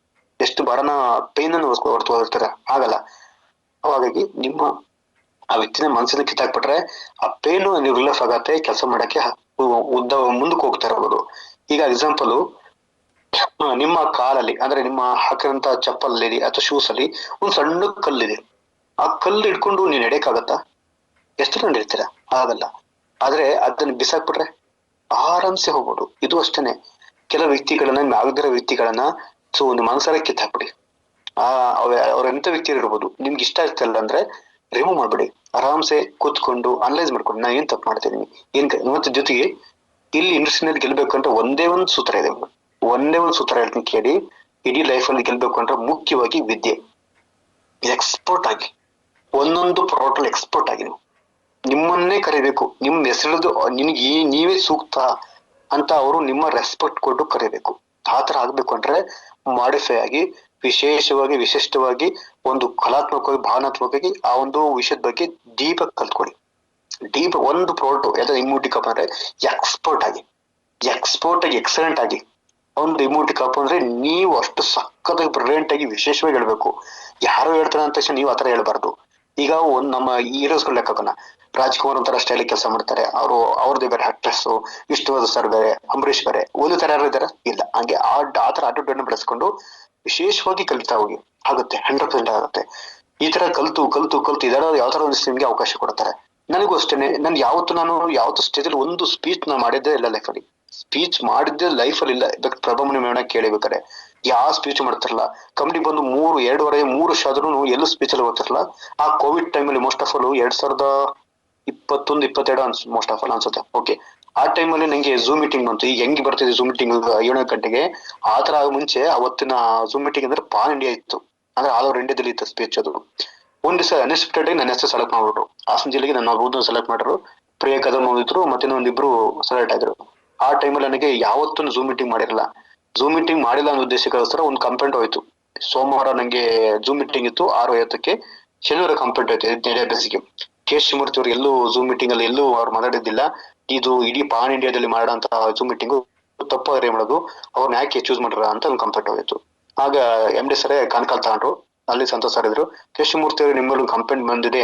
ಎಷ್ಟು ಭಾರನ ಪೈನ್ ಅನ್ನು ಹೊರ್ತಾರೆ, ಆಗಲ್ಲ. ಹಾಗಾಗಿ ನಿಮ್ಮ ಆ ವ್ಯಕ್ತಿನ ಮನಸ್ಸನ್ನ ಕಿತ್ತಾಕ್ಬಿಟ್ರೆ ಆ ಪೇನು ರಿಲೀಫ್ ಆಗತ್ತೆ, ಕೆಲಸ ಮಾಡಕ್ಕೆ ಮುಂದಕ್ಕೆ ಹೋಗ್ತಾ ಇರ್ಬೋದು. ಈಗ ಎಕ್ಸಾಂಪಲ್, ನಿಮ್ಮ ಕಾಲಲ್ಲಿ ಅಂದ್ರೆ ನಿಮ್ಮ ಹಾಕಿರಂತ ಚಪ್ಪಲಲ್ಲಿ ಅಥವಾ ಶೂಸ್ ಅಲ್ಲಿ ಒಂದ್ ಸಣ್ಣ ಕಲ್ಲಿದೆ. ಆ ಕಲ್ಲು ಇಟ್ಕೊಂಡು ನೀನ್ ನಡೆಯಕ್ಕಾಗತ್ತಾ? ಎಷ್ಟು ಜನ ನಡೀತೀರಾ? ಆಗಲ್ಲ. ಆದ್ರೆ ಅದನ್ನ ಬಿಸಾಕ್ಬಿಟ್ರೆ ಆರಾಮ್ಸೆ ಹೋಗ್ಬೋದು. ಇದು ಅಷ್ಟೇನೆ, ಕೆಲವು ವ್ಯಕ್ತಿಗಳನ್ನ, ನಾವಿದ್ರ ವ್ಯಕ್ತಿಗಳನ್ನ ಒಂದು ಮನಸಾರ ಕಿತ್ತಾಕ್ಬಿಡಿ. ಅವ್ರ ಎಂತ ವ್ಯಕ್ತಿ ಇರ್ಬೋದು, ನಿಮ್ಗೆ ಇಷ್ಟ ಆಗ್ತಿಲ್ಲ ಅಂದ್ರೆ ರಿಮೂವ್ ಮಾಡ್ಬಿಡಿ. ಆರಾಮ್ಸೆ ಕೂತ್ಕೊಂಡು ಅನಲೈಸ್ ಮಾಡ್ಕೊಂಡು ನಾ ಏನ್ ತಪ್ಪು ಮಾಡ್ತಿದೀನಿ, ಮತ್ತೆ ಜೊತೆಗೆ ಇಲ್ಲಿ ಇಂಡಸ್ಟ್ರಿನಲ್ಲಿ ಗೆಲ್ಬೇಕು ಅಂದ್ರೆ ಒಂದೇ ಒಂದು ಸೂತ್ರ ಇದೆ. ಒಂದೇ ಒಂದು ಸೂತ್ರ ಹೇಳ್ತೀನಿ ಕೇಳಿ. ಇಡೀ ಲೈಫ್ ಅಲ್ಲಿ ಗೆಲ್ಬೇಕು ಅಂದ್ರೆ ಮುಖ್ಯವಾಗಿ ವಿದ್ಯೆ. ಎಕ್ಸ್ಪರ್ಟ್ ಆಗಿ, ಒಂದೊಂದು ಪ್ರಾಡಕ್ಟ್ ಎಕ್ಸ್ಪರ್ಟ್ ಆಗಿ ನಿಮ್ಮನ್ನೇ ಕರಿಬೇಕು. ನಿಮ್ ಹೆಸರಿದು ನಿನ್ಗೆ ನೀವೇ ಸೂಕ್ತ ಅಂತ ಅವರು ನಿಮ್ಮ ರೆಸ್ಪೆಕ್ಟ್ ಕೊಟ್ಟು ಕರಿಬೇಕು. ಆತರ ಆಗ್ಬೇಕು ಅಂದ್ರೆ ಮಾಡಿಫೈ ಆಗಿ, ವಿಶೇಷವಾಗಿ ವಿಶಿಷ್ಟವಾಗಿ, ಒಂದು ಕಲಾತ್ಮಕವಾಗಿ, ಭಾವನಾತ್ಮಕವಾಗಿ ಆ ಒಂದು ವಿಷಯದ ಬಗ್ಗೆ ಡೀಪ್ ಆಗಿ ಕಲ್ತ್ಕೊಳ್ಳಿ. ಡೀಪ್ ಒಂದು ಪ್ರಾಡಕ್ಟ್ ಯಾವ್ದು ಇಮ್ಯೂನಿಟಿ ಕಪ್ ಅಂದ್ರೆ ಎಕ್ಸ್ಪರ್ಟ್ ಆಗಿ ಎಕ್ಸಲೆಂಟ್ ಆಗಿ ಒಂದು ಇಮ್ಯೂನಿಟಿ ಕಪ್ ಅಂದ್ರೆ ನೀವು ಅಷ್ಟು ಸಕ್ಕತ್ತಾಗಿ ಬ್ರಿಲಿಯಂಟ್ ಆಗಿ ವಿಶೇಷವಾಗಿ ಹೇಳ್ಬೇಕು. ಯಾರು ಹೇಳ್ತಾರೆ ಅಂತ ತಕ್ಷಣ ನೀವು ಆತರ ಹೇಳ್ಬಾರ್ದು. ಈಗ ಒಂದ್ ನಮ್ಮ ಹೀರೋಸ್ಗಳು ಲೆಕ್ಕನ ರಾಜ್ಕುಮಾರ್ ಒಂಥರ ಸ್ಟೈಲ್ ಕೆಲಸ ಮಾಡ್ತಾರೆ. ಅವ್ರದ್ದೇ ಬೇರೆ ಆಕ್ಟ್ರೆಸ್, ವಿಷ್ಣುವರ್ಧನ್ ಸರ್ ಬೇರೆ, ಅಂಬರೀಷ್ ಬೇರೆ, ಒಂದು ತರ ಯಾರು ಇದಾರೆ ಇಲ್ಲ. ಹಂಗೆ ಆತರ ಆಟೋಟನ್ನು ಬೆಳೆಸ್ಕೊಂಡು ವಿಶೇಷವಾಗಿ ಕಲಿತಾ ಹೋಗಿ, ಆಗುತ್ತೆ 100% ಆಗುತ್ತೆ. ಈ ತರ ಕಲ್ತು ಇದರ ಯಾವ ತರ ಒಂದು ನಿಮ್ಗೆ ಅವಕಾಶ ಕೊಡ್ತಾರೆ. ನನಗೂ ಅಷ್ಟೇನೆ, ನಾನು ಯಾವತ್ತು ಸ್ಟೇಜ್ ಅಲ್ಲಿ ಒಂದು ಸ್ಪೀಚ್ ನಾ ಮಾಡಿದ್ದೆ ಇಲ್ಲ ಲೈಫಲ್ಲಿ. ಸ್ಪೀಚ್ ಮಾಡಿದ್ದೆ ಲೈಫಲ್ಲಿ ಇಲ್ಲ. ಪ್ರಭಮಣಿ ಮೇಣ ಕೇಳಿಬೇಕಾರೆ ಯಾವ ಸ್ಪೀಚ್ ಮಾಡ್ತಿರಲ್ಲ. ಕಂಪ್ನಿ ಬಂದು 2.5-3 ವರ್ಷ ಆದ್ರೂ ಎಲ್ಲೂ ಸ್ಪೀಚ್ ಅಲ್ಲಿ ಓದ್ತಿರಲ್ಲ. ಆ ಕೋವಿಡ್ ಟೈಮಲ್ಲಿ most of all 2021-22 most of all ಅನ್ಸುತ್ತೆ. ಓಕೆ, ಆ ಟೈಮಲ್ಲಿ ನಂಗೆ ಝೂಮ್ ಮೀಟಿಂಗ್ ಬಂತು. ಈಗ ಹೆಂಗ್ ಬರ್ತಿದೆ ಝೂಮ್ ಮೀಟಿಂಗ್ 7 ಗಂಟೆಗೆ, ಆ ತರ ಮುಂಚೆ ಅವತ್ತಿನ ಝೂಮ್ ಮೀಟಿಂಗ್ ಅಂದ್ರೆ ಪಾನ್ ಇಂಡಿಯಾ ಇತ್ತು. ಅಂದ್ರೆ ಆಲ್ ಓವರ್ ಇಂಡಿಯಾದಲ್ಲಿ ಇತ್ತು ಸ್ಪೀಚ್. ಅದು ಒಂದ್ ದಿವಸ ಅನ್ಎಕ್ಸ್ಪೆಕ್ಟೆಡ್ ಆಗಿ ನನ್ನ ಹೆಸರು ಸೆಲೆಕ್ಟ್ ಮಾಡ್ಬಿಟ್ರು. ಹಾಸನ ಜಿಲ್ಲೆಗೆ ನನ್ನ ಊರನ್ನ ಸೆಲೆಕ್ಟ್ ಮಾಡಿದ್ರು. ಪ್ರಿಯಾ ಕದಮ್ ಹೋಗಿದ್ರು, ಮತ್ತೆ ಇನ್ನೊಂದಿಬ್ರು ಸೆಲೆಕ್ಟ್ ಆದ್ರು. ಆ ಟೈಮಲ್ಲಿ ನನಗೆ ಯಾವತ್ತೂ ಝೂಮ್ ಮೀಟಿಂಗ್ ಮಾಡಿರಲ್ಲ. ಝೂಮ್ ಮೀಟಿಂಗ್ ಮಾಡಿಲ್ಲ ಅನ್ನೋ ಉದ್ದೇಶಕ್ಕೋಸ್ಕರ ಒಂದು ಕಂಪ್ಲೇಂಟ್ ಹೋಯ್ತು. ಸೋಮವಾರ ನಂಗೆ ಝೂಮ್ ಮೀಟಿಂಗ್ ಇತ್ತು 6:50ಕ್ಕೆ, ಶನಿವಾರ ಕಂಪ್ಲೇಂಟ್ ಹೋಯ್ತು 15 ಬೇಸಿಗೆ. ಕೆ ಶಿವಮೂರ್ತಿ ಅವ್ರು ಎಲ್ಲೂ ಝೂಮ್ ಮೀಟಿಂಗ್ ಅಲ್ಲಿ ಎಲ್ಲೂ ಅವ್ರು ಮಾತಾಡಿದ್ದಿಲ್ಲ. ಇದು ಇಡೀ ಪಾನ್ ಇಂಡಿಯಾದಲ್ಲಿ ಮಾಡೋಂತ ಝೂಮ್ ಮೀಟಿಂಗ್ ತಪ್ಪಾದ್ರೆ ಮಾಡೋದು, ಅವ್ರನ್ನ ಯಾಕೆ ಚೂಸ್ ಮಾಡ್ರ ಅಂತ ಒಂದು ಕಂಪ್ಲೇಂಟ್ ಹೋಯ್ತು. ಆಗ MD ಸರೇ ಕಾನ್ಕಾಲ್ ತಗೊಂಡ್ರು. ಅಲ್ಲಿ ಸಂತೋಷ್ ಸರ್ ಇದ್ರು. ಕೆ ಶಿವಮೂರ್ತಿ ಅವರು ನಿಮ್ಮಲ್ಲಿ ಕಂಪ್ಲೇಂಟ್ ಬಂದಿದೆ,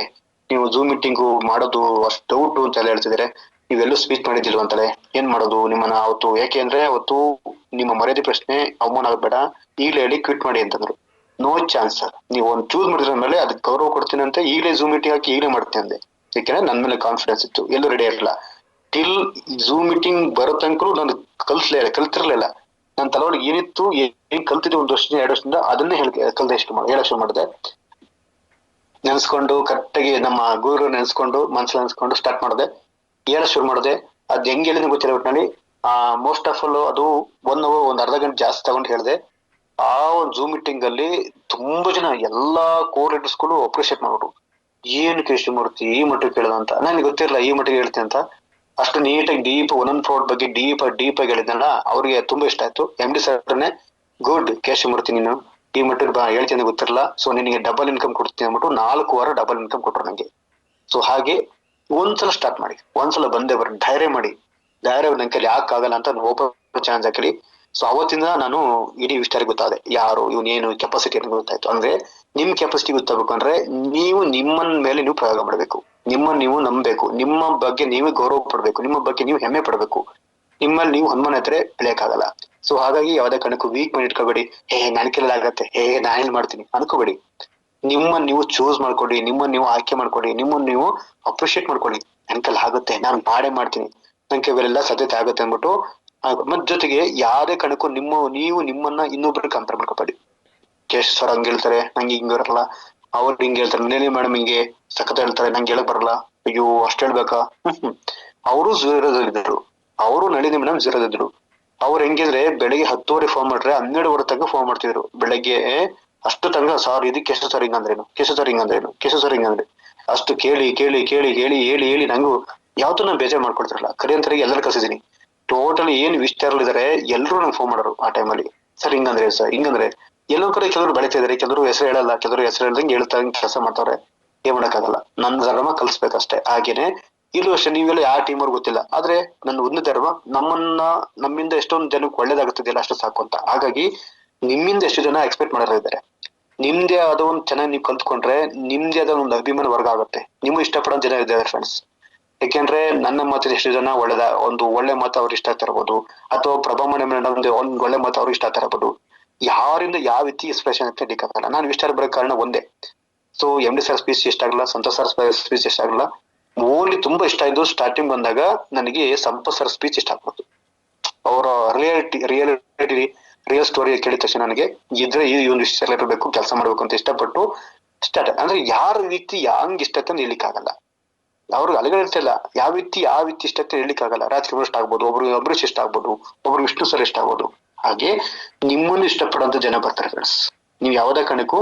ನೀವು ಝೂಮ್ ಮೀಟಿಂಗ್ ಮಾಡೋದು ಅಷ್ಟು ಡೌಟ್ ಅಂತ ಎಲ್ಲ ಹೇಳ್ತಿದ್ದಾರೆ, ನೀವೆಲ್ಲೂ ಸ್ಪೀಚ್ ಮಾಡಿದ್ದಿಲ್ವ ಅಂತಲೇ, ಏನ್ ಮಾಡೋದು ನಿಮ್ಮನ್ನ ಅವತ್ತು? ಯಾಕೆ ಅಂದ್ರೆ ಅವತ್ತು ನಿಮ್ಮ ಮರ್ಯಾದೆ ಪ್ರಶ್ನೆ ಅವಮಾನ ಆಗಬೇಡ, ಈಗಲೇ ಹೇಳಿ ಕ್ವಿಟ್ ಮಾಡಿ ಅಂತಂದ್ರು. ನೋ ಚಾನ್ಸ್ ಸರ್, ನೀವು ಒಂದು ಚೂಸ್ ಮಾಡಿದ್ರ ಮೇಲೆ ಅದಕ್ಕೆ ಗೌರವ ಕೊಡ್ತೀನಿ ಅಂತ ಈಗಲೇ ಝೂಮ್ ಮೀಟಿಂಗ್ ಹಾಕಿ ಈಗಲೇ ಮಾಡ್ತೀನಿ ಅಂದೆ. ಯಾಕೆಂದ್ರೆ ನನ್ನ ಮೇಲೆ ಕಾನ್ಫಿಡೆನ್ಸ್ ಇತ್ತು. ಎಲ್ಲೂ ರೆಡಿ ಇರಲಿಲ್ಲ. ಟಿಲ್ ಝೂಮ್ ಮೀಟಿಂಗ್ ಬರೋ ತನಕ ನಾನು ಕಲ್ತಿರ್ಲಿಲ್ಲ. ನನ್ನ ತಲೆಯೊಳಗೆ ಏನಿತ್ತು, ಏನ್ ಕಲ್ತಿದ್ದೆ 1 ವರ್ಷದಿಂದ 2 ವರ್ಷದಿಂದ ಅದನ್ನೇ ಹೇಳಕ್ ಶುರು ಮಾಡಿದೆ. ನೆನ್ಸ್ಕೊಂಡು ಕರೆಕ್ಟಾಗಿ ನಮ್ಮ ಗುರು ನೆನ್ಸ್ಕೊಂಡು ಮನ್ಸಲ್ಲಿ ನೆನ್ಸ್ಕೊಂಡು ಸ್ಟಾರ್ಟ್ ಮಾಡಿದೆ, ಹೇಳಕ್ ಶುರು ಮಾಡಿದೆ. ಅದ್ ಹೆಂಗ್ ಹೇಳಿದ್ರೆ ಗೊತ್ತಿಲ್ಲ ಒಟ್ಟಿನಲ್ಲಿ. ಮೋಸ್ಟ್ ಆಫ್ ಆಲ್ ಅದು 1 hour 1 ಅರ್ಧ ಗಂಟೆ ಜಾಸ್ತಿ ತಗೊಂಡು ಹೇಳಿದೆ. ಆ ಒಂದು ಝೂಮ್ ಮೀಟಿಂಗ್ ಅಲ್ಲಿ ತುಂಬಾ ಜನ ಎಲ್ಲಾ ಕೋರ್ ಲೀಡರ್ಸ್ಗಳು ಅಪ್ರಿಶಿಯೇಟ್ ಮಾಡ್ಬಿಟ್ರು. ಏನು ಕೃಷ್ಣಮೂರ್ತಿ ಈ ಮಟ್ಟಿಗೆ ಕೇಳಿದ ಅಂತ. ನನಗೆ ಗೊತ್ತಿರಲಿಲ್ಲ ಈ ಮಟ್ಟಿಗೆ ಹೇಳ್ತೀನಿ ಅಂತ. ಅಷ್ಟು ನೀಟಾಗಿ ಡೀಪ್ ಒಂದೊಂದು ಫ್ರಾಡ್ ಬಗ್ಗೆ ಡೀಪ್ ಆಗಿ ಹೇಳಿದ್ನಲ್ಲ, ಅವ್ರಿಗೆ ತುಂಬಾ ಇಷ್ಟ ಆಯ್ತು. MD ಸರ್ನೇ ಗುಡ್ ಕೇಶಮೂರ್ತಿ, ನೀನು ಈ ಮಟ್ಟಿಗೆ ಹೇಳ್ತೀನಿ ಗೊತ್ತಿರಲ್ಲ, ಸೊ ನಿನಗೆ ಡಬಲ್ ಇನ್ಕಮ್ ಕೊಡ್ತೀನಿ ಅಂದ್ಬಿಟ್ಟು 4 ವಾರ ಡಬಲ್ ಇನ್ಕಮ್ ಕೊಟ್ರು ನಂಗೆ. ಸೊ ಹಾಗೆ ಒಂದ್ಸಲ ಸ್ಟಾರ್ಟ್ ಮಾಡಿ, ಒಂದ್ಸಲ ಬಂದೇ ಬರ್ರಿ, ಧೈರ್ಯ ಮಾಡಿ. ಧೈರ್ಯ ನನ್ನ ಕೈಲಿ ಯಾಕಾಗಲ್ಲ ಅಂತ ಓಪನ್ ಚಾನ್ಸ್ ಹಾಕಿ. ಸೊ ಅವತ್ತಿಂದ ನಾನು ಇಡೀ ವಿಸ್ತಾರ ಗೊತ್ತಾದೆ, ಯಾರು ಇವನೇನು ಕೆಪಾಸಿಟಿ ಅಂತ ಗೊತ್ತಾಯ್ತು. ಅಂದ್ರೆ ನಿಮ್ ಕೆಪಾಸಿಟಿ ಗೊತ್ತಾಗಬೇಕು ಅಂದ್ರೆ ನೀವು ನಿಮ್ಮನ್ ಮೇಲೆ ನೀವು ಪ್ರಯೋಗ ಮಾಡ್ಬೇಕು, ನಿಮ್ಮನ್ನ ನೀವು ನಂಬಬೇಕು, ನಿಮ್ಮ ಬಗ್ಗೆ ನೀವೇ ಗೌರವ ಪಡ್ಬೇಕು, ನಿಮ್ಮ ಬಗ್ಗೆ ನೀವು ಹೆಮ್ಮೆ ಪಡ್ಬೇಕು. ನಿಮ್ಮಲ್ಲಿ ನೀವು ಹನುಮಾನ ಹತ್ರ ಬೆಳೆಯಕ್ಕಾಗಲ್ಲ. ಸೊ ಹಾಗಾಗಿ ಯಾವ್ದೇ ಕಾರಣಕ್ಕೂ ವೀಕ್ ಮಾಡಿ ಇಟ್ಕೋಬೇಡಿ. ನನ್ ಕೈಲಿ ಆಗತ್ತೆ, ನಾನೇನ್ ಮಾಡ್ತೀನಿ ಅನ್ಕೋಬೇಡಿ. ನಿಮ್ಮನ್ನ ನೀವು ಚೂಸ್ ಮಾಡ್ಕೊಡಿ, ನಿಮ್ಮನ್ನ ನೀವು ಆಯ್ಕೆ ಮಾಡ್ಕೊಡಿ, ನಿಮ್ಮನ್ನ ನೀವು ಅಪ್ರಿಶಿಯೇಟ್ ಮಾಡ್ಕೊಳ್ಳಿ. ನನ್ ಕೈಲಿ ಆಗುತ್ತೆ, ನಾನು ಮಾಡೇ ಮಾಡ್ತೀನಿ, ನನ್ ಕೈಲೆಲ್ಲ ಸಾಧ್ಯತೆ ಆಗುತ್ತೆ ಅಂದ್ಬಿಟ್ಟು. ಮತ್ ಜೊತೆಗೆ ಯಾವ್ದೇ ಕಾರಣಕ್ಕೂ ನೀವು ನಿಮ್ಮನ್ನ ಇನ್ನೊಬ್ರಿಗೆ ಕಂಪೇರ್ ಮಾಡ್ಕೋಬೇಡಿ. ಕೇಶ್ ಸರ್ ಹಂಗ ಹೇಳ್ತಾರೆ, ನಂಗೆ ಹಿಂಗ ಇರಲ್ಲ, ಅವ್ರು ಹಿಂಗ್ ಹೇಳ್ತಾರೆ, ನೇಲಿ ಮೇಡಮ್ ಹಿಂಗೆ ಸಖತ್ ಹೇಳ್ತಾರೆ, ನಂಗೆ ಹೇಳಕ್ ಬರಲ್ಲ, ಅಯ್ಯೋ ಅಷ್ಟ್ ಹೇಳ್ಬೇಕಾ? ಅವರು ಝೀರೋದಲ್ಲಿದ್ರು, ಅವರು ನಳಿನಿ ಮೇಡಮ್ ಝೀರೋದಿದ್ರು. ಅವ್ರು ಹೆಂಗಿದ್ರೆ ಬೆಳಿಗ್ಗೆ 10:00 ಫೋನ್ ಮಾಡ್ರೆ 12:00 ತನಕ ಫೋನ್ ಮಾಡ್ತಿದ್ರು. ಬೆಳಗ್ಗೆ ಅಷ್ಟು ತನಕ ಸರ್ ಇದಕ್ಕೆ ಎಷ್ಟು ಸರ್ ಹಿಂಗಂದ್ರೇನು, ಕೇಶವ್ ಸರ್ ಹಿಂಗಂದ್ರೇನು, ಕೇಶವ್ ಸರ್ ಹಿಂಗಂದ್ರೆ ಅಷ್ಟು ಕೇಳಿ ಕೇಳಿ ಕೇಳಿ ಹೇಳಿ ಹೇಳಿ ಹೇಳಿ ನಂಗೂ ಯಾವತ್ತೂ ನಾನು ಬೇಜಾರ್ ಮಾಡ್ಕೊಡ್ತಿರಲ್ಲ. ಕರಿಯಂತರಿಗೆ ಎಲ್ಲರೂ ಕಳ್ಸಿದೀನಿ. ಟೋಟಲಿ ಏನ್ ವಿಸ್ತಾರಲ್ಲಿದ್ದಾರೆ ಎಲ್ಲರೂ ನಂಗೆ ಫೋನ್ ಮಾಡೋರು ಆ ಟೈಮಲ್ಲಿ. Sir ಹಿಂಗಂದ್ರೆ sir ಹಿಂಗಂದ್ರೆ. ಎಲ್ಲೊಂದ್ ಕಡೆ ಕೆಲವರು ಬೆಳಿತಾ ಇದಾರೆ, ಕೆಲವರು ಹೆಸರು ಹೇಳಲ್ಲ, ಕೆಲವರು ಹೆಸರು ಹೇಳ್ದಂಗೆ ಹೇಳ್ತಾ ಕೆಲಸ ಮಾಡ್ತಾವ್ರೆ. ಏನ್ ಮಾಡಕ್ಕಾಗಲ್ಲ, ನನ್ನ ಧರ್ಮ ಕಲ್ಸ್ಬೇಕಷ್ಟೇ. ಹಾಗೇನೆ ಇಲ್ಲೂ ಅಷ್ಟೇ, ನೀವೆಲ್ಲ ಯಾವ ಟೀಮ್ ಅವ್ರು ಗೊತ್ತಿಲ್ಲ, ಆದ್ರೆ ನನ್ನ ಒಂದು ಧರ್ಮ ನಮ್ಮಿಂದ ಎಷ್ಟೊಂದು ಜನಕ್ಕೆ ಒಳ್ಳೇದಾಗುತ್ತದಿಲ್ಲ ಅಷ್ಟು ಸಾಕು ಅಂತ. ಹಾಗಾಗಿ ನಿಮ್ಮಿಂದ ಎಷ್ಟು ಜನ ಎಕ್ಸ್ಪೆಕ್ಟ್ ಮಾಡೋರು ಇದ್ದಾರೆ. ನಿಮ್ದೇ ಆದ ಒಂದು ಚೆನ್ನಾಗಿ ನೀವು ಕಲ್ತ್ಕೊಂಡ್ರೆ ನಿಮ್ದೇ ಆದ ಒಂದು ಅಭಿಮಾನ ವರ್ಗ ಆಗುತ್ತೆ. ನಿಮ್ಗೆ ಇಷ್ಟಪಡೋ ಜನ ಇದ್ದಾರೆ ಫ್ರೆಂಡ್ಸ್. ಯಾಕೆಂದ್ರೆ ನನ್ನ ಮಾತಿನ ಎಷ್ಟು ಜನ ಒಂದು ಒಳ್ಳೆ ಮಾತು ಅವ್ರು ಇಷ್ಟ ಆಗ್ತಾ ಇರ್ಬೋದು, ಅಥವಾ ಪ್ರಭಾಮಣಿ ಮೇಡಮ್ ಒಂದು ಒಳ್ಳೆ ಮಾತು ಅವ್ರು ಇಷ್ಟ ಆಗ್ತಾ ಇರ್ಬೋದು. ಯಾರಿಂದ ಯಾವ ರೀತಿ ಇನ್ಸ್ಪಿರೇಷನ್ ಅಂತ ಹಿಡಿಯಕ್ಕಾಗಲ್ಲ. ನಾನು ಇಷ್ಟ ಬರೋ ಕಾರಣ ಒಂದೇ. ಸೊ MD ಸರ್ ಸ್ಪೀಚ್ ಇಷ್ಟ ಆಗಲ್ಲ, ಸಂತೋಷ್ ಸರ್ ಸ್ಪೀಚ್ ಇಷ್ಟ ಆಗಲ್ಲ. ಓನ್ಲಿ ತುಂಬಾ ಇಷ್ಟ ಇದ್ದು ಸ್ಟಾರ್ಟಿಂಗ್ ಬಂದಾಗ ನನಗೆ ಸಂಪತ್ ಸರ್ ಸ್ಪೀಚ್ ಇಷ್ಟ ಆಗ್ಬೋದು. ಅವರ ರಿಯಲ್ ಸ್ಟೋರಿ ಕೇಳಿದ ತಕ್ಷಣ ನನಗೆ ಇದ್ರೆ ಈ ಒಂದು ವಿಷಯ ಇರಬೇಕು, ಕೆಲಸ ಮಾಡ್ಬೇಕು ಅಂತ ಇಷ್ಟಪಟ್ಟು ಸ್ಟಾರ್ಟ್. ಅಂದ್ರೆ ಯಾರ ವ್ಯಕ್ತಿ ಹಂಗ್ ಇಷ್ಟ ಅಂತ ಹೇಳ್ಲಿಕ್ಕಾಗಲ್ಲ. ಅವ್ರಿಗೆ ಅಲಗಳಿರ್ತಿಲ್ಲ, ಯಾವ ವ್ಯಕ್ತಿ ಇಷ್ಟ ಅಂತ ಹೇಳ್ಲಿಕ್ಕಾಗಲ್ಲ. ರಾಜ್ಕುಮಾರ್ ಇಷ್ಟ ಆಗ್ಬೋದು, ಒಬ್ರು ಅಂಬರೀಶ್ ಇಷ್ಟ ಆಗ್ಬೋದು, ಒಬ್ರು ವಿಷ್ಣು ಸರ್ ಇಷ್ಟ ಆಗ್ಬೋದು. ಹಾಗೆ ನಿಮ್ಮನ್ನು ಇಷ್ಟಪಡುವಂತ ಜನ ಬರ್ತಾರೆ ಫ್ರೆಂಡ್ಸ್. ನೀವು ಯಾವ್ದೇ ಕಾರಣಕ್ಕೂ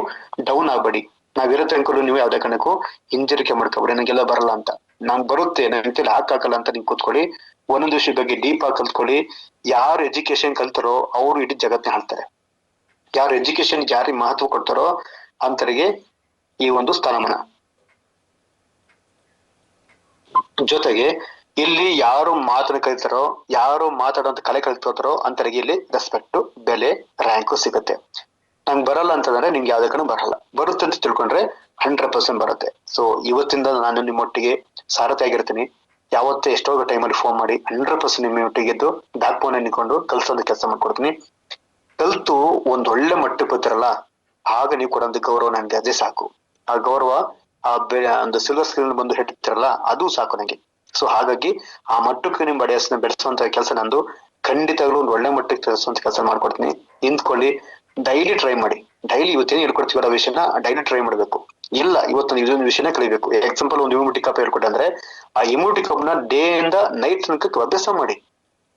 ಡೌನ್ ಆಗ್ಬೇಡಿ. ನಾವಿರೋ ತನಕರು ನೀವು ಯಾವ್ದೇ ಕಾರಣಕ್ಕೂ ಹಿಂಜರಿಕೆ ಮಾಡ್ಕೊಬೇಡಿ ನನಗೆಲ್ಲ ಬರಲ್ಲ ಅಂತ. ನಾನ್ ಬರುತ್ತೆ, ನನ್ನ ಹಾಕಲ್ಲ ಅಂತ ನೀವು ಕೂತ್ಕೊಳ್ಳಿ. ಒಂದೊಂದು ವಿಷಯ ಬಗ್ಗೆ ಡೀಪ್ ಆಗಿ ಕಲ್ತ್ಕೊಳ್ಳಿ. ಯಾರು ಎಜುಕೇಶನ್ ಕಲ್ತಾರೋ ಅವ್ರು ಇಡೀ ಜಗತ್ತನ್ನ ಹೇಳ್ತಾರೆ. ಯಾರು ಎಜುಕೇಶನ್ ಯಾರಿಗೆ ಮಹತ್ವ ಕೊಡ್ತಾರೋ ಅಂತರಿಗೆ ಈ ಒಂದು ಸ್ಥಾನಮಾನ. ಜೊತೆಗೆ ಇಲ್ಲಿ ಯಾರು ಮಾತನ್ನ ಕಲಿತಾರೋ, ಯಾರು ಮಾತಾಡುವಂತ ಕಲೆ ಕಲಿತಾರೋ ಅಂತರಿಗೆ ಇಲ್ಲಿ ರೆಸ್ಪೆಕ್ಟ್, ಬೆಲೆ, ರ್ಯಾಂಕು ಸಿಗುತ್ತೆ. ನಂಗೆ ಬರಲ್ಲ ಅಂತಂದ್ರೆ ನಿಮ್ಗೆ ಯಾವ್ದೇ ಕಡೆ ಬರಲ್ಲ. ಬರುತ್ತೆ ಅಂತ ತಿಳ್ಕೊಂಡ್ರೆ 100% ಬರುತ್ತೆ. ಸೊ ಇವತ್ತಿಂದ ನಾನು ನಿಮ್ಮೊಟ್ಟಿಗೆ ಸಾರಥಿ ಆಗಿರ್ತೀನಿ. ಯಾವತ್ತೇ ಎಷ್ಟೋ ಟೈಮಲ್ಲಿ ಫೋನ್ ಮಾಡಿ 100% ನಿಮ್ಮೊಟ್ಟಿಗೆ ಇದ್ದು ಬ್ಯಾಕ್ ಬೋನ್ ನಿಂತ್ಕೊಂಡು ಕಲ್ಸೋದು ಕೆಲಸ ಮಾಡ್ಕೊಡ್ತೀನಿ. ಕಲ್ತು ಒಂದ್ ಒಳ್ಳೆ ಮಟ್ಟಕ್ಕೆ ಬರ್ತಿರಲ್ಲ, ಆಗ ನೀವು ಕೊಡೋಂತ ಗೌರವ ನನ್ಗೆ ಅದೇ ಸಾಕು. ಆ ಗೌರವ ಒಂದು ಸಿಲ್ವರ್ ಸ್ಕ್ರೀನ್ ಬಂದು ಹಿಡ್ತಿರಲ್ಲ, ಅದು ಸಾಕು ನಂಗೆ. ಸೊ ಹಾಗಾಗಿ ಆ ಮಟ್ಟಕ್ಕೆ ನಿಮ್ ಬಡಿಯಸ್ನ ಬೆಳೆಸುವಂತ ಕೆಲಸ ನಂದು. ಖಂಡಿತವಾಗ್ಲೂ ಒಂದು ಒಳ್ಳೆ ಮಟ್ಟಕ್ಕೆ ತಿಳಿಸುವಂತ ಕೆಲಸ ಮಾಡ್ಕೊಡ್ತೀನಿ. ನಿಂತ್ಕೊಳ್ಳಿ, ಡೈಲಿ ಟ್ರೈ ಮಾಡಿ. ಡೈಲಿ ಇವತ್ತೇನು ಹೇಳ್ಕೊಡ್ತೀವಿ ವಿಷಯನ ಡೈಲಿ ಟ್ರೈ ಮಾಡ್ಬೇಕು. ಇಲ್ಲ ಇವತ್ತು ಇದೊಂದು ವಿಷಯನ ಕಲಿಬೇಕು. ಎಕ್ಸಾಂಪಲ್ ಒಂದು ಇಮ್ಯುನಿಟಿ ಕಪ್ ಹೇಳ್ಕೊಟ್ಟೆ ಅಂದ್ರೆ ಆ ಇಮ್ಯುನಿಟಿ ಕಪ್ ನ ಡೇ ಇಂದ ನೈಟ್ ತನಕ ಅಭ್ಯಾಸ ಮಾಡಿ.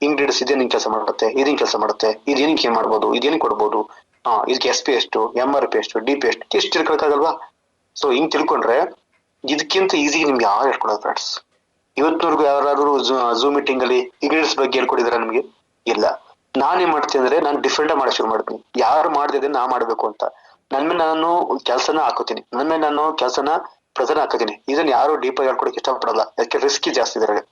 ಇಂಗ್ರೀಡಿಯಂಟ್ಸ್ ಇದೇನ್ ಕೆಲಸ ಮಾಡುತ್ತೆ, ಇದೇನ್ ಕೆಲಸ ಮಾಡುತ್ತೆ, ಇದೇನಕ್ಕೆ ಏನ್ ಮಾಡ್ಬೋದು, ಇದೇನ್ ಕೊಡ್ಬೋದು, ಇದಕ್ಕೆ SP ಎಷ್ಟು, MRP ಎಷ್ಟು, DP ಎಷ್ಟು ತಿಳ್ಕೊಳಕ್ಕಾಗಲ್ವಾ? ಸೊ ಹಿಂಗ್ ತಿಳ್ಕೊಂಡ್ರೆ ಇದಕ್ಕಿಂತ ಈಸಿ ನಿಮ್ಗೆ ಯಾರು ಹೇಳ್ಕೊಡೋದು ಫ್ರೆಂಡ್ಸ್. ಇವತ್ತಿನವರೆಗೂ ಯಾರು ಝೂಮ್ ಮೀಟಿಂಗ್ ಅಲ್ಲಿ ಇಂಗ್ರೀಡಿಯಂಟ್ಸ್ ಬಗ್ಗೆ ಹೇಳ್ಕೊಡಿದಾರ ನಿಮ್ಗೆ? ಇಲ್ಲ. ನಾನೇನ್ ಮಾಡ್ತೀನಿ ಅಂದ್ರೆ ನಾನು ಡಿಫ್ರೆಂಟ್ ಮಾಡಕ್ ಶುರು ಮಾಡ್ತೀನಿ. ಯಾರು ಮಾಡಿದ್ರೆ ನಾ ಮಾಡ್ಬೇಕು ಅಂತ ನನ್ ಮೇಲೆ ನಾನು ಕೆಲಸನ ಹಾಕೋತೀನಿ. ನನ್ನ ಮೇಲೆ ನಾನು ಕೆಲಸನ ಪ್ರೆಸೆಂಟ್ ಹಾಕೋತೀನಿ. ಇದನ್ನ ಯಾರು ಡೀಪ್ ಆಗಿ ಹೇಳ್ಕೊಡಕ್ ಇಷ್ಟಪಡಲ್ಲ. ಯಾಕೆ ರಿಸ್ಕಿ ಜಾಸ್ತಿ ಇದ್ರಾಗ.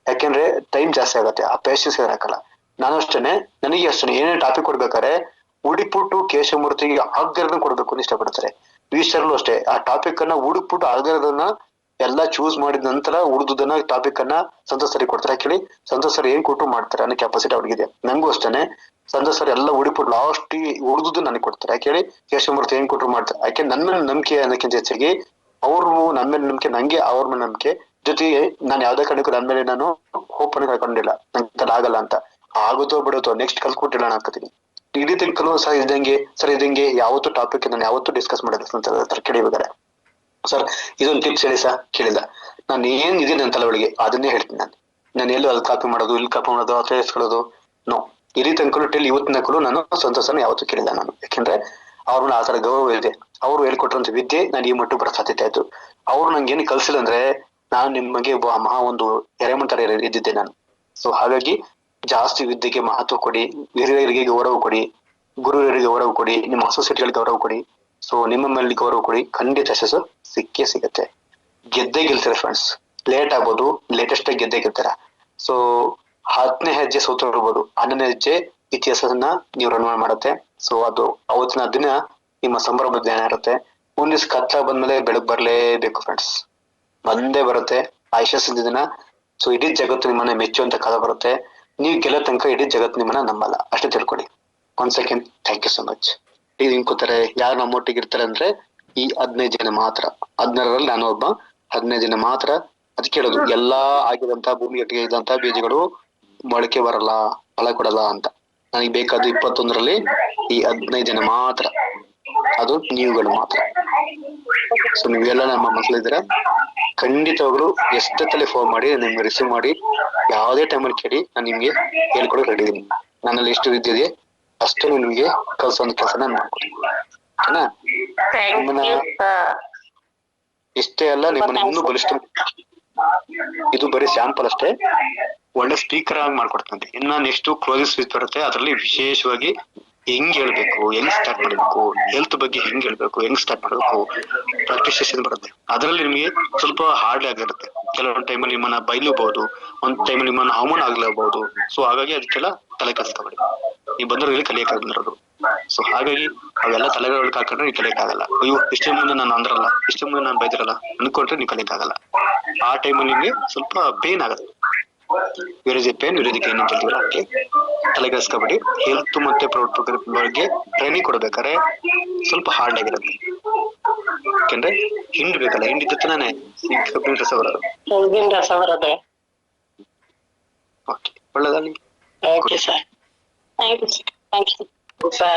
ಯಾಕೆಂದ್ರೆ ಟೈಮ್ ಜಾಸ್ತಿ ಆಗತ್ತೆ, ಆ ಪೇಷನ್ಸ್ ಇರಕಲ್ಲ. ನಾನು ಅಷ್ಟೇನೆ, ನನಗೆ ಅಷ್ಟೇ ಏನೇ ಟಾಪಿಕ್ ಕೊಡ್ಬೇಕಾರೆ ಹುಡುಕ್ಬಿಟ್ಟು ಕೇಶವಮೂರ್ತಿಗೆ ಆಗ್ದಿರೋದನ್ನ ಕೊಡ್ಬೇಕು ಅಂತ ಇಷ್ಟಪಡ್ತಾರೆ. ಈಶ್ವರಲ್ಲೂ ಅಷ್ಟೇ, ಆ ಟಾಪಿಕ್ ಅನ್ನ ಹುಡುಕ್ಬಿಟ್ಟು ಆಗ್ದಿರೋದನ್ನ ಎಲ್ಲ ಚೂಸ್ ಮಾಡಿದ ನಂತರ ಉಳಿದುದನ್ನ ಟಾಪಿಕ್ ಅನ್ನ ಸಂತೋಷ್ ಸರಿ ಕೊಡ್ತಾರೆ. ಕೇಳಿ ಸಂತೋಷ್ ಸರ್ ಏನ್ ಕೊಟ್ಟು ಮಾಡ್ತಾರೆ ಅನ್ನೋ ಕೆಪಾಸಿಟಿ ಅವ್ರಿಗಿದೆ. ನಂಗೂ ಅಷ್ಟೇನೆ, ಸಂತೋಷ್ ಸರ್ ಎಲ್ಲ ಹುಡುಕ್ಬಿಟ್ಟು ಲಾಸ್ಟ್ ಉಳಿದುದು ನನಗೆ ಕೊಡ್ತಾರೆ. ಯಾಕೆ ಕೇಶವಮೂರ್ತಿ ಏನ್ ಕೊಟ್ಟರು ಮಾಡ್ತಾರೆ. ಯಾಕೆ ನನ್ನ ಮೇಲೆ ನಂಬಿಕೆ ಅನ್ನೋಕ್ಕಿಂತ ಹೆಚ್ಚಾಗಿ ಅವ್ರು ನನ್ನ ಮೇಲೆ ನಂಬಿಕೆ, ನಂಗೆ ಅವ್ರ ಮೇಲೆ ನಂಬಿಕೆ. ಜೊತೆಗೆ ನಾನು ಯಾವ್ದೇ ಕಾರಣಕ್ಕೂ ನನ್ನ ಮೇಲೆ ನಾನು ಹೋಪ್ ಅನ್ನು ಕಳ್ಕೊಂಡಿಲ್ಲ, ನಂಗೆ ಆಗಲ್ಲ ಅಂತ. ಆಗುತ್ತೋ ಬಿಡುತ್ತೋ ನೆಕ್ಸ್ಟ್ ಕಲ್ತ್ಕೊಟ್ಟಿಲ್ಲ ಹಾಕತೀನಿ. ಇಡೀ ತಿಳ್ಕಲು ಸರ್ ಇದಂಗೆ ಯಾವತ್ತೂ ಟಾಪಿಕ್ ನಾನು ಯಾವತ್ತೂ ಡಿಸ್ಕಸ್ ಮಾಡಿದ್ರೆ ಕೇಳಿಬೇಕಾರೆ ಸರ್ ಇದೊಂದು ಟಿಪ್ಸ್ ಹೇಳಿ ಸರ್ ಕೇಳಿಲ್ಲ. ನಾನು ಏನ್ ಇದೆ ನನ್ನ ತಲೆ ಒಳಗೆ ಅದನ್ನೇ ಹೇಳ್ತೀನಿ. ನಾನು ಎಲ್ಲೂ ಅಲ್ಲಿ ಕಾಪಿ ಮಾಡೋದು, ಇಲ್ಲಿ ಕಾಪಿ ಮಾಡೋದು, ಅಥವಾ ಎಸ್ಕೊಳ್ಳೋದು ನೋ. ಇಡೀ ತನಕಲು ಟಿಲ್ ಇವತ್ತಿನಕ್ಕೂ ನಾನು ಸಂತೋಷನ ಯಾವತ್ತೂ ಕೇಳಿಲ್ಲ ನಾನು. ಯಾಕೆಂದ್ರೆ ಅವ್ರನ್ನ ಆ ತರ ಗೌರವ ಇದೆ. ಅವ್ರು ಹೇಳ್ಕೊಟ್ರಂತ ವಿದ್ಯೆ ನಾನು ಈ ಮಟ್ಟಿಗೆ ಬರೋ ಸಾಧ್ಯತೆ ಆಯ್ತು. ಅವ್ರು ನಂಗೆ ಏನು ಕಲ್ಸಿಲ್ಲ ಅಂದ್ರೆ ನಾನು ನಿಮಗೆ ಮಹಾ ಒಂದು ಎರೆಮಣ್ ತರ ಇದ್ದಿದ್ದೆ ನಾನು. ಸೊ ಹಾಗಾಗಿ ಜಾಸ್ತಿ ವಿದ್ಯೆಗೆ ಮಹತ್ವ ಕೊಡಿ, ಹಿರಿಯರಿಗೆ ಗೌರವ ಕೊಡಿ, ಗುರುವರಿಗೆ ಗೌರವ ಕೊಡಿ, ನಿಮ್ಮ ಅಸೋಸಿಯೇಟ್ಗಳಿಗೆ ಗೌರವ ಕೊಡಿ. ಸೊ ನಿಮ್ಮ ಮೇಲೆ ಗೌರವ ಕೊಡಿ, ಖಂಡಿತ ಯಶಸ್ಸು ಸಿಕ್ಕೇ ಸಿಗತ್ತೆ. ಗೆದ್ದೇ ಗೆಲ್ತಾರೆ ಫ್ರೆಂಡ್ಸ್. ಲೇಟ್ ಆಗ್ಬೋದು, ಲೇಟೆಸ್ಟ್ ಆಗಿ ಗೆದ್ದೇ ಗೆಲ್ತಾರ. ಸೊ 10ನೇ ಹೆಜ್ಜೆ ಸೋತು ಇರ್ಬೋದು, 11ನೇ ಹೆಜ್ಜೆ ಇತಿಹಾಸನ ನೀವು ರನ್ ಮಾಡುತ್ತೆ. ಸೊ ಅದು ಅವತ್ತಿನ ದಿನ ನಿಮ್ಮ ಸಂಭ್ರಮ ಜ್ಞಾನ ಇರುತ್ತೆ. ಮುಂದಿನ ಕತ್ತ ಬಂದ್ಮೇಲೆ ಬೆಳಕು ಬರ್ಲೇಬೇಕು ಫ್ರೆಂಡ್ಸ್, ಬಂದೇ ಬರುತ್ತೆ ಆ ಯಶಸ್ಸಿನ ದಿನ. ಸೊ ಇಡೀ ಜಗತ್ತು ನಿಮ್ಮನ್ನ ಮೆಚ್ಚುವಂತ ಕಾಲ ಬರುತ್ತೆ. ನೀವು ಗೆಲ್ಲೋ ತನಕ ಇಡೀ ಜಗತ್ತು ನಿಮ್ಮನ್ನ ನಂಬಲ್ಲ, ಅಷ್ಟೇ ತಿಳ್ಕೊಳ್ಳಿ. One second, thank you so much. ಈಗ ಹಿಂಗ್ ಕೂತಾರೆ, ಯಾರು ನಮ್ಮೊಟ್ಟಿಗೆ ಇರ್ತಾರೆ ಅಂದ್ರೆ ಈ 15 ಜನ ಮಾತ್ರ. 16ರಲ್ಲಿ ನಾನು ಒಬ್ಬ. 15 ಜನ ಮಾತ್ರ. ಅದಕ್ಕೆ ಹೇಳೋದು, ಎಲ್ಲಾ ಆಗಿದಂತ ಭೂಮಿಗೆ ಇದ್ದಂತ ಬೀಜಗಳು ಮೊಳಕೆ ಬರಲ್ಲ, ಫಲ ಕೊಡಲ್ಲ ಅಂತ. ನನಗೆ ಬೇಕಾದ 21ರಲ್ಲಿ ಈ 15 ಜನ ಮಾತ್ರ, ಅದು ನೀವುಗಳು ಮಾತ್ರ. ಸೊ ನೀವೆಲ್ಲ ನಮ್ಮ ಮಕ್ಕಳಿದ್ರೆ ಖಂಡಿತವಾಗ್ಲು ಎಷ್ಟೊತ್ತಲ್ಲಿ ಫೋನ್ ಮಾಡಿ ನಿಮ್ಗೆ ರಿಸೀವ್ ಮಾಡಿ ಯಾವುದೇ ಟೈಮಲ್ಲಿ ಕೇಳಿ ನಾನು ನಿಮ್ಗೆ ಹೇಳ್ಕೊಡಕ್ ರೆಡಿ ಇದೀನಿ. ನನ್ನಲ್ಲಿ ಎಷ್ಟು ವಿದ್ಯೆ ಅಷ್ಟು ನಿಮ್ಗೆ ಕಲ್ಸೋ ಕೆಲಸ ನಾನು ಮಾಡ್ಕೊಡ್ತೀನಿ. ನಿಮ್ಮನ್ನ ಇಷ್ಟೇ ಅಲ್ಲ, ನಿಮ್ಮನ್ನ ಇನ್ನೂ ಬಲಿಷ್ಠ. ಇದು ಬರೀ ಸ್ಯಾಂಪಲ್ ಅಷ್ಟೇ. ಒಳ್ಳೆ ಸ್ಪೀಕರ್ ಆಗಿ ಮಾಡ್ಕೊಡ್ತಂತೆ. ಇನ್ನ ನೆಕ್ಸ್ಟ್ ಕ್ಲೋಸಿಂಗ್ ಸ್ಪೀಚ್ ಬರುತ್ತೆ. ಅದರಲ್ಲಿ ವಿಶೇಷವಾಗಿ ಹೆಂಗ್ ಹೇಳ್ಬೇಕು, ಹೆಂಗ್ ಸ್ಟಾರ್ಟ್ ಮಾಡ್ಬೇಕು, ಹೆಲ್ತ್ ಬಗ್ಗೆ ಹೆಂಗ್ ಹೇಳ್ಬೇಕು, ಹೆಂಗ್ ಸ್ಟಾರ್ಟ್ ಮಾಡ್ಬೇಕು, ಪ್ರಾಕ್ಟೀಸ್ ಸೆಷನ್ ಬರುತ್ತೆ. ಅದರಲ್ಲಿ ನಿಮಗೆ ಸ್ವಲ್ಪ ಹಾರ್ಡ್ ಆಗಿರುತ್ತೆ. ಕೆಲವೊಂದು ಟೈಮಲ್ಲಿ ನಿಮ್ಮನ್ನ ಬೈಲಬಹುದು, ಒಂದ್ ಟೈಮಲ್ಲಿ ನಿಮ್ಮನ್ನ ಅವಮಾನ ಆಗ್ಲಬಹುದು. ಸೊ ಹಾಗಾಗಿ ಅದಕ್ಕೆಲ್ಲ ತಲೆ ಕೆಡಿಸ್ಕೊಬೇಡಿ. ನೀವು ಬಂದವ್ರಿಗೆ ಕಲಿಯಕ್ಕೆ ಬಂದಿರೋದು. ಸೊ ಹಾಗಾಗಿ ಅವೆಲ್ಲ ತಲೆಗಳಿಗೆ ಹಾಕೊಂಡ್ರೆ ನೀವು ಕಲಿಯಕ್ಕಾಗಲ್ಲ. ಅಯ್ಯೋ ಇಷ್ಟೇ ಮುಂದೆ ನಾನು ಅಂದ್ರಲ್ಲ, ಇಷ್ಟೇ ಮುಂದೆ ನಾನು ಬೈದಿರಲ್ಲ ಅನ್ಕೊಂಡ್ರೆ ನೀವು ಕಲಿಯಕ್ಕಾಗಲ್ಲ. ಆ ಟೈಮಲ್ಲಿ ನಿಮ್ಗೆ ಸ್ವಲ್ಪ ಪೇನ್ ಆಗುತ್ತೆ. ವಿರೋಧಿಕ್ ಪೇನ್ ವಿರೋಧಿಕ್ ಏನು ಅಂತ ಹೇಳ್ತೀವಲ್ಲ ಹಾಗೆ ತಲೆಗೆಡಿಸ್ಕೊಬೇಡಿ. ಹೆಲ್ತ್ ಮತ್ತೆ ಪ್ರೋಟೋಕಾಲ್ ಬಗ್ಗೆ ಟ್ರೈನಿಂಗ್ ಕೊಡ್ಬೇಕಾದ್ರೆ ಸ್ವಲ್ಪ ಹಾರ್ಡ್ ಆಗಿರುತ್ತೆ. ಯಾಕೆಂದ್ರೆ ಹಿಂಡ್ಬೇಕಲ್ಲ, ಹಿಂಡಿದ ತಾನೇ ಈ ಕಬ್ಬಿನ ರಸ ಬರೋದು. ಓಕೆ, ಒಳ್ಳೆದಾಗಲಿ. Okay sir, thank you sir.